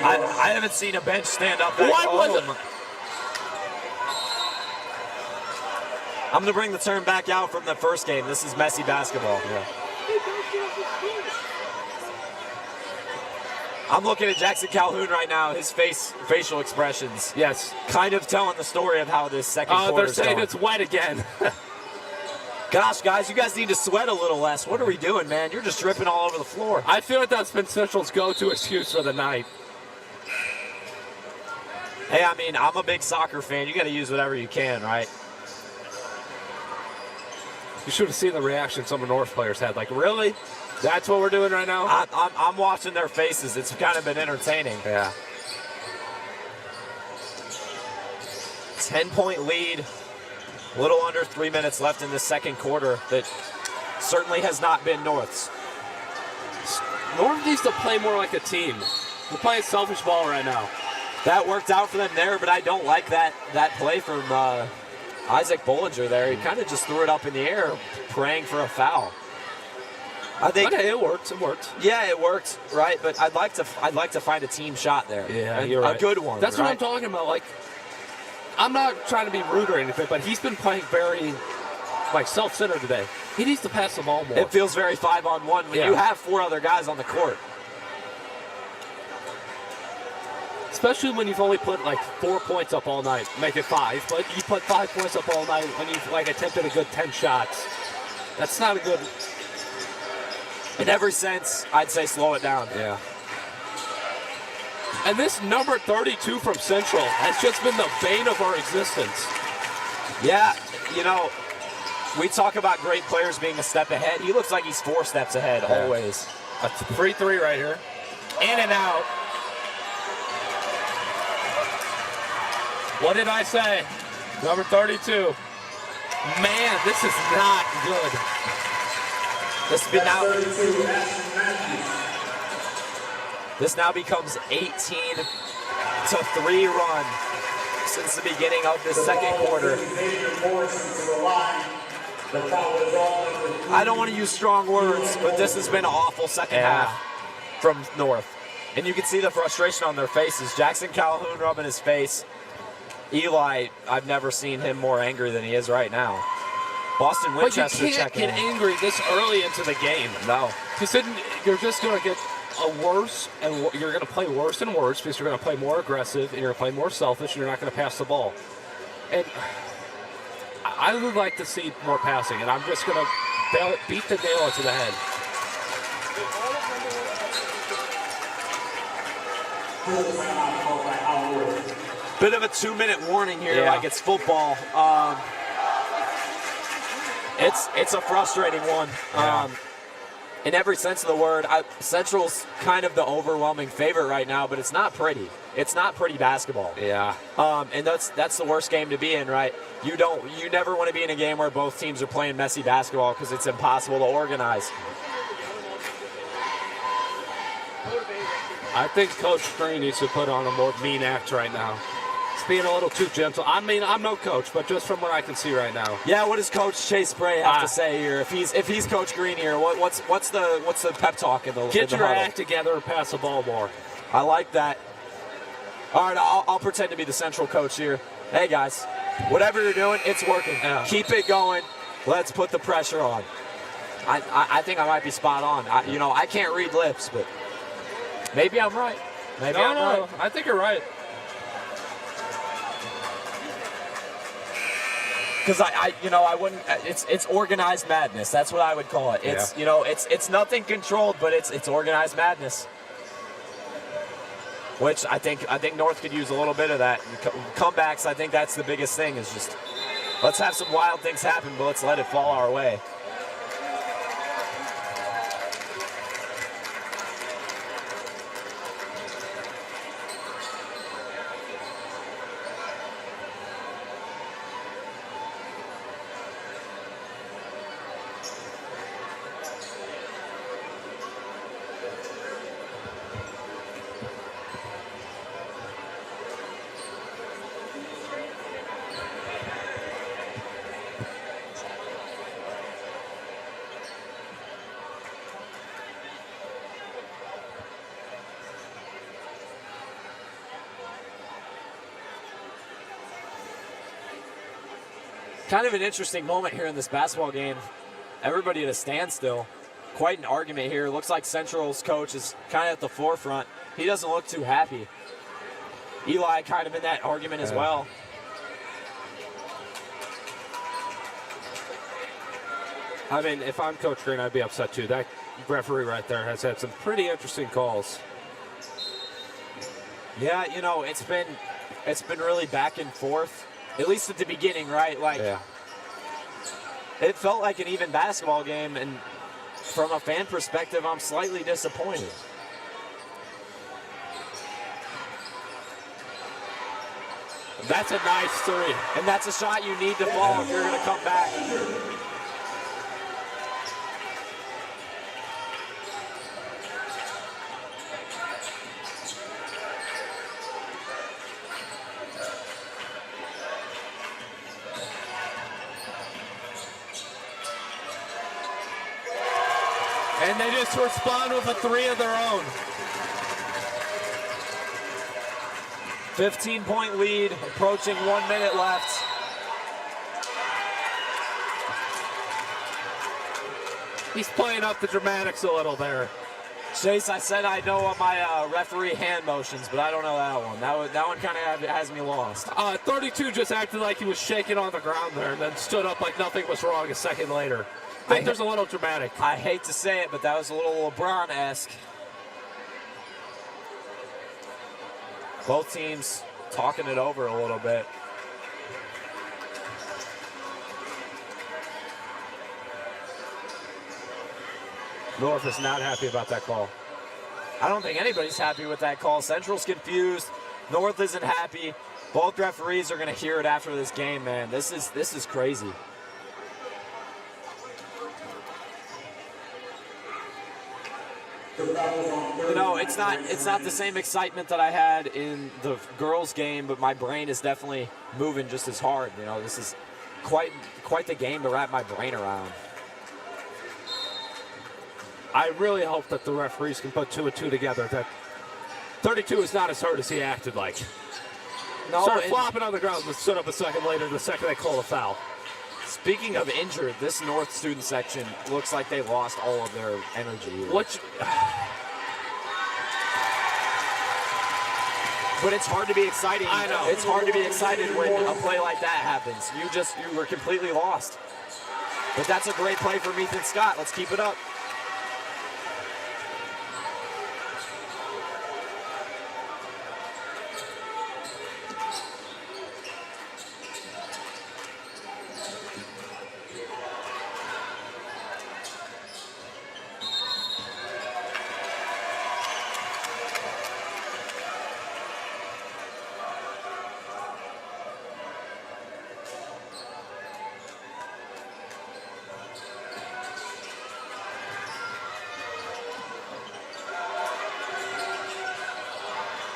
I haven't seen a bench stand up that What was it? I'm going to bring the term back out from the first game. This is messy basketball. Yeah. I'm looking at Jackson Calhoun right now. His facial expressions. Yes. Kind of telling the story of how this second They're quarter's saying going. it's wet again. Gosh, guys, you guys need to sweat a little less. What are we doing, man? You're just dripping all over the floor. I feel like that's been Central's go-to excuse for the night. Hey, I mean, I'm a big soccer fan. You got to use whatever you can, right? You should have seen the reaction some of North players had. Like, really? That's what we're doing right now? I'm watching their faces. It's kind of been entertaining. Yeah. 10-point lead. A little under 3 minutes left in the second quarter. That certainly has not been North's. North needs to play more like a team. We're playing selfish ball right now. That worked out for them there, but I don't like that play from Isaac Bollinger there. He kind of just threw it up in the air, praying for a foul. I think Okay, it worked. It worked. Yeah, it worked, right? But I'd like to find a team shot there. Yeah, And you're right. A good one. That's right? what I'm talking about. Like, I'm not trying to be rude or anything, but he's been playing very, like, self-centered today. He needs to pass the ball more. It feels very 5-on-1 when you have 4 other guys on the court. Especially when you've only put like 4 points up all night. Make it 5, but you put 5 points up all night when you've like attempted a good 10 shots. That's not a good. In every sense, I'd say slow it down. Yeah. And this number 32 from Central has just been the bane of our existence. Yeah, you know, we talk about great players being a step ahead. He looks like he's 4 steps ahead always. A free three right here. In and out. What did I say? Number 32. Man, this is not good. This now becomes 18-3 run since the beginning of the second quarter. I don't want to use strong words, but this has been an awful second half from North. And you can see the frustration on their faces. Jackson Calhoun rubbing his face. Eli, I've never seen him more angry than he is right now. Boston Winchester But you can't checking get in. angry this early into the game. No. Because then you're just going to get a worse, and you're going to play worse and worse because you're going to play more aggressive, and you're going to play more selfish, and you're not going to pass the ball. And I would like to see more passing, and I'm just going to beat the nail into the head. Bit of a 2-minute warning here, Yeah. like it's football. It's a frustrating one. Yeah. In every sense of the word, Central's kind of the overwhelming favorite right now, but it's not pretty. It's not pretty basketball. Yeah. And that's the worst game to be in, right? You never want to be in a game where both teams are playing messy basketball because it's impossible to organize. I think Coach Green needs to put on a more mean act right now. He's being a little too gentle. I mean, I'm no coach, but just from what I can see right now. Yeah, what does Coach Chase Spray have to say here? If he's Coach Green here, what's the pep talk in the Get in the your huddle? act together and pass the ball more. I like that. All right, I'll pretend to be the Central coach here. Hey guys, whatever you're doing, it's working. Yeah. Keep it going. Let's put the pressure on. I think I might be spot on. I can't read lips, but maybe I'm right. Maybe I'm right. I think you're right. Because I wouldn't. It's organized madness. That's what I would call it. It's it's nothing controlled, but it's organized madness. which I think North could use a little bit of that. Comebacks, I think that's the biggest thing, is just let's have some wild things happen, but let's let it fall our way. Kind of an interesting moment here in this basketball game. Everybody at a standstill. Quite an argument here. Looks like Central's coach is kind of at the forefront. He doesn't look too happy. Eli kind of in that argument as well. I mean, if I'm Coach Green, I'd be upset too. That referee right there has had some pretty interesting calls. Yeah, you know, it's been really back and forth. At least at the beginning, right? Like, it felt like an even basketball game, and from a fan perspective, I'm slightly disappointed. That's a nice three. And that's a shot you need to fall if you're going to come back. And they just respond with a three of their own. 15-point lead, approaching 1 minute left. He's playing up the dramatics a little there. Chase, I said I know my referee hand motions, but I don't know that one. That one kind of has me lost. 32 just acted like he was shaking on the ground there and then stood up like nothing was wrong a second later. I think there's a little dramatic. I hate to say it, but that was a little LeBron-esque. Both teams talking it over a little bit. North is not happy about that call. I don't think anybody's happy with that call. Central's confused. North isn't happy. Both referees are going to hear it after this game, man. This is crazy. You know, it's not the same excitement that I had in the girls' game, but my brain is definitely moving just as hard. You know, this is quite the game to wrap my brain around. I really hope that the referees can put 2 and 2 together. That 32 is not as hurt as he acted like. No, started flopping on the ground, but stood up a second later the second they called a foul. Speaking of injured, this North student section looks like they lost all of their energy. But it's hard to be exciting. I know. It's hard to be excited when a play like that happens. You were completely lost. But that's a great play from Ethan Scott. Let's keep it up.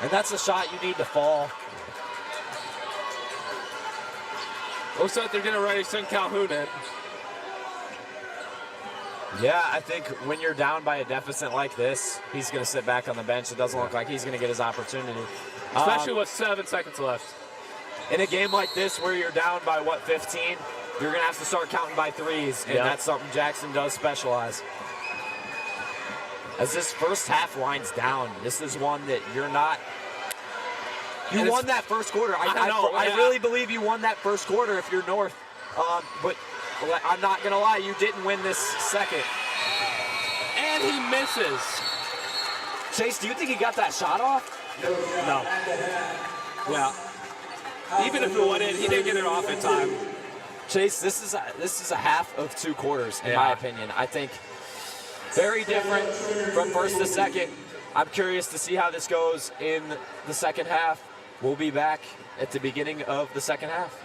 And that's a shot you need to fall. Looks like they're getting ready to send Calhoun in. Yeah, I think when you're down by a deficit like this, he's going to sit back on the bench. It doesn't look like he's going to get his opportunity. Especially with 7 seconds left. In a game like this where you're down by, 15? You're going to have to start counting by threes, and that's something Jackson does specialize. As this first half winds down, this is one that you're not... You won that first quarter. I really believe you won that first quarter if you're North. But I'm not going to lie, you didn't win this second. And he misses. Chase, do you think he got that shot off? No. Yeah. Even if it went in, he didn't get it off in time. Chase, this is a half of 2 quarters, in my opinion. I think very different from first to second. I'm curious to see how this goes in the second half. We'll be back at the beginning of the second half.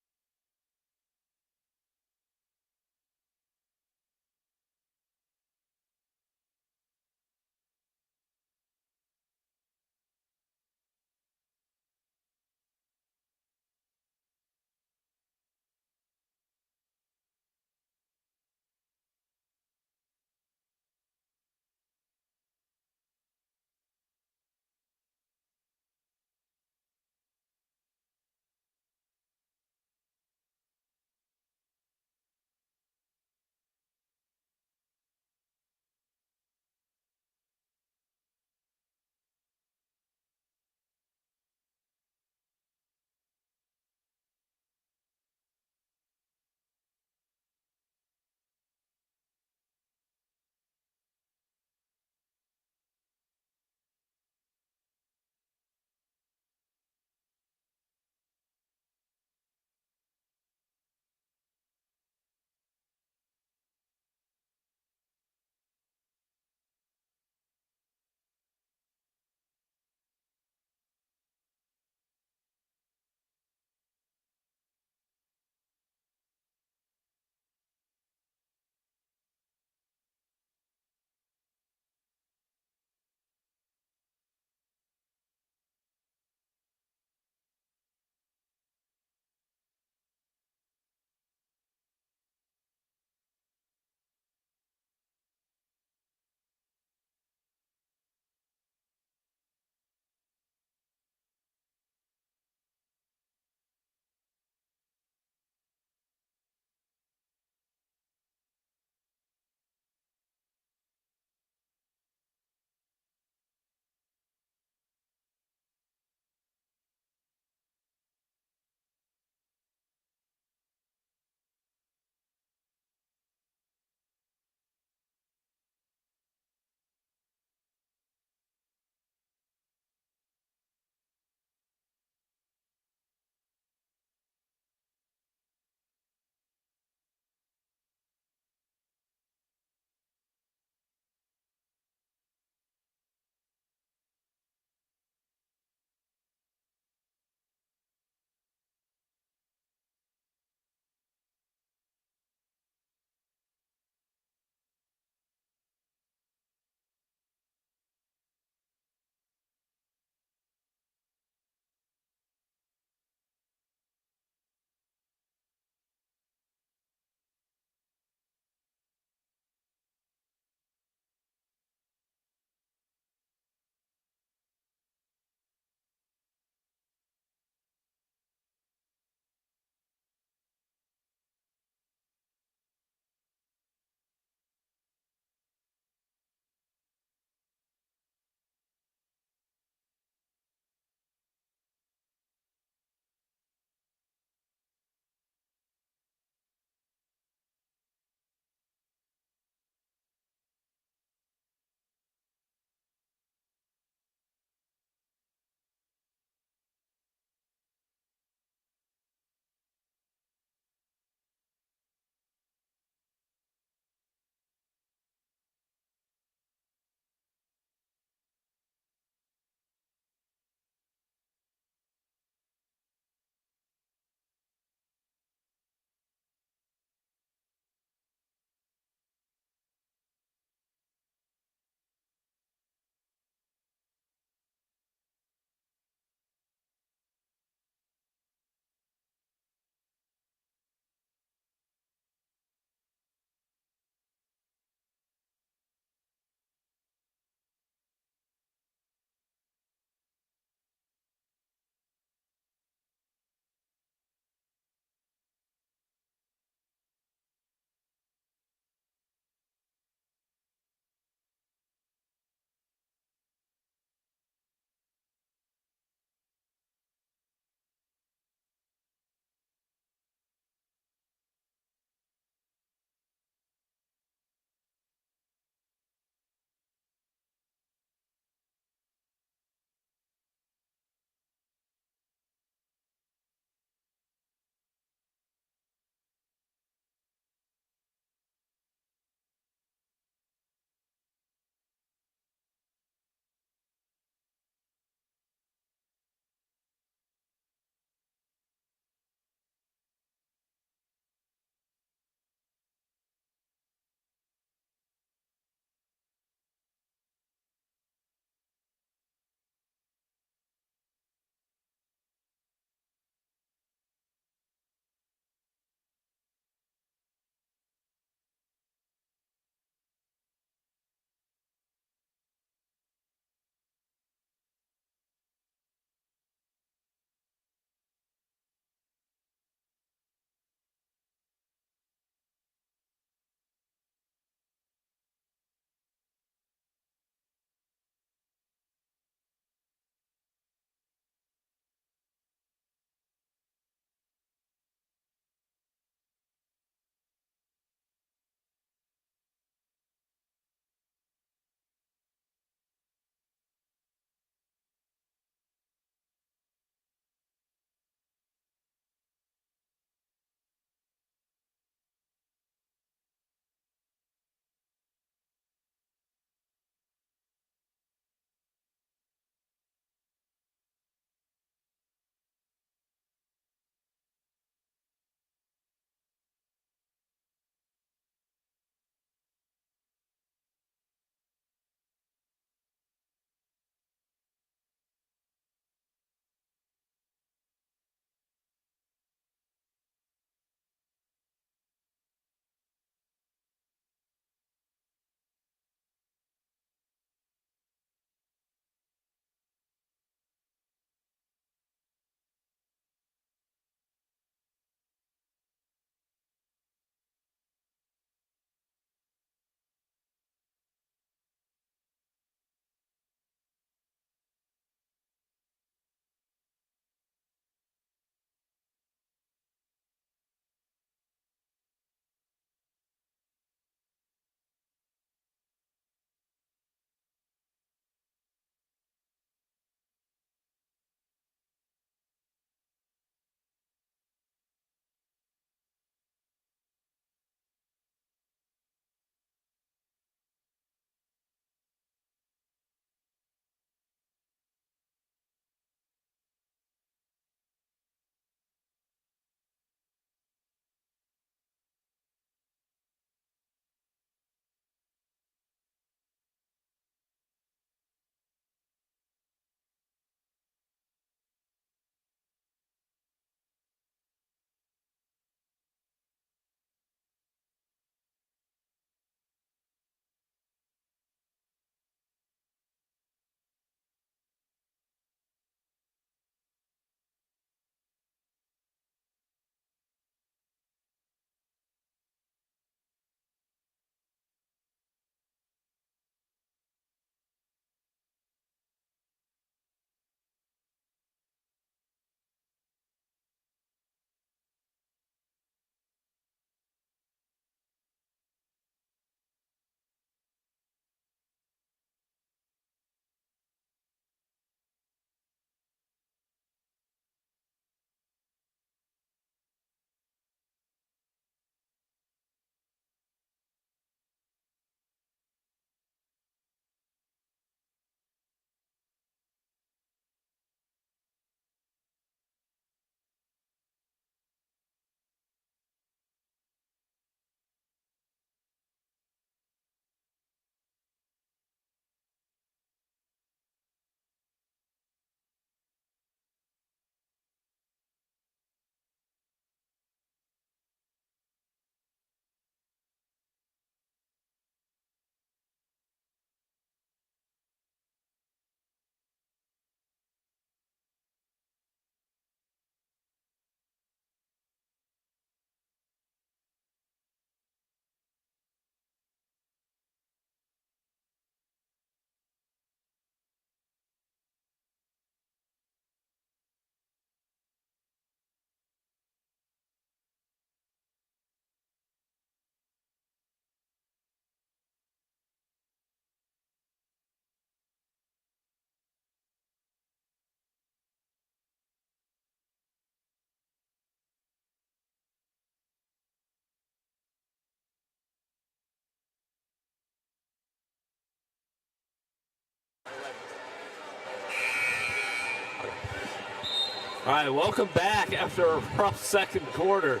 All right, welcome back after a rough second quarter.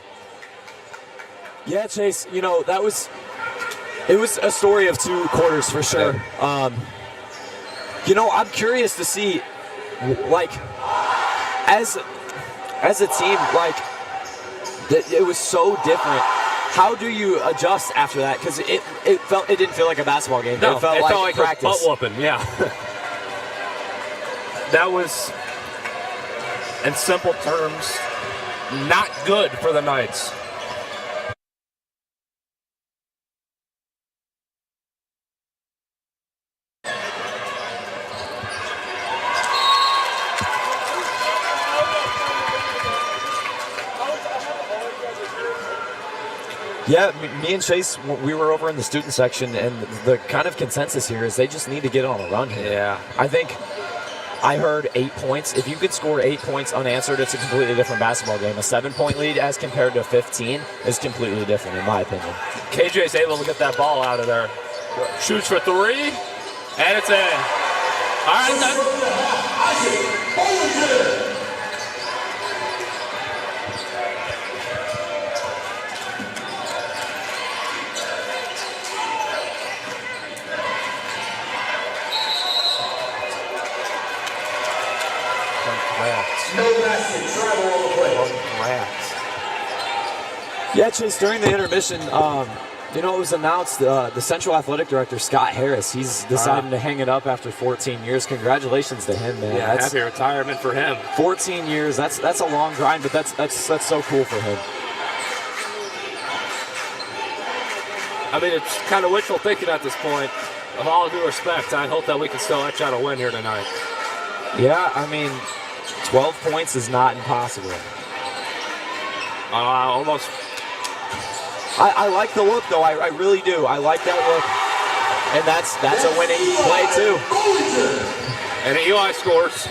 Yeah, Chase, you know, it was a story of 2 quarters for sure. You know, I'm curious to see, like, as a team, like, it was so different. How do you adjust after that? Because it didn't feel like a basketball game. No, it felt like practice. a butt whooping, yeah. That was, in simple terms, not good for the Knights. Yeah, me and Chase, we were over in the student section, and the kind of consensus here is they just need to get on a run here. Yeah. I think I heard 8 points. If you could score 8 points unanswered, it's a completely different basketball game. A 7-point lead as compared to 15 is completely different, in my opinion. KJ's able to get that ball out of there. Shoots for 3, and it's in. All right, Yeah, Chase, during the intermission, you know, it was announced the Central Athletic Director, Scott Harris, he's deciding to hang it up after 14 years. Congratulations to him, man. Yeah, happy retirement for him. 14 years, that's a long grind, but that's so cool for him. I mean, it's kind of wishful thinking at this point. Of all due respect, I hope that we can still etch out a win here tonight. Yeah, I mean, 12 points is not impossible. Almost. I like the look, though. I really do. I like that look. And that's a winning play, too. And Eli scores.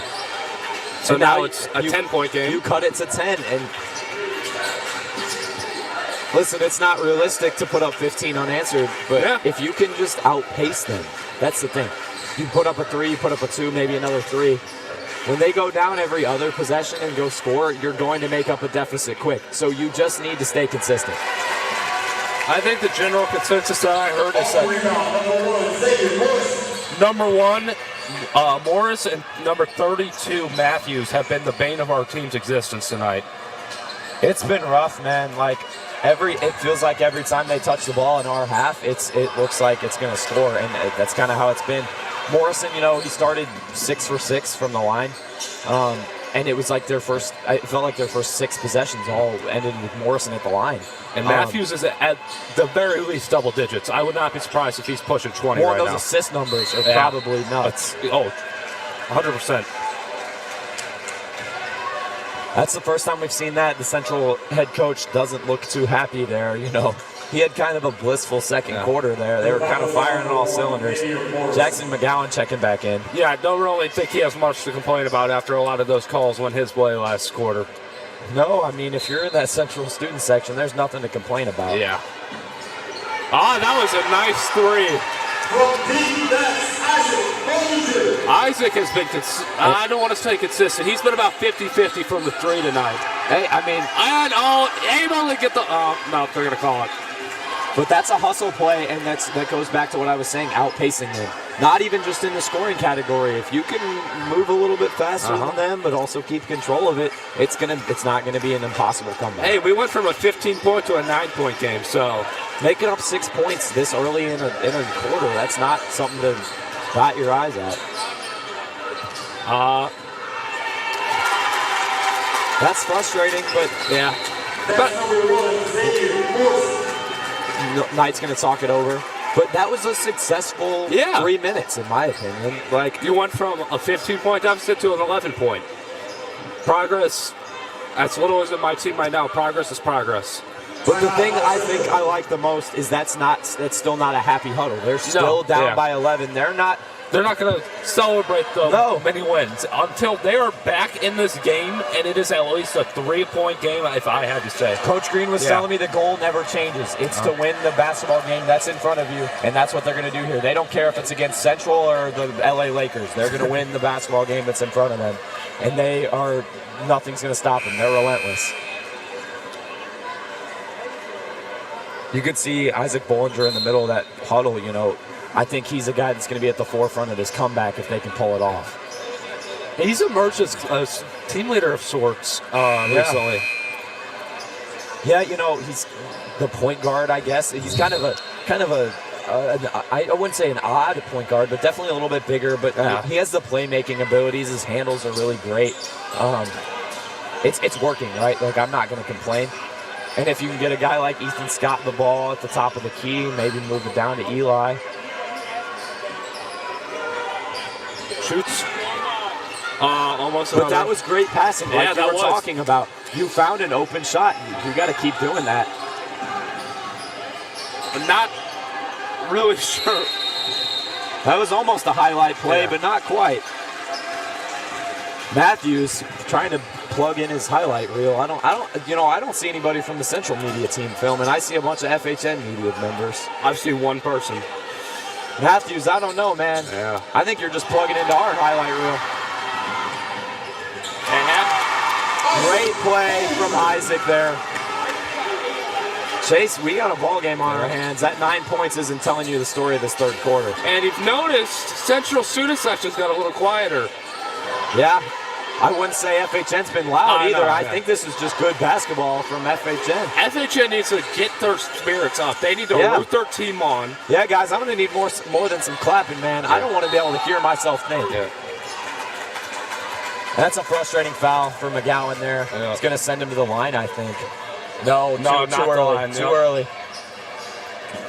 So now it's a 10-point game. You cut it to 10. And listen, it's not realistic to put up 15 unanswered, but if you can just outpace them, that's the thing. You put up a 3, you put up a 2, maybe another 3. When they go down every other possession and go score, you're going to make up a deficit quick. So you just need to stay consistent. I think the general consensus that I heard is that number 1, Morris, and number 32, Matthews, have been the bane of our team's existence tonight. It's been rough, man. Like, it feels like every time they touch the ball in our half, it looks like it's going to score, and that's kind of how it's been. Morrison, you know, he started 6 for 6 from the line, and it was like it felt like their first 6 possessions all ended with Morrison at the line. And Matthews is at the very least double digits. I would not be surprised if he's pushing 20 right now. Those assist numbers are probably nuts. 100%. That's the first time we've seen that. The Central head coach doesn't look too happy there, you know. He had kind of a blissful second quarter there. They were kind of firing on all cylinders. Jackson McGowan checking back in. Yeah, I don't really think he has much to complain about after a lot of those calls went his way last quarter. No, I mean, if you're in that Central student section, there's nothing to complain about. Yeah. That was a nice 3. Isaac has been, I don't want to say consistent. He's been about 50-50 from the 3 tonight. Hey, I mean. Able to get the, no, they're going to call it. But that's a hustle play, and that goes back to what I was saying, outpacing them. Not even just in the scoring category. If you can move a little bit faster than them, but also keep control of it, it's not gonna be an impossible comeback. Hey, we went from a 15-point to a 9-point game, so making up 6 points this early in a quarter, that's not something to dot your eyes at. That's frustrating, but yeah. Knight's going to talk it over. But that was a successful 3 minutes, in my opinion. Like, you went from a 15-point deficit to an 11-point. Progress, as little as in my team right now, progress is progress. But the thing I think I like the most is that's still not a happy huddle. They're still down by 11. They're not They're not going to celebrate the many wins until they are back in this game, and it is at least a 3-point game, if I had to say. Coach Green was telling me the goal never changes. It's to win the basketball game that's in front of you, and that's what they're going to do here. They don't care if it's against Central or the LA Lakers. They're going to win the basketball game that's in front of them, and nothing's going to stop them. They're relentless. You could see Isaac Bollinger in the middle of that huddle, you know. I think he's a guy that's going to be at the forefront of this comeback if they can pull it off. He's emerged as a team leader of sorts recently. Yeah, you know, he's the point guard, I guess. He's kind of a I wouldn't say an odd point guard, but definitely a little bit bigger. But he has the playmaking abilities. His handles are really great. It's working, right? Like, I'm not going to complain. And if you can get a guy like Ethan Scott the ball at the top of the key, maybe move it down to Eli. Shoots. Almost. But that was great passing, like you were talking about. You found an open shot. You got to keep doing that. I'm not really sure. That was almost a highlight play, but not quite. Matthews trying to plug in his highlight reel. I don't see anybody from the Central Media team filming. I see a bunch of FHN media members. I've seen one person. Matthews, I don't know, man. Yeah. I think you're just plugging into our highlight reel. Great play from Isaac there. Chase, we got a ball game on our hands. That 9 points isn't telling you the story of this third quarter. And you've noticed Central student section's got a little quieter. Yeah. I wouldn't say FHN's been loud either. No, I think this is just good basketball from FHN. FHN needs to get their spirits up. They need to root their team on. Yeah, guys, I'm going to need more than some clapping, man. I don't want to be able to hear myself think. Yeah. That's a frustrating foul for McGowan there. Yeah. It's going to send him to the line, I think. No, not too early. the line, Too early.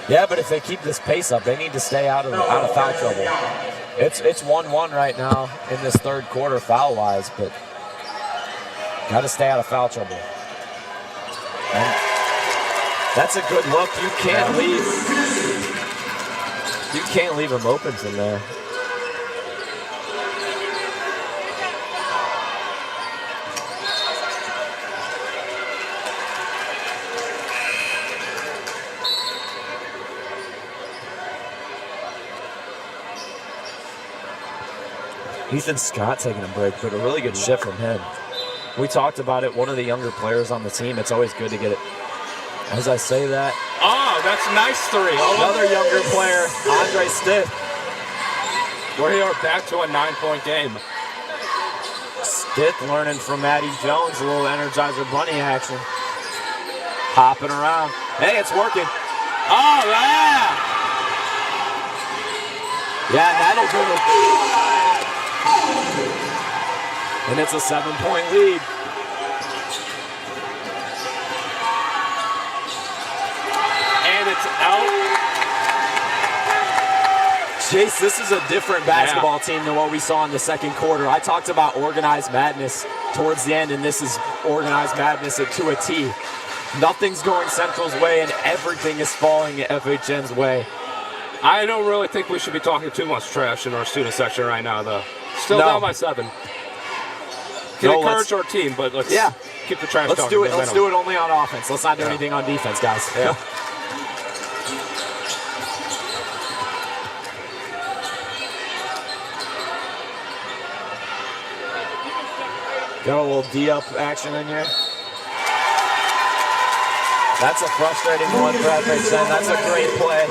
Yeah, but if they keep this pace up, they need to stay out of foul trouble. It's 1-1 right now in this third quarter foul-wise, but got to stay out of foul trouble. And that's a good look. You can't leave him open from there. Ethan Scott taking a break, but a really good shift from him. We talked about it, one of the younger players on the team. It's always good to get it. As I say that. Oh, that's a nice three. Another younger player, Andre Stitt. We are back to a 9-point game. Stitt learning from Maddie Jones, a little Energizer Bunny action. Hopping around. Hey, it's working. Oh, yeah. Yeah, that'll do it. And it's a 7-point lead. And it's out. Chase, this is a different basketball team than what we saw in the second quarter. I talked about organized madness towards the end, and this is organized madness to a T. Nothing's going Central's way, and everything is falling FHN's way. I don't really think we should be talking too much trash in our student section right now, though. Still down by 7. Can encourage our team, but let's keep the trash talking. Let's do it only on offense. Let's not do anything on defense, guys. Yeah. Got a little D-up action in here. That's a frustrating one for FHN. That's a great play.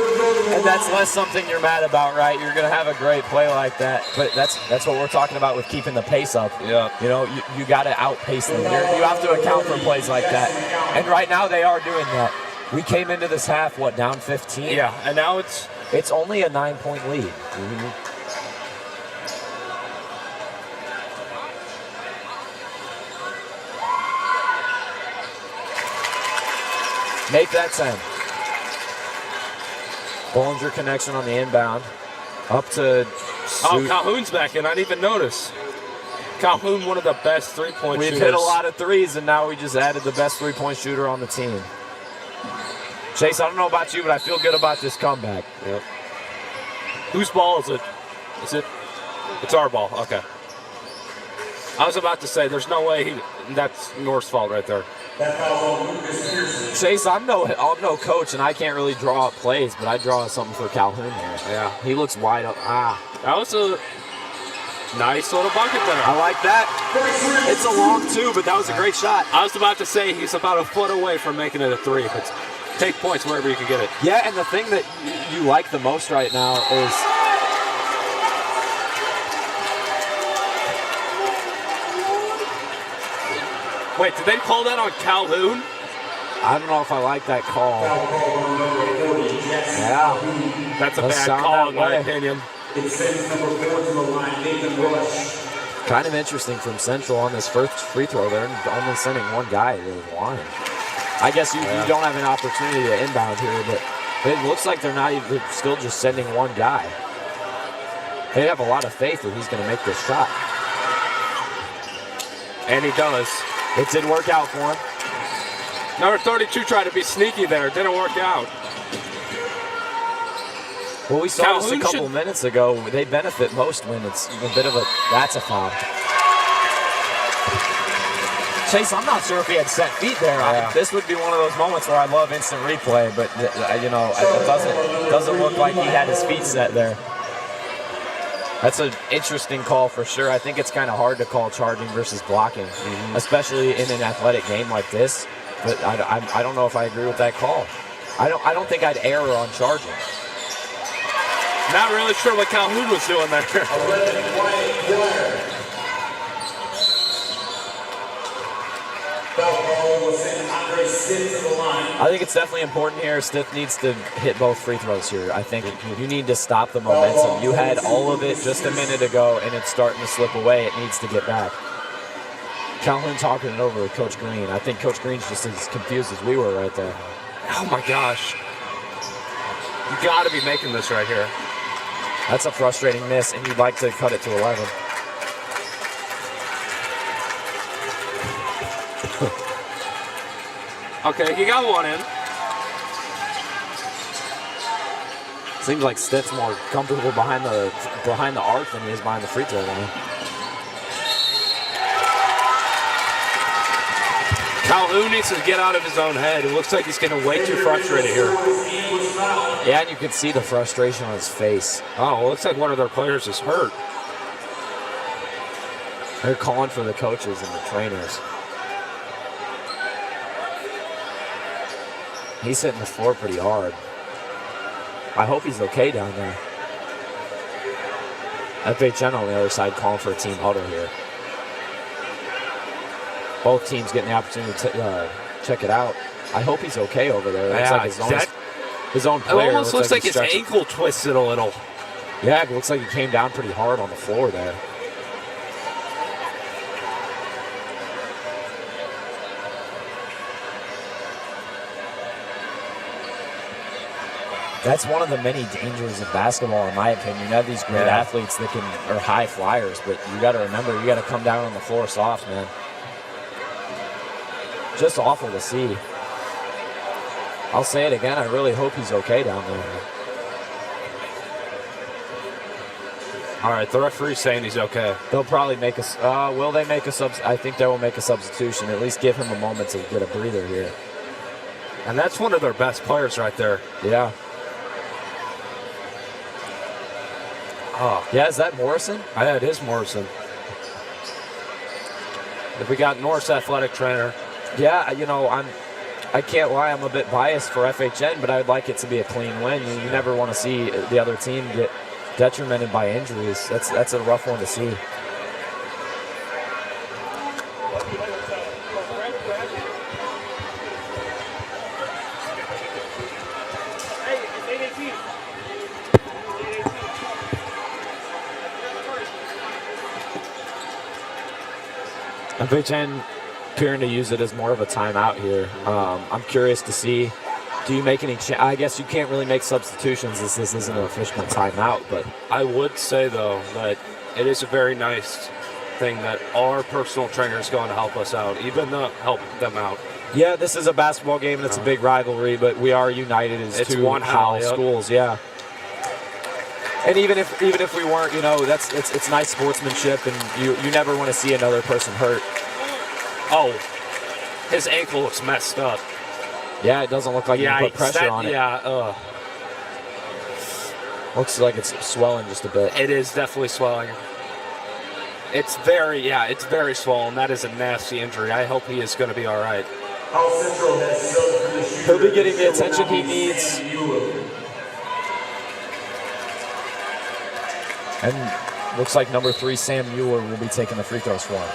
And that's less something you're mad about, right? You're going to have a great play like that. But that's what we're talking about with keeping the pace up. Yeah. You know, you got to outpace them. You have to account for plays like that. And right now they are doing that. We came into this half, down 15? Yeah, and now it's only a 9-point lead. Mm-hmm. Make that 10. Bollinger connection on the inbound. Up to... Calhoun's back in. I didn't even notice. Calhoun, one of the best three-point shooters. We've hit a lot of threes, and now we just added the best three-point shooter on the team. Chase, I don't know about you, but I feel good about this comeback. Yep. Whose ball is it? Is it? It's our ball. Okay. I was about to say, there's no way that's North's fault right there. Chase, I'm no coach, and I can't really draw up plays, but I draw something for Calhoun here. Yeah. He looks wide up. That was a nice little bucket there. I like that. It's a long two, but that was a great shot. I was about to say he's about a foot away from making it a 3, but take points wherever you can get it. Yeah, and the thing that you like the most right now is wait, did they call that on Calhoun? I don't know if I like that call. Yeah. That's a bad call in my opinion. It sends number 4 to the line, Nathan Rush. Kind of interesting from Central on this first free throw. They're only sending one guy to the line. I guess you don't have an opportunity to inbound here, but it looks like they're still just sending one guy. They have a lot of faith that he's going to make this shot. And he does. It did work out for him. Number 32 tried to be sneaky there. It didn't work out. Well, we saw this a couple minutes ago. They benefit most when it's a bit of that's a foul. Chase, I'm not sure if he had set feet there. Yeah. This would be one of those moments where I love instant replay, but it doesn't look like he had his feet set there. That's an interesting call for sure. I think it's kind of hard to call charging versus blocking, especially in an athletic game like this. But I don't know if I agree with that call. I don't think I'd err on charging. Not really sure what Calhoun was doing there. I think it's definitely important here. Stith needs to hit both free throws here. I think you need to stop the momentum. You had all of it just a minute ago, and it's starting to slip away. It needs to get back. Calhoun talking it over with Coach Green. I think Coach Green's just as confused as we were right there. Oh, my gosh. You got to be making this right here. That's a frustrating miss, and you'd like to cut it to 11. Okay, he got one in. Seems like Stiff's more comfortable behind the arc than he is behind the free throw line. Calhoun needs to get out of his own head. It looks like he's getting way too frustrated here. Yeah, and you can see the frustration on his face. Oh, well, it looks like one of their players is hurt. They're calling for the coaches and the trainers. He's hitting the floor pretty hard. I hope he's okay down there. FHN on the other side calling for a team huddle here. Both teams getting the opportunity to check it out. I hope he's okay over there. It looks like his own player. It almost looks like his ankle twisted a little. Yeah, it looks like he came down pretty hard on the floor there. That's one of the many dangers of basketball, in my opinion. You have these great athletes that are high flyers, but you got to remember, you got to come down on the floor soft, man. Just awful to see. I'll say it again. I really hope he's okay down there. All right, the referee's saying he's okay. They'll probably make a. Will they make a sub? I think they will make a substitution. At least give him a moment to get a breather here. And that's one of their best players right there. Yeah. Oh. Yeah, is that Morrison? Yeah, it is Morrison. If we got North's athletic trainer. Yeah, you know, I can't lie, I'm a bit biased for FHN, but I would like it to be a clean win. You never want to see the other team get detrimented by injuries. That's a rough one to see. FHN appearing to use it as more of a timeout here. I'm curious to see, do you make any I guess you can't really make substitutions as this isn't an official timeout, but I would say, though, that it is a very nice thing that our personal trainer is going to help us out, even to help them out. Yeah, this is a basketball game and it's a big rivalry, but we are united as it's two one Howell Howell schools, yeah. And even if we weren't, you know, it's nice sportsmanship, and you never want to see another person hurt. Oh, his ankle looks messed up. Yeah, it doesn't look like you put pressure on it. Yeah, Looks like it's swelling just a bit. it is definitely swelling. It's very swollen. That is a nasty injury. I hope he is going to be all right. He'll be getting the attention he needs. And looks like number 3, Sam Mueller, will be taking the free throws for him.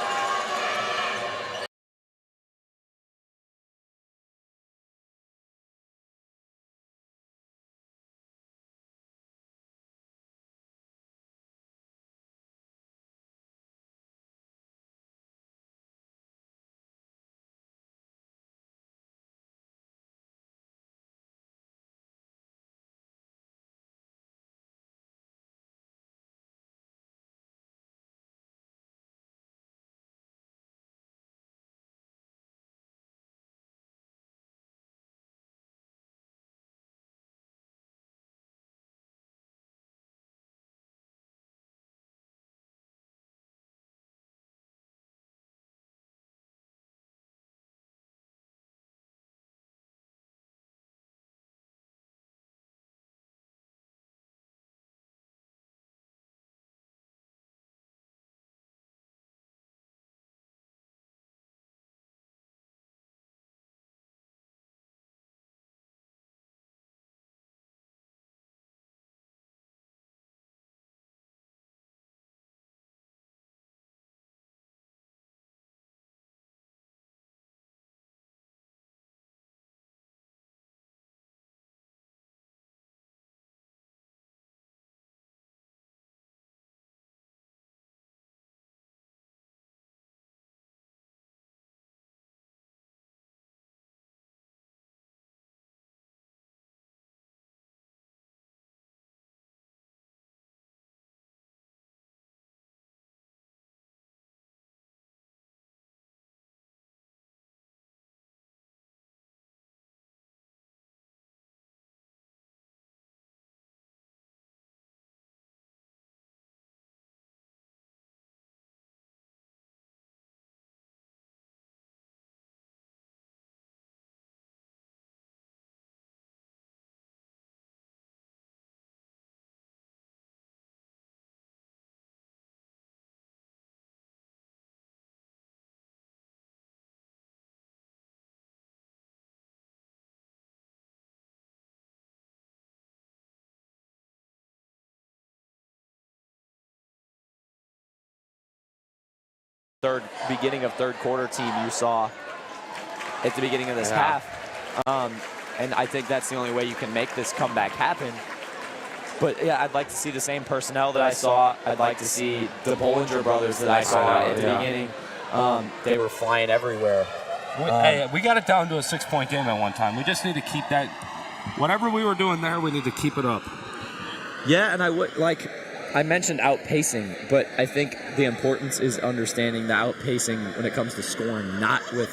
Beginning of third quarter team you saw at the beginning of this half. And I think that's the only way you can make this comeback happen. But yeah, I'd like to see the same personnel that I saw. I'd like to see the Bollinger brothers that I saw at the beginning. They were flying everywhere. Hey, we got it down to a 6-point game at one time. We just need to keep that. Whatever we were doing there, we need to keep it up. Yeah, and I mentioned outpacing, but I think the importance is understanding the outpacing when it comes to scoring, not with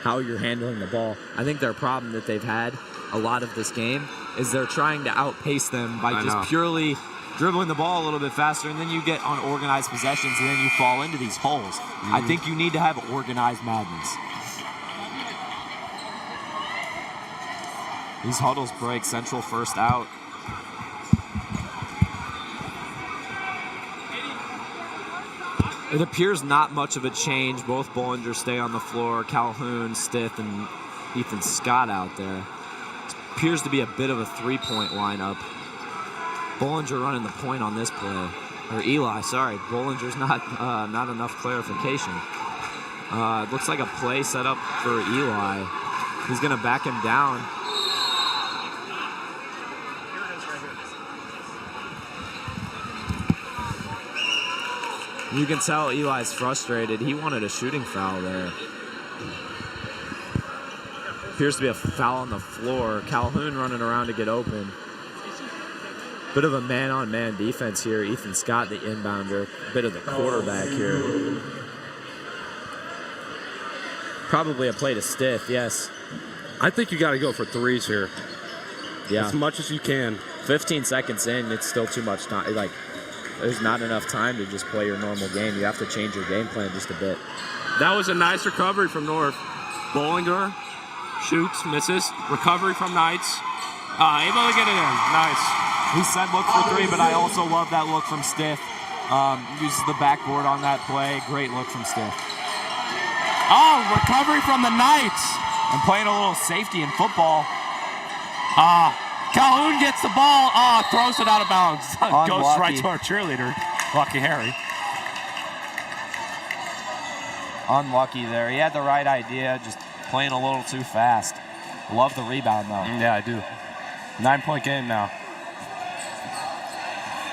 how you're handling the ball. I think their problem that they've had a lot of this game is they're trying to outpace them by just purely dribbling the ball a little bit faster, and then you get unorganized possessions, and then you fall into these holes. I think you need to have organized madness. These huddles break. Central first out. It appears not much of a change. Both Bollingers stay on the floor. Calhoun, Stith, and Ethan Scott out there. It appears to be a bit of a three-point lineup. Bollinger running the point on this play. Or Eli, sorry. Bollinger's not enough clarification. It looks like a play set up for Eli. He's going to back him down. You can tell Eli's frustrated. He wanted a shooting foul there. Appears to be a foul on the floor. Calhoun running around to get open. Bit of a man-on-man defense here. Ethan Scott, the inbounder. Bit of the quarterback here. Probably a play to Stith, yes. I think you got to go for threes here. Yeah. As much as you can. 15 seconds in, it's still too much time. Like, there's not enough time to just play your normal game. You have to change your game plan just a bit. That was a nice recovery from North. Bollinger shoots, misses. Recovery from Knights. Able to get it in. Nice. He said look for 3, but I also love that look from Stiff. Uses the backboard on that play. Great look from Stiff. Oh, recovery from the Knights. And playing a little safety in football. Calhoun gets the ball. Throws it out of bounds. Goes right Unlucky. to our cheerleader. Lucky Harry. Unlucky there. He had the right idea, just playing a little too fast. Love the rebound, though. Yeah, I do. 9-point game now.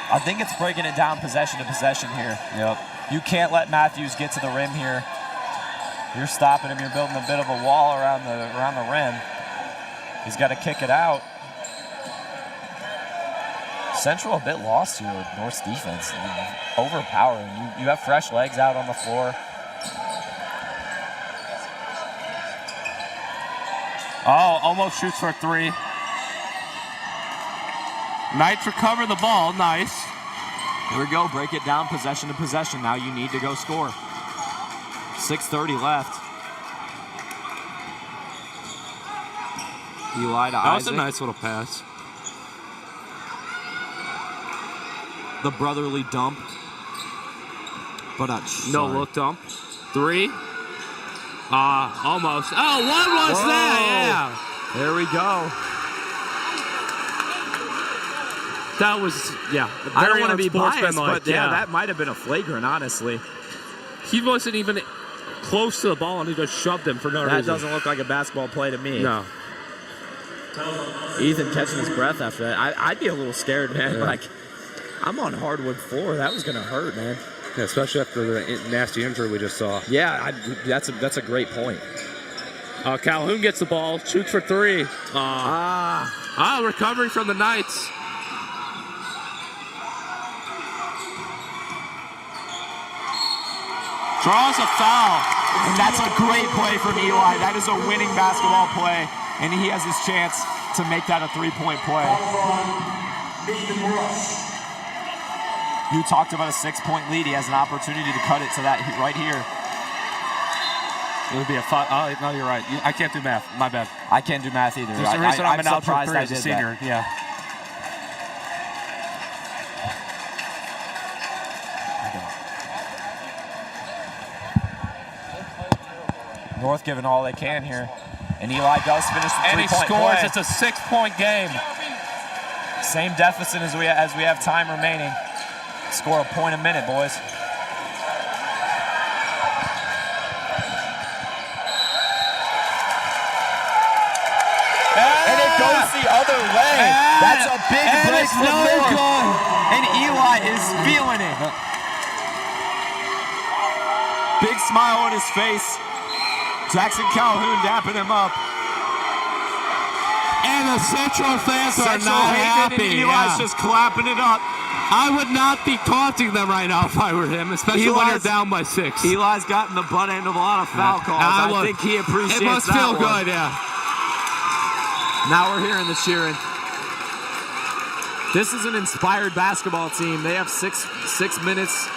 I think it's breaking it down possession to possession here. Yep. You can't let Matthews get to the rim here. You're stopping him. You're building a bit of a wall around the rim. He's got to kick it out. Central a bit lost here with North's defense. Overpowering. You have fresh legs out on the floor. Oh, almost shoots for 3. Knights recover the ball. Nice. Here we go. Break it down possession to possession. Now you need to go score. 6:30 left. Eli to That was Isaac. a nice little pass. The brotherly dump. But No look dump. 3. Almost. Oh, one was Whoa. there. Yeah. There we go. That was, yeah. I don't want to be unsportsmanlike, biased, but yeah, that might have been a flagrant, honestly. He wasn't even close to the ball, and he just shoved him for no reason. That doesn't look like a basketball play to me. No. Ethan catching his breath after that. I'd be a little scared, man. Yeah. Like, I'm on hardwood floor. That was going to hurt, man. Yeah, especially after the nasty injury we just saw. Yeah, that's a great point. Calhoun gets the ball, shoots for 3. Recovery from the Knights. Draws a foul. And that's a great play from Eli. That is a winning basketball play. And he has his chance to make that a 3-point play. You talked about a 6-point lead. He has an opportunity to cut it to that right here. It would be a 5. Oh, no, you're right. I can't do math. My bad. I can't do math either. There's a reason I'm an algebra surprised 3 I as a did senior. that. Yeah. North giving all they can here. And Eli does finish the 3-point And he scores. play. It's a 6-point game. Same deficit as we have time remaining. Score a point a minute, boys. And it goes the other way. That's a big break from North. And Eli is feeling it. Big smile on his face. Jackson Calhoun dapping him up. And the Central fans are not happy. Eli's just clapping it up. I would not be taunting them right now if I were him, especially when you're down by 6. Eli's gotten the butt end of a lot of foul calls. I think he appreciates that. It must feel one. good, yeah. Now we're hearing the cheering. This is an inspired basketball team. They have 6 minutes,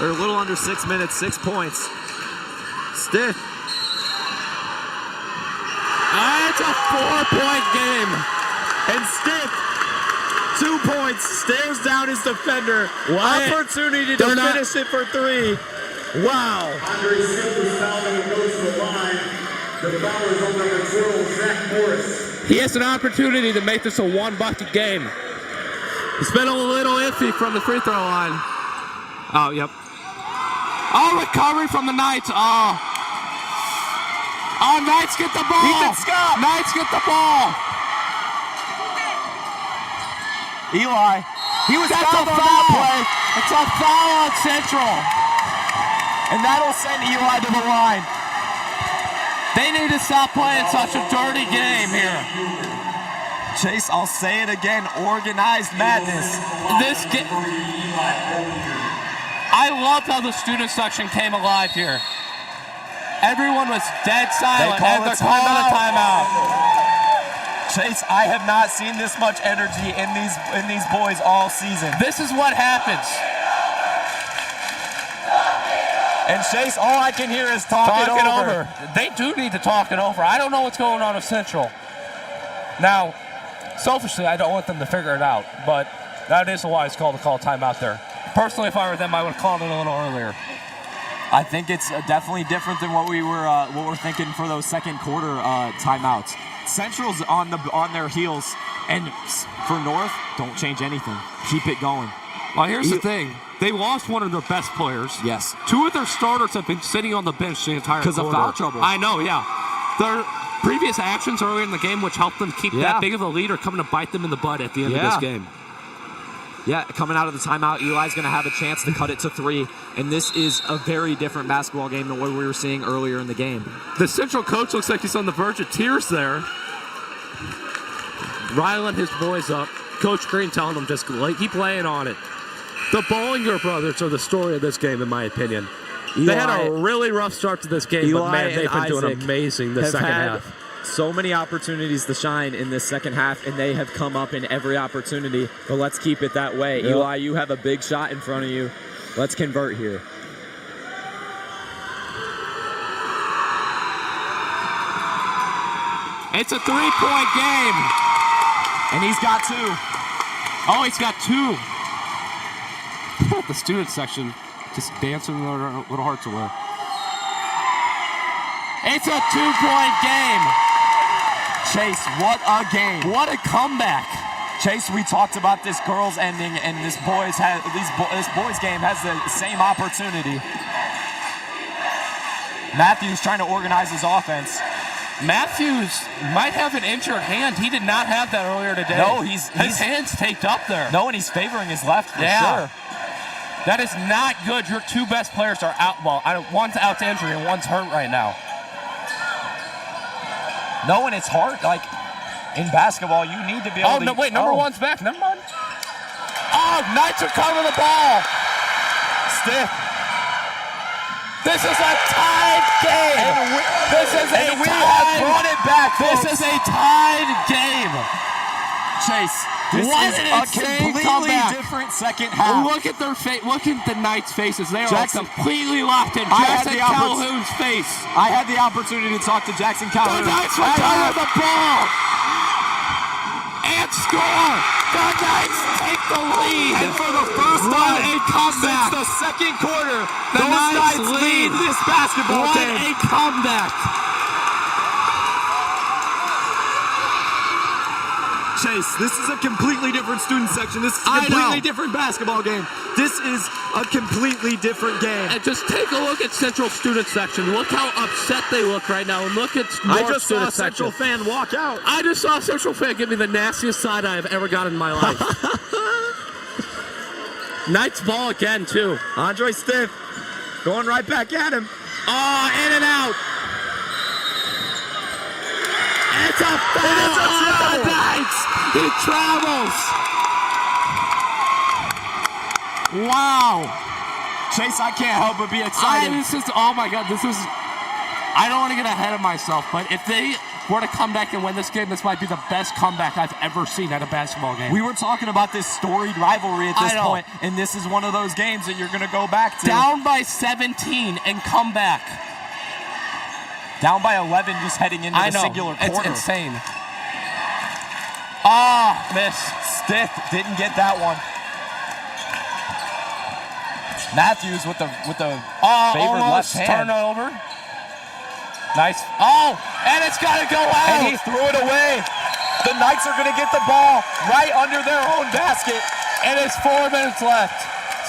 or a little under 6 minutes, 6 points. Stiff. It's a 4-point game. And Stiff, 2 points, stares down his defender. What? Opportunity to finish it for 3. Wow. Andre Stiff was fouled and will go to the line. The foul is on number 12, Zach Morris. He has an opportunity to make this a 1-bucket game. He's been a little iffy from the free throw line. Oh, yep. Oh, recovery from the Knights. Oh, Knights get the ball. Ethan Scott. Knights get the ball. Eli. He was That's fouled a on foul. that play. It's a foul on Central. And that'll send Eli to the line. They need to stop playing such a dirty game here. Chase, I'll say it again, organized madness. This game. I loved how the student section came alive here. Everyone was dead silent, and they're calling a timeout. Chase, I have not seen this much energy in these boys all season. This is what happens. And Chase, all I can hear is talking over. They do need to talk it over. I don't know what's going on with Central. Now, selfishly, I don't want them to figure it out, but that is a wise call to call a timeout there. Personally, if I were them, I would have called it a little earlier. I think it's definitely different than what we're thinking for those second quarter timeouts. Central's on their heels, and for North, don't change anything. Keep it going. Well, here's the thing. They lost one of their best players. Yes. 2 of their starters have been sitting on the bench the entire quarter. Because of foul trouble. I know, yeah. Their previous actions earlier in the game, which helped them keep that big of a lead, are coming to bite them in the butt at the end of this game. Yeah, coming out of the timeout, Eli's going to have a chance to cut it to 3, and this is a very different basketball game than what we were seeing earlier in the game. The Central coach looks like he's on the verge of tears there. Riling his boys up. Coach Green telling them just keep laying on it. The Bollinger brothers are the story of this game, in my opinion. They had a really rough start to this game, but man, they've been doing amazing the second half. So many opportunities to shine in this second half, and they have come up in every opportunity. But let's keep it that way. Yep. Eli, you have a big shot in front of you. Let's convert here. It's a 3-point game. And he's got 2. Oh, he's got 2. The student section just dancing their little hearts away. It's a 2-point game. Chase, what a game. What a comeback. Chase, we talked about this girls ending, and this boys game has the same opportunity. Matthews trying to organize his offense. Matthews might have an injured hand. He did not have that earlier today. No, his hand's taped up there. No, and he's favoring his left for sure. That is not good. Your 2 best players are out. Well, one's out to injury and one's hurt right now. No, and it's hard. Like, in basketball, you need to be able to... Oh, no, wait. Number 1's back. Never mind. Oh, Knights are covering the ball. Stiff. This is a tied game. We have brought it back, folks. This is a tied game. Chase, this is a completely different second half. Look at their face. Look at the Knights' faces. They are Jackson, completely locked in. Jackson Calhoun's face. I had the opportunity to talk to Jackson Calhoun. The Knights recover the ball and score. The Knights take the lead. And for the first time a comeback. since the second quarter, The those Knights lead this basketball game. What a comeback. Chase, this is a completely different student section. This is a completely different basketball game. This is a completely different game. And just take a look at Central student section. Look how upset they look right now. And look at North I just saw a Central fan walk out. I just saw a Central fan give me the nastiest side I've ever got in my life. Knights ball again, too. Andre Stiff going right back at him. Oh, in and out. It's a foul. Knights. He travels. Wow. Chase, I can't help but be excited. Oh my God, I don't want to get ahead of myself, but if they were to come back and win this game, this might be the best comeback I've ever seen at a basketball game. We were talking about this storied rivalry at this point, and this is one of those games that you're going to go back to. Down by 17 and come back. Down by 11 just heading into the singular quarter. It's insane. Ah, miss. Stiff didn't get that one. Matthews with the favored left hand. Turnover. Nice. Oh, and it's got to go out. And he threw it away. The Knights are going to get the ball right under their own basket. And it's 4 minutes left.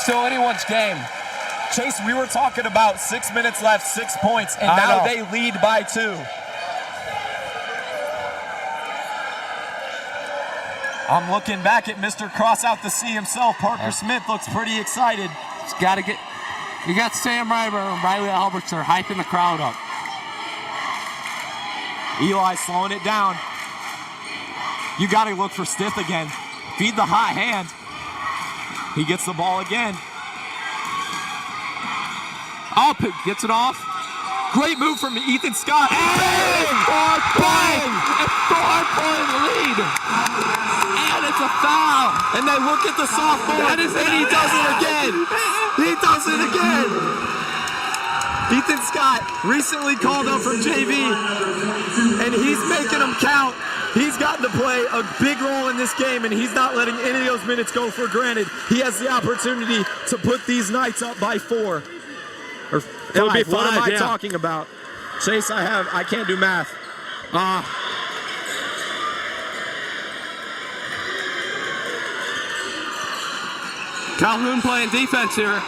Still anyone's game. Chase, we were talking about 6 minutes left, 6 points, and now they lead by 2. I'm looking back at Mr. Cross out to see himself. Parker Smith looks pretty excited. You got Sam Ryber and Riley Alberts are hyping the crowd up. Eli slowing it down. You got to look for Stiff again. Feed the hot hand. He gets the ball again. Oh, gets it off. Great move from Ethan Scott. And 4-point lead. And they look at the sophomore, and he does it again. He does it again. Ethan Scott recently called up from JV, and he's making them count. He's gotten to play a big role in this game, and he's not letting any of those minutes go for granted. He has the opportunity to put these Knights up by 4. Or 5. It'll be 5, what am I yeah. talking about? Chase, I can't do math. Calhoun playing defense here.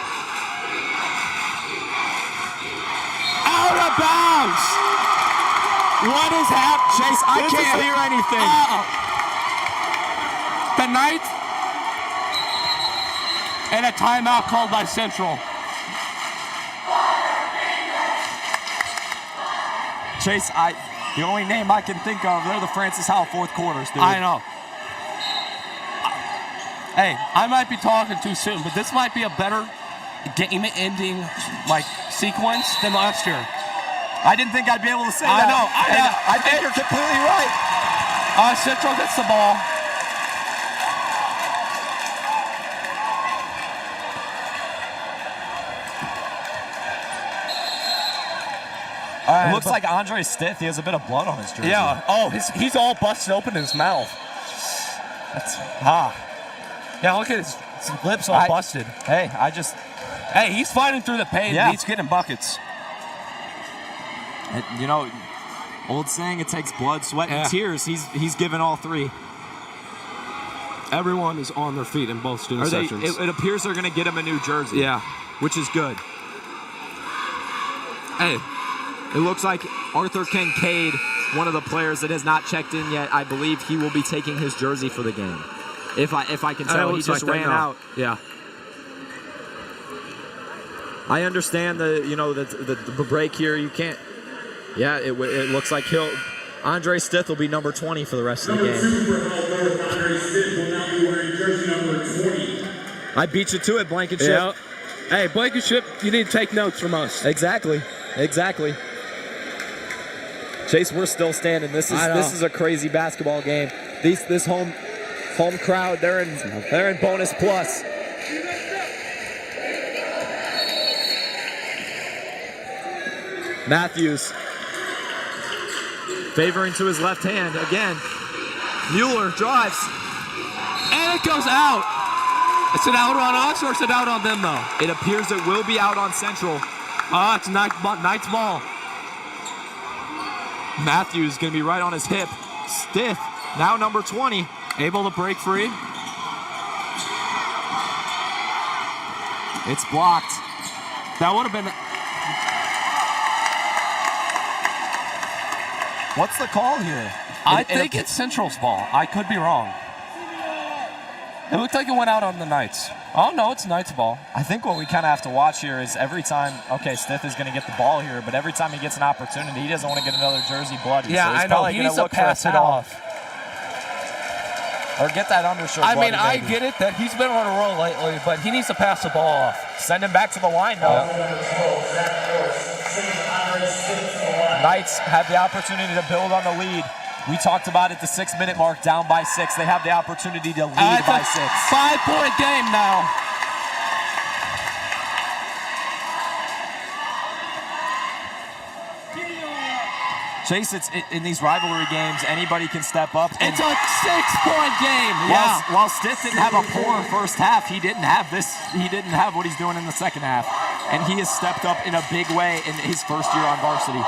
Out of bounds! What is happening? Chase, I can't hear anything. The Knights and a timeout called by Central. Chase, the only name I can think of, they're the Francis Howell fourth quarters, dude. I know. Hey, I might be talking too soon, but this might be a better game-ending sequence than last year. I didn't think I'd be able to say that. I think you're completely right. Central gets the ball. It looks like Andre Stith. He has a bit of blood on his jersey. Yeah. Oh, he's all busted open in his mouth. Yeah, look at his lips all busted. Hey, he's fighting through the pain. Yeah. He's getting buckets. You know, old saying, it takes blood, sweat, and tears. He's given all 3. Everyone is on their feet in both student sections. It appears they're going to get him a new jersey. Yeah. Which is good. Hey, it looks like Arthur Kincaid, one of the players that has not checked in yet, I believe he will be taking his jersey for the game. If I can tell, he just ran out. Yeah. I understand the break here. You can't. Yeah, it looks like Andre Stith will be number 20 for the rest of the game. Andre Stith will now be wearing jersey number 20. I beat you to it, Blankenship. Yeah. Hey, Blankenship, you need to take notes from us. Exactly. Chase, we're still standing. This is a crazy basketball game. This home crowd, they're in bonus plus. Matthews favoring to his left hand again. Mueller drives. And it goes out. Is it out on us or is it out on them, though? It appears it will be out on Central. It's Knight's ball. Matthews going to be right on his hip. Stith, now number 20. Able to break free. It's blocked. That would have been... What's the call here? I think it's Central's ball. I could be wrong. It looked like it went out on the Knights. Oh, no, it's Knights' ball. I think what we kind of have to watch here is every time, Stith is going to get the ball here, but every time he gets an opportunity, he doesn't want to get another jersey bloody. Yeah, so I know. He needs to pass it off. Or get that undershirt I mean, bloody, I maybe. get it that he's been on a roll lately, but he needs to pass the ball off. Send him back to the line, though. Knights have the opportunity to build on the lead. We talked about it, the 6-minute mark, down by 6. They have the opportunity to lead by 6. 5-point game now. Chase, in these rivalry games, anybody can step up. It's a 6-point game. While Stith didn't have a poor first half, he didn't have what he's doing in the second half. And he has stepped up in a big way in his first year on varsity.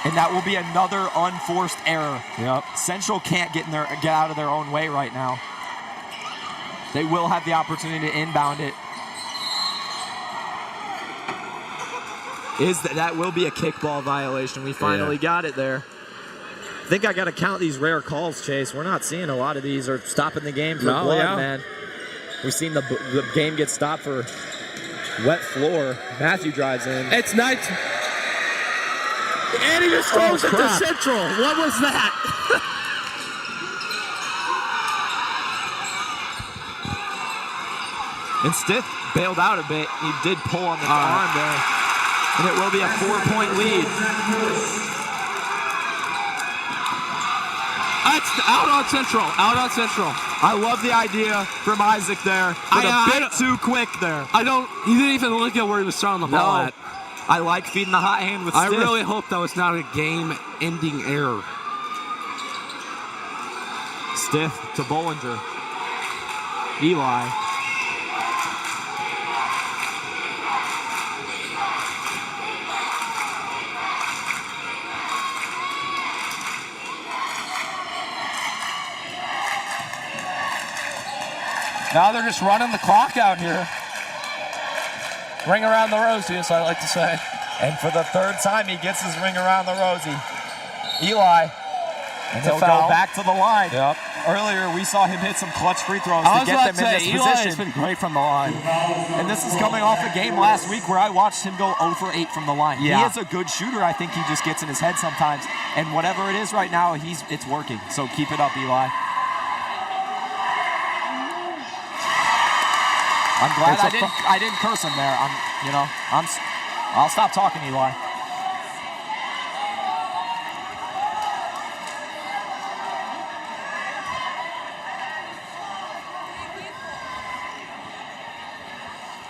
And that will be another unforced error. Yep. Central can't get out of their own way right now. They will have the opportunity to inbound it. That will be a kickball violation. We finally got it there. I think I got to count these rare calls, Chase. We're not seeing a lot of these or stopping the game for blood, man. We've seen the game get stopped for wet floor. Matthew drives in. It's Knights. And he just throws it to Central. What was that? And Stith bailed out a bit. He did pull on the arm there. And it will be a 4-point lead. That's out on Central. Out on Central. I love the idea from Isaac there. But a bit too quick there. He didn't even look at where he was throwing the ball at. I like feeding the hot hand with Stiff. I really hope that was not a game-ending error. Stiff to Bollinger. Eli. Now they're just running the clock out here. Ring around the rosy, as I like to say. And for the third time, he gets his ring around the rosy. Eli. And he'll go back to the line. Yep. Earlier, we saw him hit some clutch free throws to get them in this Eli position. has been great from the line. And this is coming off a game last week where I watched him go 0 for 8 from the line. Yeah. He is a good shooter. I think he just gets in his head sometimes. And whatever it is right now, it's working. So keep it up, Eli. I'm glad I didn't curse him there. I'll stop talking, Eli.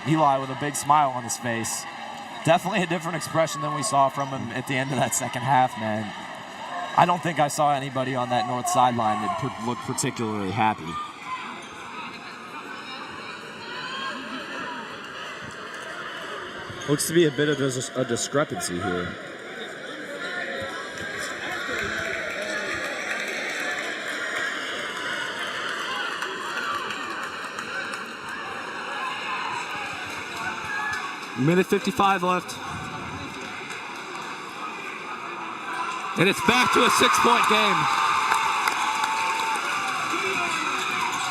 Eli with a big smile on his face. Definitely a different expression than we saw from him at the end of that second half, man. I don't think I saw anybody on that north sideline that looked particularly happy. Looks to be a bit of a discrepancy here. Minute 55 left. And it's back to a 6-point game.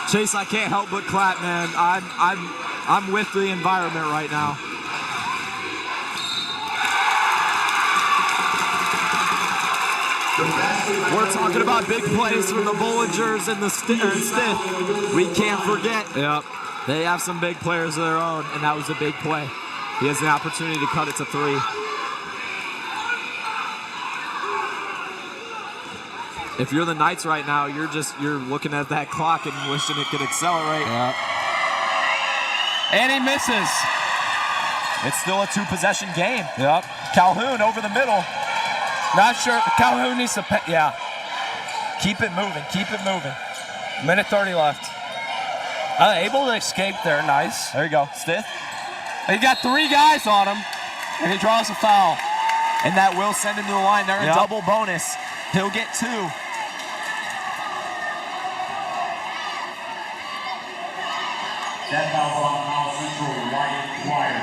Chase, I can't help but clap, man. I'm with the environment right now. We're talking about big plays from the Bollingers and the Stiff. We can't forget. Yep. They have some big players of their own, and that was a big play. He has the opportunity to cut it to 3. If you're the Knights right now, you're looking at that clock and wishing it could accelerate. Yep. And he misses. It's still a 2-possession game. Yep. Calhoun over the middle. Not sure. Calhoun needs to pay. Yeah. Keep it moving. Keep it moving. Minute 30 left. Able to escape there. Nice. There you go. Stiff. He got 3 guys on him, and he draws a foul. And that will send him to the line. They're in double bonus. He'll get 2. That foul's on South Central Wyatt Dwyer.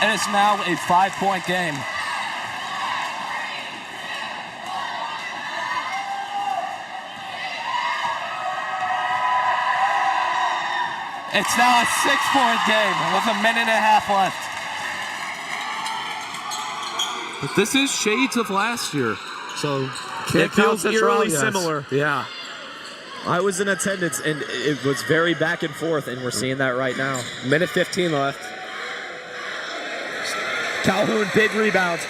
And it's now a 5-point game. It's now a 6-point game with a minute and a half left. But this is shades of last year, so it feels eerily similar. Yeah. I was in attendance, and it was very back and forth, and we're seeing that right now. Minute 15 left. Calhoun, big rebound.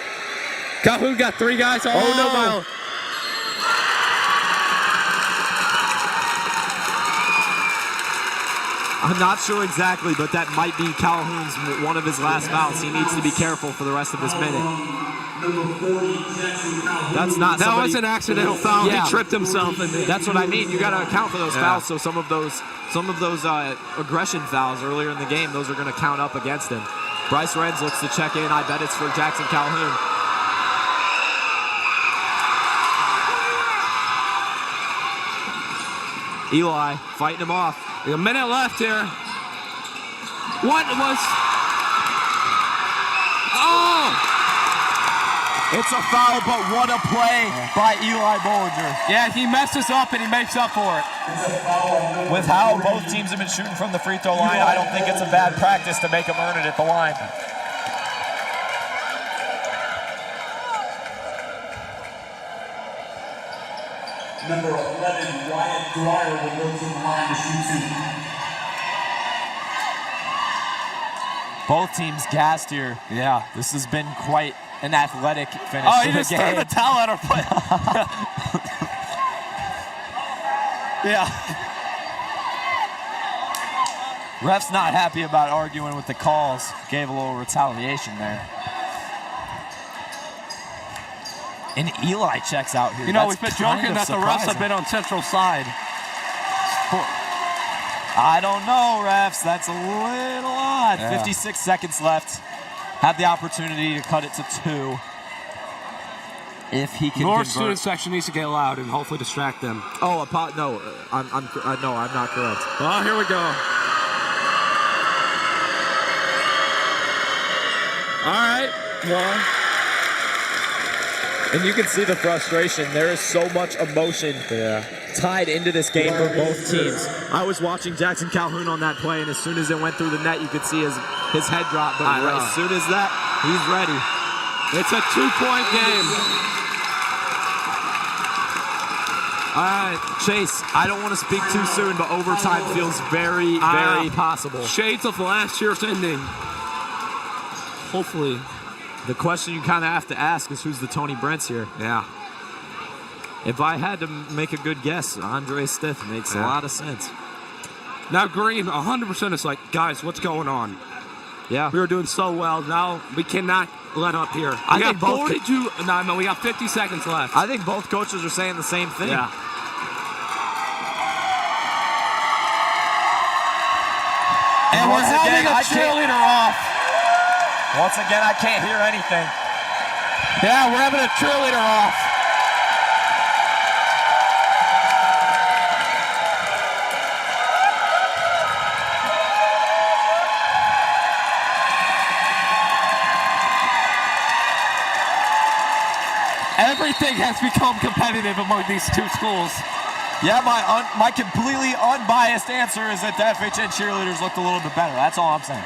Calhoun got 3 guys on. Oh, no. I'm not sure exactly, but that might be Calhoun's one of his last fouls. He needs to be careful for the rest of this minute. That's not that somebody, was an accidental foul. Yeah. He tripped himself. That's what I mean. You got to account for those fouls. So some of those aggression fouls earlier in the game, those are going to count up against him. Bryce Renz looks to check in. I bet it's for Jackson Calhoun. Eli fighting him off. A minute left here. What was? Oh! It's a foul, but what a play by Eli Bollinger. Yeah, he messes up and he makes up for it. With how both teams have been shooting from the free throw line, I don't think it's a bad practice to make them earn it at the line. Number 11, Wyatt Dwyer will go to the line to shoot 2. Both teams gassed here. Yeah, this has been quite an athletic finish. Oh, to he the just game. threw the towel at our play. Yeah. Ref's not happy about arguing with the calls. Gave a little retaliation there. And Eli checks out here. You know, That's we've been kind joking of that the refs have surprising. been on Central side. I don't know, refs. That's a little odd. Yeah. 56 seconds left. Had the opportunity to cut it to 2. If he can North convert. student section needs to get loud and hopefully distract them. Oh, no, I'm not correct. Well, here we go. All right. Well, And you can see the frustration. There is so much emotion tied into this game for both teams. I was watching Jackson Calhoun on that play, and as soon as it went through the net, you could see his head drop. But as soon as that, he's ready. it's a 2-point game. All right, Chase, I don't want to speak too soon, but overtime feels very, very possible. Shades of last year's ending. Hopefully. The question you kind of have to ask is who's the Tony Brents here? Yeah. If I had to make a good guess, Andre Stith makes a lot of sense. Now Green, 100% is like, guys, what's going on? Yeah. We were doing so well. Now we cannot let up here. I We think got both 42. No, we got 50 seconds left. I think both coaches are saying the same thing. Yeah. And we're having a cheerleader off. Once again, I can't hear anything. Yeah, we're having a cheerleader off. Everything has become competitive among these two schools. Yeah, my completely unbiased answer is that the FHN cheerleaders looked a little bit better. That's all I'm saying.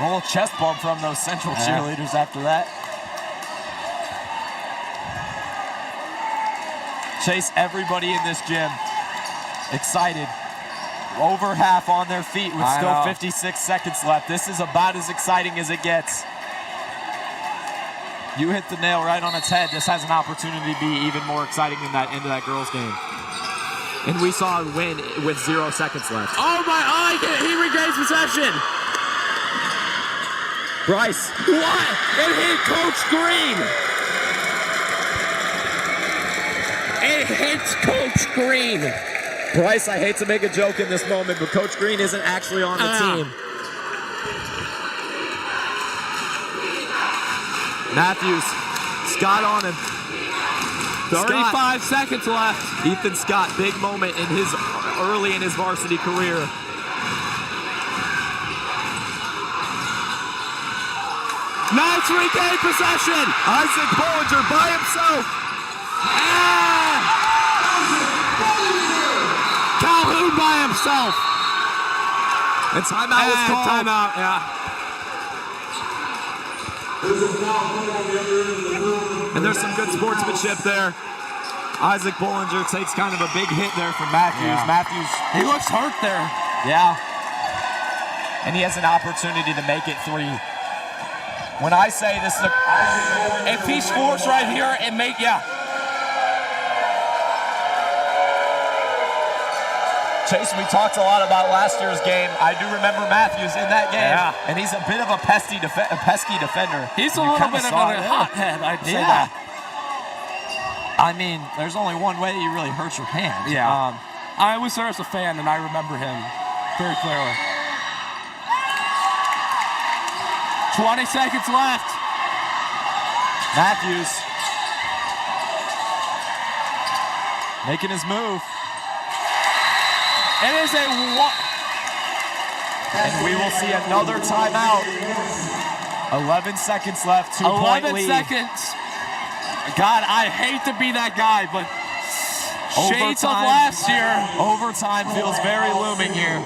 A little chest bump from those Central cheerleaders after that. Chase, everybody in this gym excited. Over half on their feet with still 56 seconds left. This is about as exciting as it gets. You hit the nail right on its head. This has an opportunity to be even more exciting than that end of that girls' game. And we saw a win with 0 seconds left. Oh my, he regains possession. Bryce. What? It hit Coach Green. It hits Coach Green. Bryce, I hate to make a joke in this moment, but Coach Green isn't actually on the team. Matthews, Scott on him. 35 seconds left. Ethan Scott, big moment early in his varsity career. Nice regained possession. Isaac Bollinger by himself. Calhoun by himself. And timeout was called. Timeout, yeah. And there's some good sportsmanship there. Isaac Bollinger takes kind of a big hit there from Matthews. Yeah. Matthews, He looks hurt there. yeah. And he has an opportunity to make it 3. When I say this is a... If he scores right here, Chase, we talked a lot about last year's game. I do remember Matthews in that game. Yeah. And he's a bit of a pesky defender. He's a You little kinda bit of saw a it. hothead, I'd say Yeah. that. I mean, there's only one way you really hurt your hand. Yeah. I was there as a fan, and I remember him very clearly. 20 seconds left. Matthews making his move. It is a And we will see another timeout. 11 seconds left, 2-point 11 lead. seconds. God, I hate to be that guy, but shades of Overtime. last year. Overtime feels very looming here.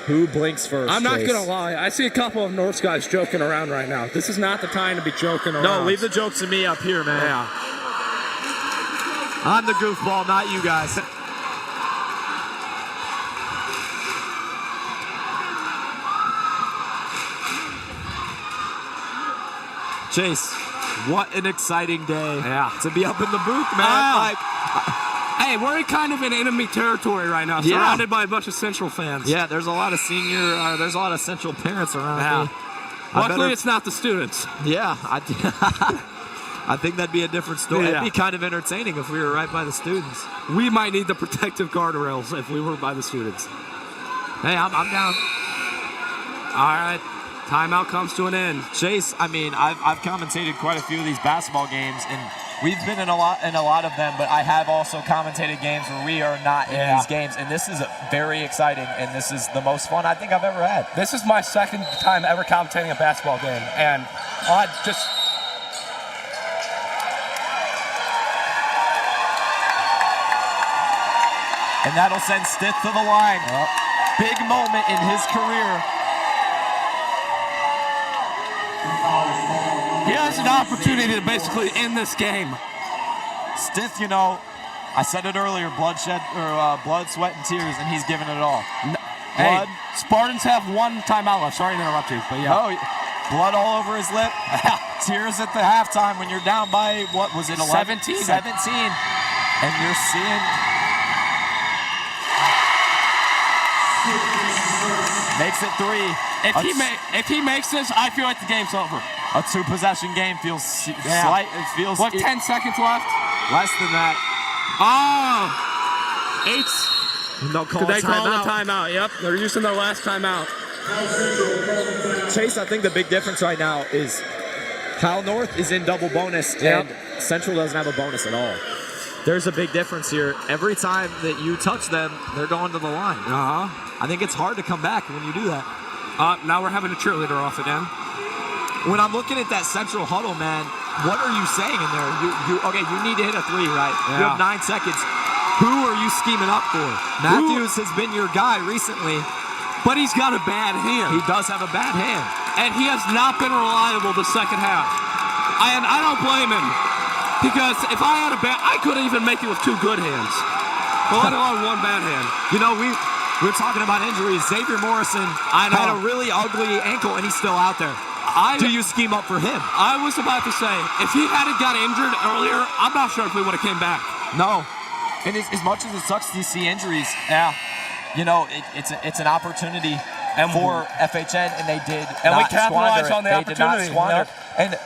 Who blinks first? I'm not Chase? going to lie. I see a couple of North guys joking around right now. This is not the time to be joking around. No, leave the jokes to me up here, man. Yeah. I'm the goofball, not you guys. Chase, what an exciting day to be up in the booth, man. Hey, we're kind of in enemy territory right now, surrounded by a bunch of Central fans. Yeah, there's a lot of there's a lot of Central parents around me. Luckily, it's not the students. Yeah, I think that'd be a different story. It'd be kind of entertaining if we were right by the students. We might need the protective guardrails if we were by the students. Hey, I'm down. All right, timeout comes to an end. Chase, I mean, I've commentated quite a few of these basketball games, and we've been in a lot of them, but I have also commentated games where we are not in these games, and this is very exciting, and this is the most fun I think I've ever had. This is my second time ever commentating a basketball game, and and that'll send Stith to the line. Big moment in his career. He has an opportunity to basically end this game. Stith, you know, I said it earlier, blood, sweat, and tears, and he's giving it all. Blood. Hey, Spartans have one timeout left. Sorry to interrupt you, but yeah. Oh, blood all over his lip. Tears at the halftime when you're down by, what was it, 11? 17. 17. And you're seeing... Makes it 3. If he makes this, I feel like the game's over. A 2-possession game feels slight. It feels. What? 10 seconds left? Less than that. Oh, 8. No call. They call the timeout. Yep, they're using their last timeout. Chase, I think the big difference right now is Hal North is in double bonus, and Central doesn't have a bonus at all. There's a big difference here. Every time that you touch them, they're going to the line. I think it's hard to come back when you do that. Now we're having a cheerleader off again. When I'm looking at that Central huddle, man, what are you saying in there? You need to hit a 3, right? Yeah. You have 9 seconds. Who are you scheming up for? Matthews has been your guy recently. But he's got a bad hand. He does have a bad hand. And he has not been reliable the second half. And I don't blame him. Because if I had a bad, I couldn't even make it with 2 good hands. Let alone 1 bad hand. You know, we're talking about injuries. Xavier Morrison had a really ugly ankle, and he's still out there. Do you scheme up for him? I was about to say, if he hadn't got injured earlier, I'm not sure if we would have came back. No. And as much as it sucks to see injuries, you know, it's an opportunity for FHN, and they did and not we capitalized squander on the it. opportunity. They did not squander it. And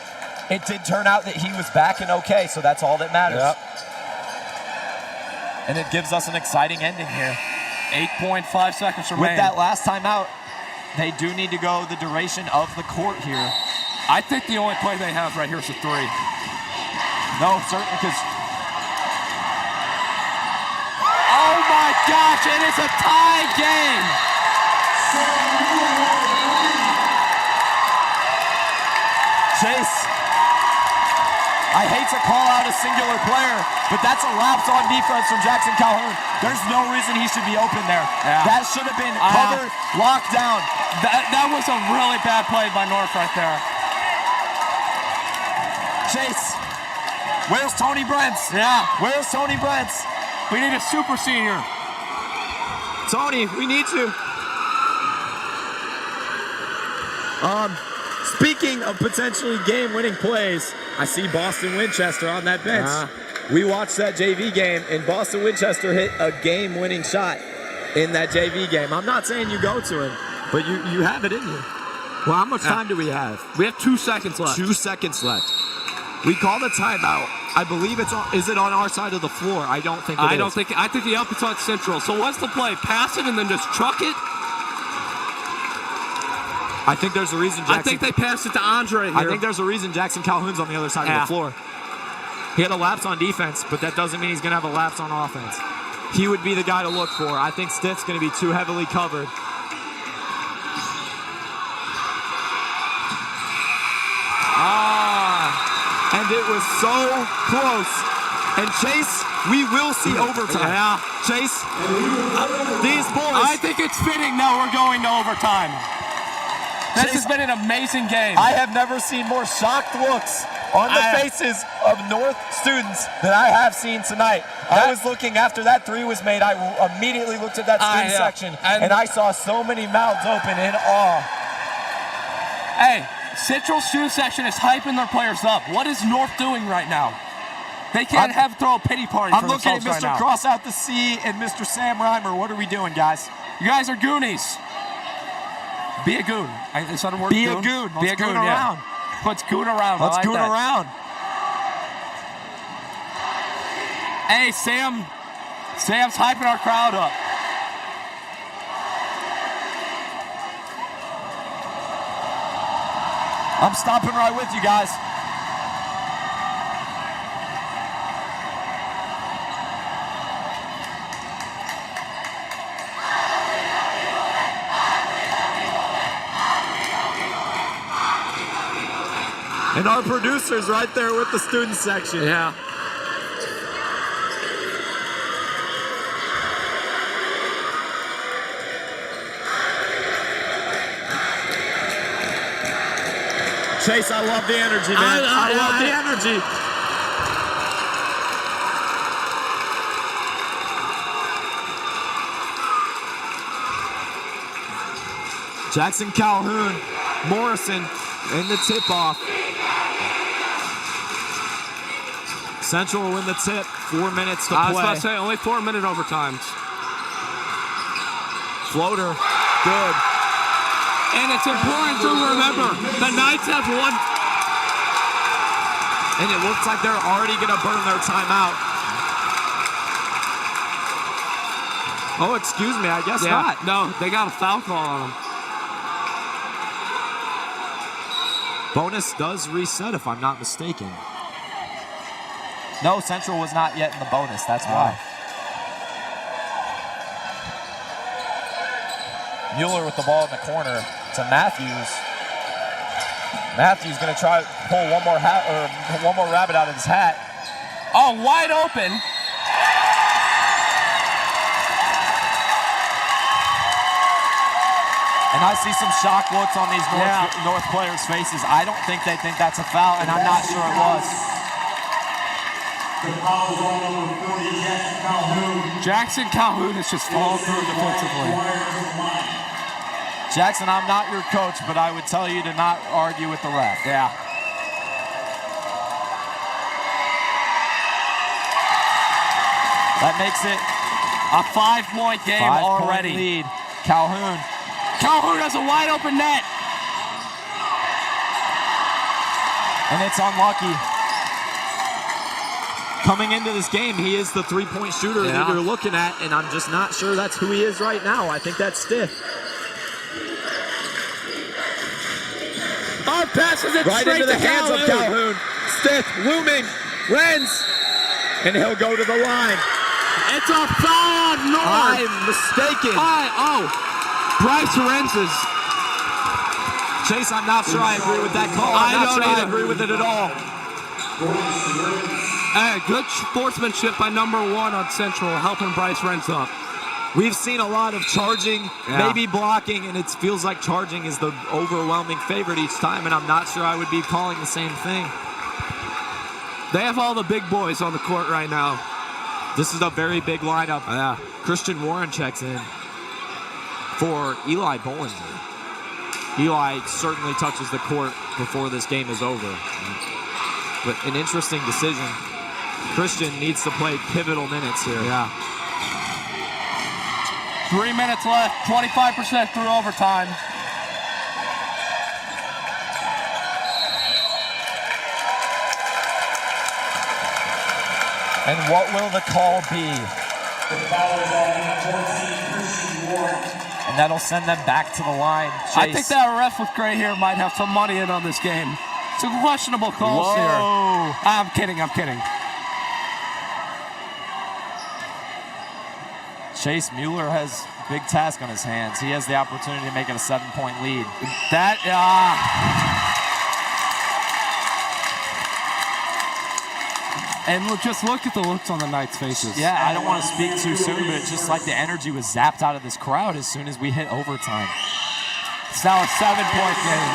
it did turn out that he was back and okay, so that's all that matters. And it gives us an exciting ending here. 8.5 seconds remaining. With that last time out, they do need to go the duration of the court here. I think the only play they have right here is a 3. No, certainly, because... Oh my gosh, it is a tie game! Chase, I hate to call out a singular player, but that's a lapse on defense from Jackson Calhoun. There's no reason he should be open there. That should have been covered, locked down. That was a really bad play by North right there. Chase, where's Tony Brents? Where's Tony Brents? We need a super senior. Tony, we need you. Speaking of potentially game-winning plays, I see Boston Winchester on that bench. We watched that JV game, and Boston Winchester hit a game-winning shot in that JV game. I'm not saying you go to him, but you have it in you. Well, how much time do we have? We have 2 seconds left. 2 seconds left. We called a timeout. I believe is it on our side of the floor? I don't think it is. I think the up is on Central. So what's the play? Pass it and then just truck it? I think there's a reason Jackson... I think they passed it to Andre here. I think there's a reason Jackson Calhoun's on the other side of the floor. He had a lapse on defense, but that doesn't mean he's going to have a lapse on offense. He would be the guy to look for. I think Stiff's going to be too heavily covered. And it was so close. And Chase, we will see overtime. Yeah. Chase, these boys. I think it's fitting that we're going to overtime. This has been an amazing game. I have never seen more shocked looks on the faces of North students than I have seen tonight. I was looking after that three was made. I immediately looked at that student section, and I saw so many mouths open in awe. Hey, Central student section is hyping their players up. What is North doing right now? They can't throw a pity party for I'm looking at themselves Mr. right now. Cross out the C and Mr. Sam Reimer. What are we doing, guys? You guys are goonies. Be a goon. Is that a word? Be a goon. Be a Let's goon, goon around. Let's goon around. Let's goon that. around. Hey, Sam's hyping our crowd up. I'm stopping right with you guys. And our producer's right there with the student section. Yeah. Chase, I love the energy, man. I love the energy. Jackson Calhoun, Morrison in the tip-off. Central will win the tip. 4 minutes to play. I was about to say, only 4-minute overtimes. Floater, good. And it's important to remember, the Knights have won. And it looks like they're already going to burn their timeout. Oh, excuse me, I guess not. No, they got a foul call on them. Bonus does reset, if I'm not mistaken. No, Central was not yet in the bonus. That's why. Mueller with the ball in the corner to Matthews. Matthews going to try to pull one more rabbit out of his hat. Oh, wide open. And I see some shock looks on these North players' faces. I don't think they think that's a foul, and I'm not sure it was. The foul is on number 40, Jackson Calhoun. Jackson Calhoun is just falling through defensively. Jackson, I'm not your coach, but I would tell you to not argue with the ref. Yeah. That makes it a 5-point game already. Lead. Calhoun. Calhoun has a wide open net. And it's unlucky. Coming into this game, he is the three-point shooter that you're looking at, and I'm just not sure that's who he is right now. I think that's stiff. Oh, passes it right straight into the to hands of Calhoun. Stiff, looming, Renz, and he'll go to the line. It's a foul on North. I'm mistaken. Bryce Renz's. Chase, I'm not sure I agree with that call. I'm not sure I agree with it at all. Hey, good sportsmanship by number 1 on Central, helping Bryce Renz up. We've seen a lot of charging, maybe blocking, and it feels like charging is the overwhelming favorite each time, and I'm not sure I would be calling the same thing. They have all the big boys on the court right now. This is a very big lineup. Christian Warren checks in for Eli Bollinger. Eli certainly touches the court before this game is over. But an interesting decision. Christian needs to play pivotal minutes here. 3 minutes left, 25% through overtime. And what will the call be? And that'll send them back to the line. Chase. I think that ref with gray hair might have some money in on this game. Some questionable calls here. I'm kidding. Chase Mueller has a big task on his hands. He has the opportunity to make it a 7-point lead. And just look at the looks on the Knights' faces. Yeah, I don't want to speak too soon, but it's just like the energy was zapped out of this crowd as soon as we hit overtime. It's now a 7-point game.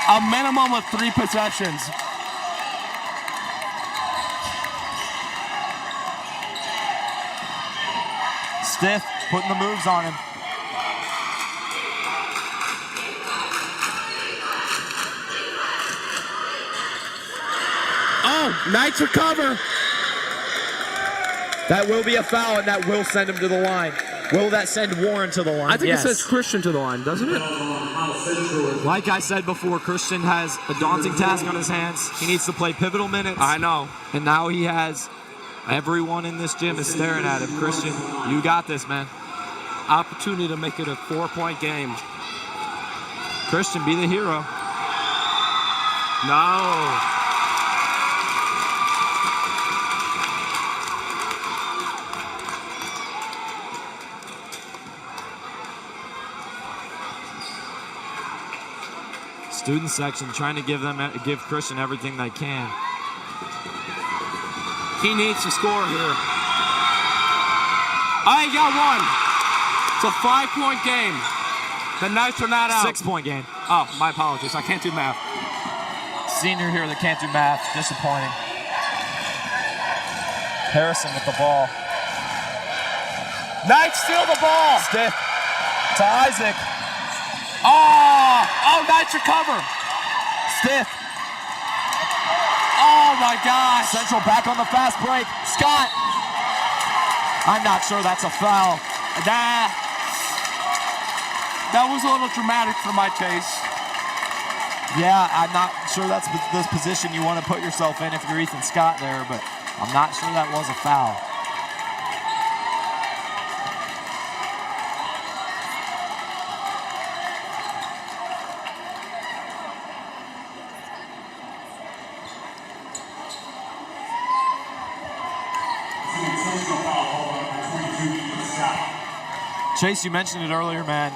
A minimum of 3 possessions. Stiff putting the moves on him. Oh, Knights recover. That will be a foul, and that will send him to the line. Will that send Warren to the line? I think Yes. it says Christian to the line, doesn't it? Like I said before, Christian has a daunting task on his hands. He needs to play pivotal minutes. I know. And now he has everyone in this gym is staring at him. Christian, you got this, man. Opportunity to make it a 4-point game. Christian, be the hero. No. Student section trying to give Christian everything they can. He needs to score here. I got one. It's a 5-point game. The Knights are not out. 6-point game. Oh, my apologies. I can't do math. Senior here that can't do math. Disappointing. Harrison with the ball. Knights steal the ball. Stiff to Isaac. Oh, Knights recover. Stiff. Oh my gosh. Central back on the fast break. Scott. I'm not sure that's a foul. Nah. That was a little dramatic for my taste. Yeah, I'm not sure that's the position you want to put yourself in if you're Ethan Scott there, but I'm not sure that was a foul. Chase, you mentioned it earlier, man.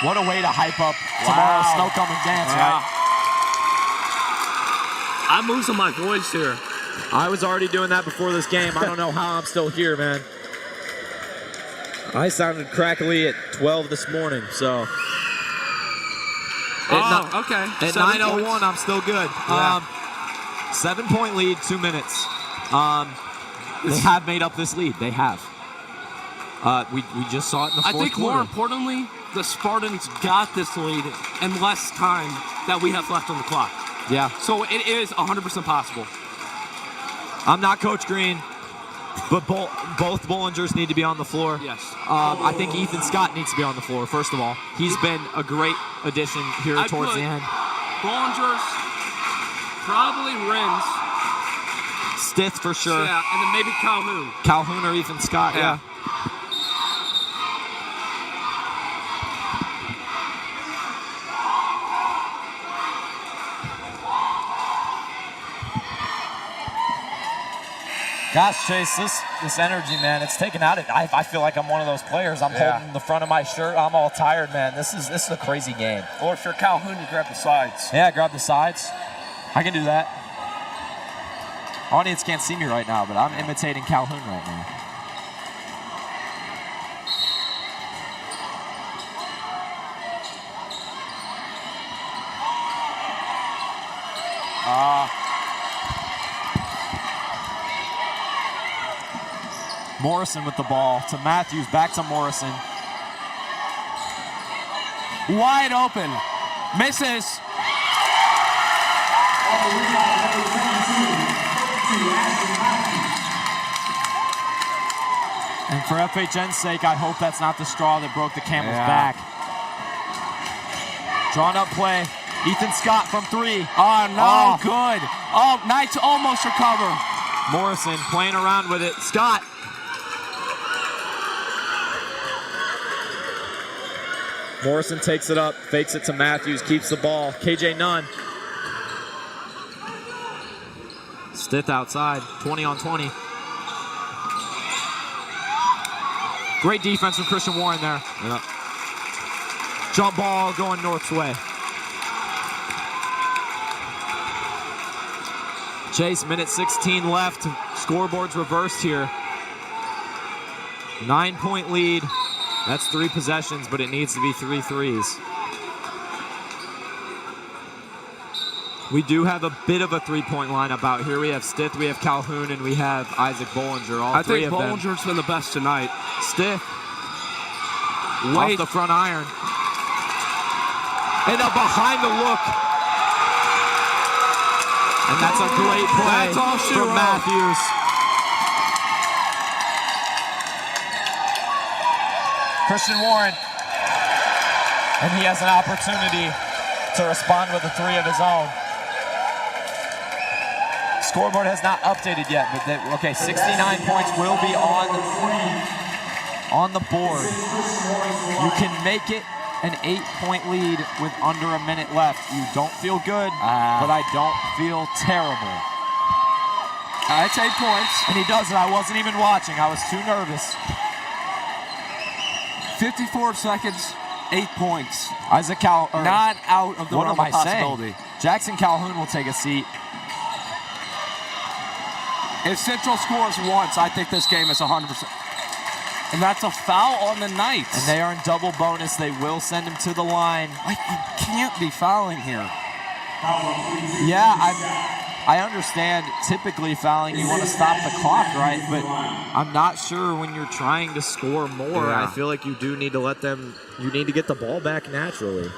What a way to hype up tomorrow's Snow Coming Dance, right? I'm losing my voice here. I was already doing that before this game. I don't know how I'm still here, man. I sounded crackly at 12 this morning, so. Okay. At 9:01, I'm still good. Yeah. 7-point lead, 2 minutes. They have made up this lead. They have. We just saw it in the fourth I think quarter. more importantly, the Spartans got this lead in less time that we have left on the clock. Yeah. So it is 100% possible. I'm not Coach Green, but both Bollingers need to be on the floor. Yes. I think Ethan Scott needs to be on the floor, first of all. He's been a great addition here towards the end. Bollingers, probably Rins. Stith for sure. Yeah, and then maybe Calhoun. Calhoun or Ethan Scott, yeah. Gosh, Chase, this energy, man, it's taken out. I feel like I'm one of those players. I'm holding the front of my shirt. I'm all tired, man. This is a crazy game. Or if you're Calhoun, you grab the sides. Yeah, grab the sides. I can do that. Audience can't see me right now, but I'm imitating Calhoun right now. Morrison with the ball to Matthews, back to Morrison. Wide open. Misses. And for FHN's sake, I hope that's not the straw that broke the camel's back. Drawn up play. Ethan Scott from 3. Oh, no, good. Oh, Knights almost recover. Morrison playing around with it. Scott. Morrison takes it up, fakes it to Matthews, keeps the ball. KJ Nunn. Stith outside, 20 on 20. Great defense from Christian Warren there. Yeah. Jump ball going North's way. Chase, minute 16 left. Scoreboard's reversed here. 9-point lead. That's 3 possessions, but it needs to be 3 threes. We do have a bit of a 3-point lineup out here. We have Stith, we have Calhoun, and we have Isaac Bollinger. All three of them. I think Bollinger's been the best tonight. Stith. Off the front iron. And a behind the look. And that's a great play from Matthews. Christian Warren. And he has an opportunity to respond with a 3 of his own. Scoreboard has not updated yet, but okay, 69 points will be on the board. You can make it an 8-point lead with under a minute left. You don't feel good, but I don't feel terrible. That's 8 points. And he does it. I wasn't even watching. I was too nervous. 54 seconds, 8 points. Isaac Calhoun. Not out of the realm of possibility. Jackson Calhoun will take a seat. If Central scores once, I think this game is 100%. And that's a foul on the Knights. And they are in double bonus. They will send him to the line. Like, you can't be fouling here. Yeah, I understand typically fouling, you want to stop the clock, right? But I'm not sure when you're trying to score more. I feel like you do need to let them, you need to get the ball back naturally.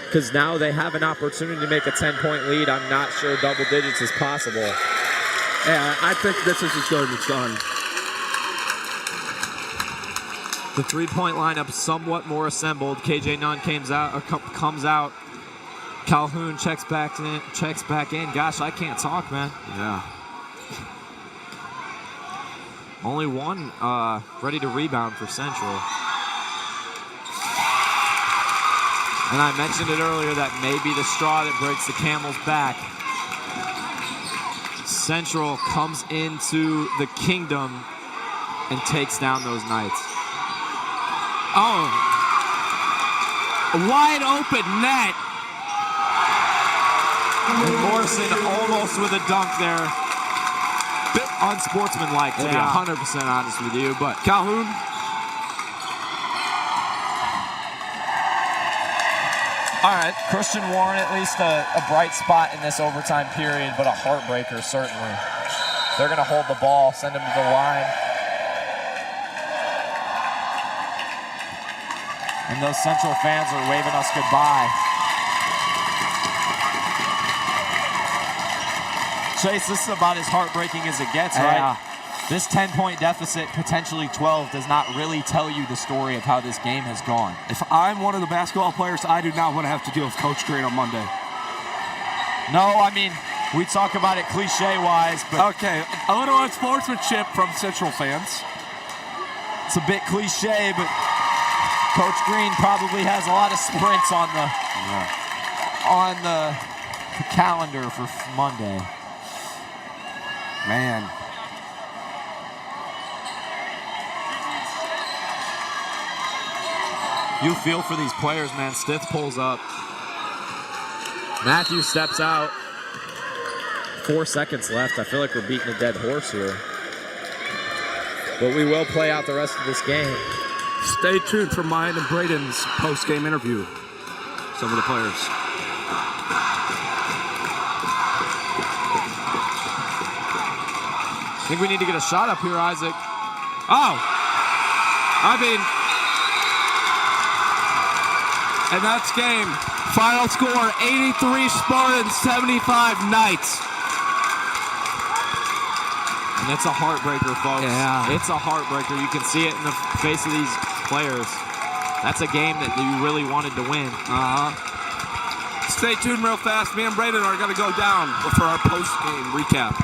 Because now they have an opportunity to make a 10-point lead. I'm not sure double digits is possible. Yeah, I think this is as good as it's done. The 3-point lineup somewhat more assembled. KJ Nunn comes out. Calhoun checks back in. Gosh, I can't talk, man. Yeah. Only one ready to rebound for Central. And I mentioned it earlier, that may be the straw that breaks the camel's back. Central comes into the Kingdom and takes down those Knights. Oh. A wide open net. And Morrison almost with a dunk there. Bit unsportsmanlike, to be 100% honest with you, but Calhoun. All right, Christian Warren, at least a bright spot in this overtime period, but a heartbreaker, certainly. They're going to hold the ball, send him to the line. And those Central fans are waving us goodbye. Chase, this is about as heartbreaking as it gets, right? This 10-point deficit, potentially 12, does not really tell you the story of how this game has gone. If I'm one of the basketball players, I do not want to have to deal with Coach Green on Monday. No, I mean, we talk about it cliche-wise, but... Okay, a little unsportsmanship from Central fans. It's a bit cliche, but Coach Green probably has a lot of sprints on the calendar for Monday. Man. You feel for these players, man. Stith pulls up. Matthews steps out. 4 seconds left. I feel like we're beating a dead horse here. But we will play out the rest of this game. Stay tuned for mine and Braeden's post-game interview. Some of the players. I think we need to get a shot up here, Isaac. Oh! I mean... And that's game. Final score, 83 Spartans, 75 Knights. And it's a heartbreaker, folks. Yeah. It's a heartbreaker. You can see it in the face of these players. That's a game that you really wanted to win. Stay tuned real fast. Me and Braeden are going to go down for our post-game recap.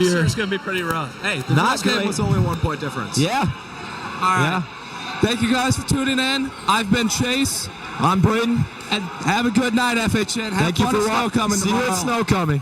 It's going to be pretty rough. Hey, the Not first game great. was only 1 point difference. Yeah. All right. Yeah. Thank you guys for tuning in. I've been Chase. I'm Braeden. And have a good night, FHN. Have Thank you fun for at snow coming See tomorrow. you at snow coming.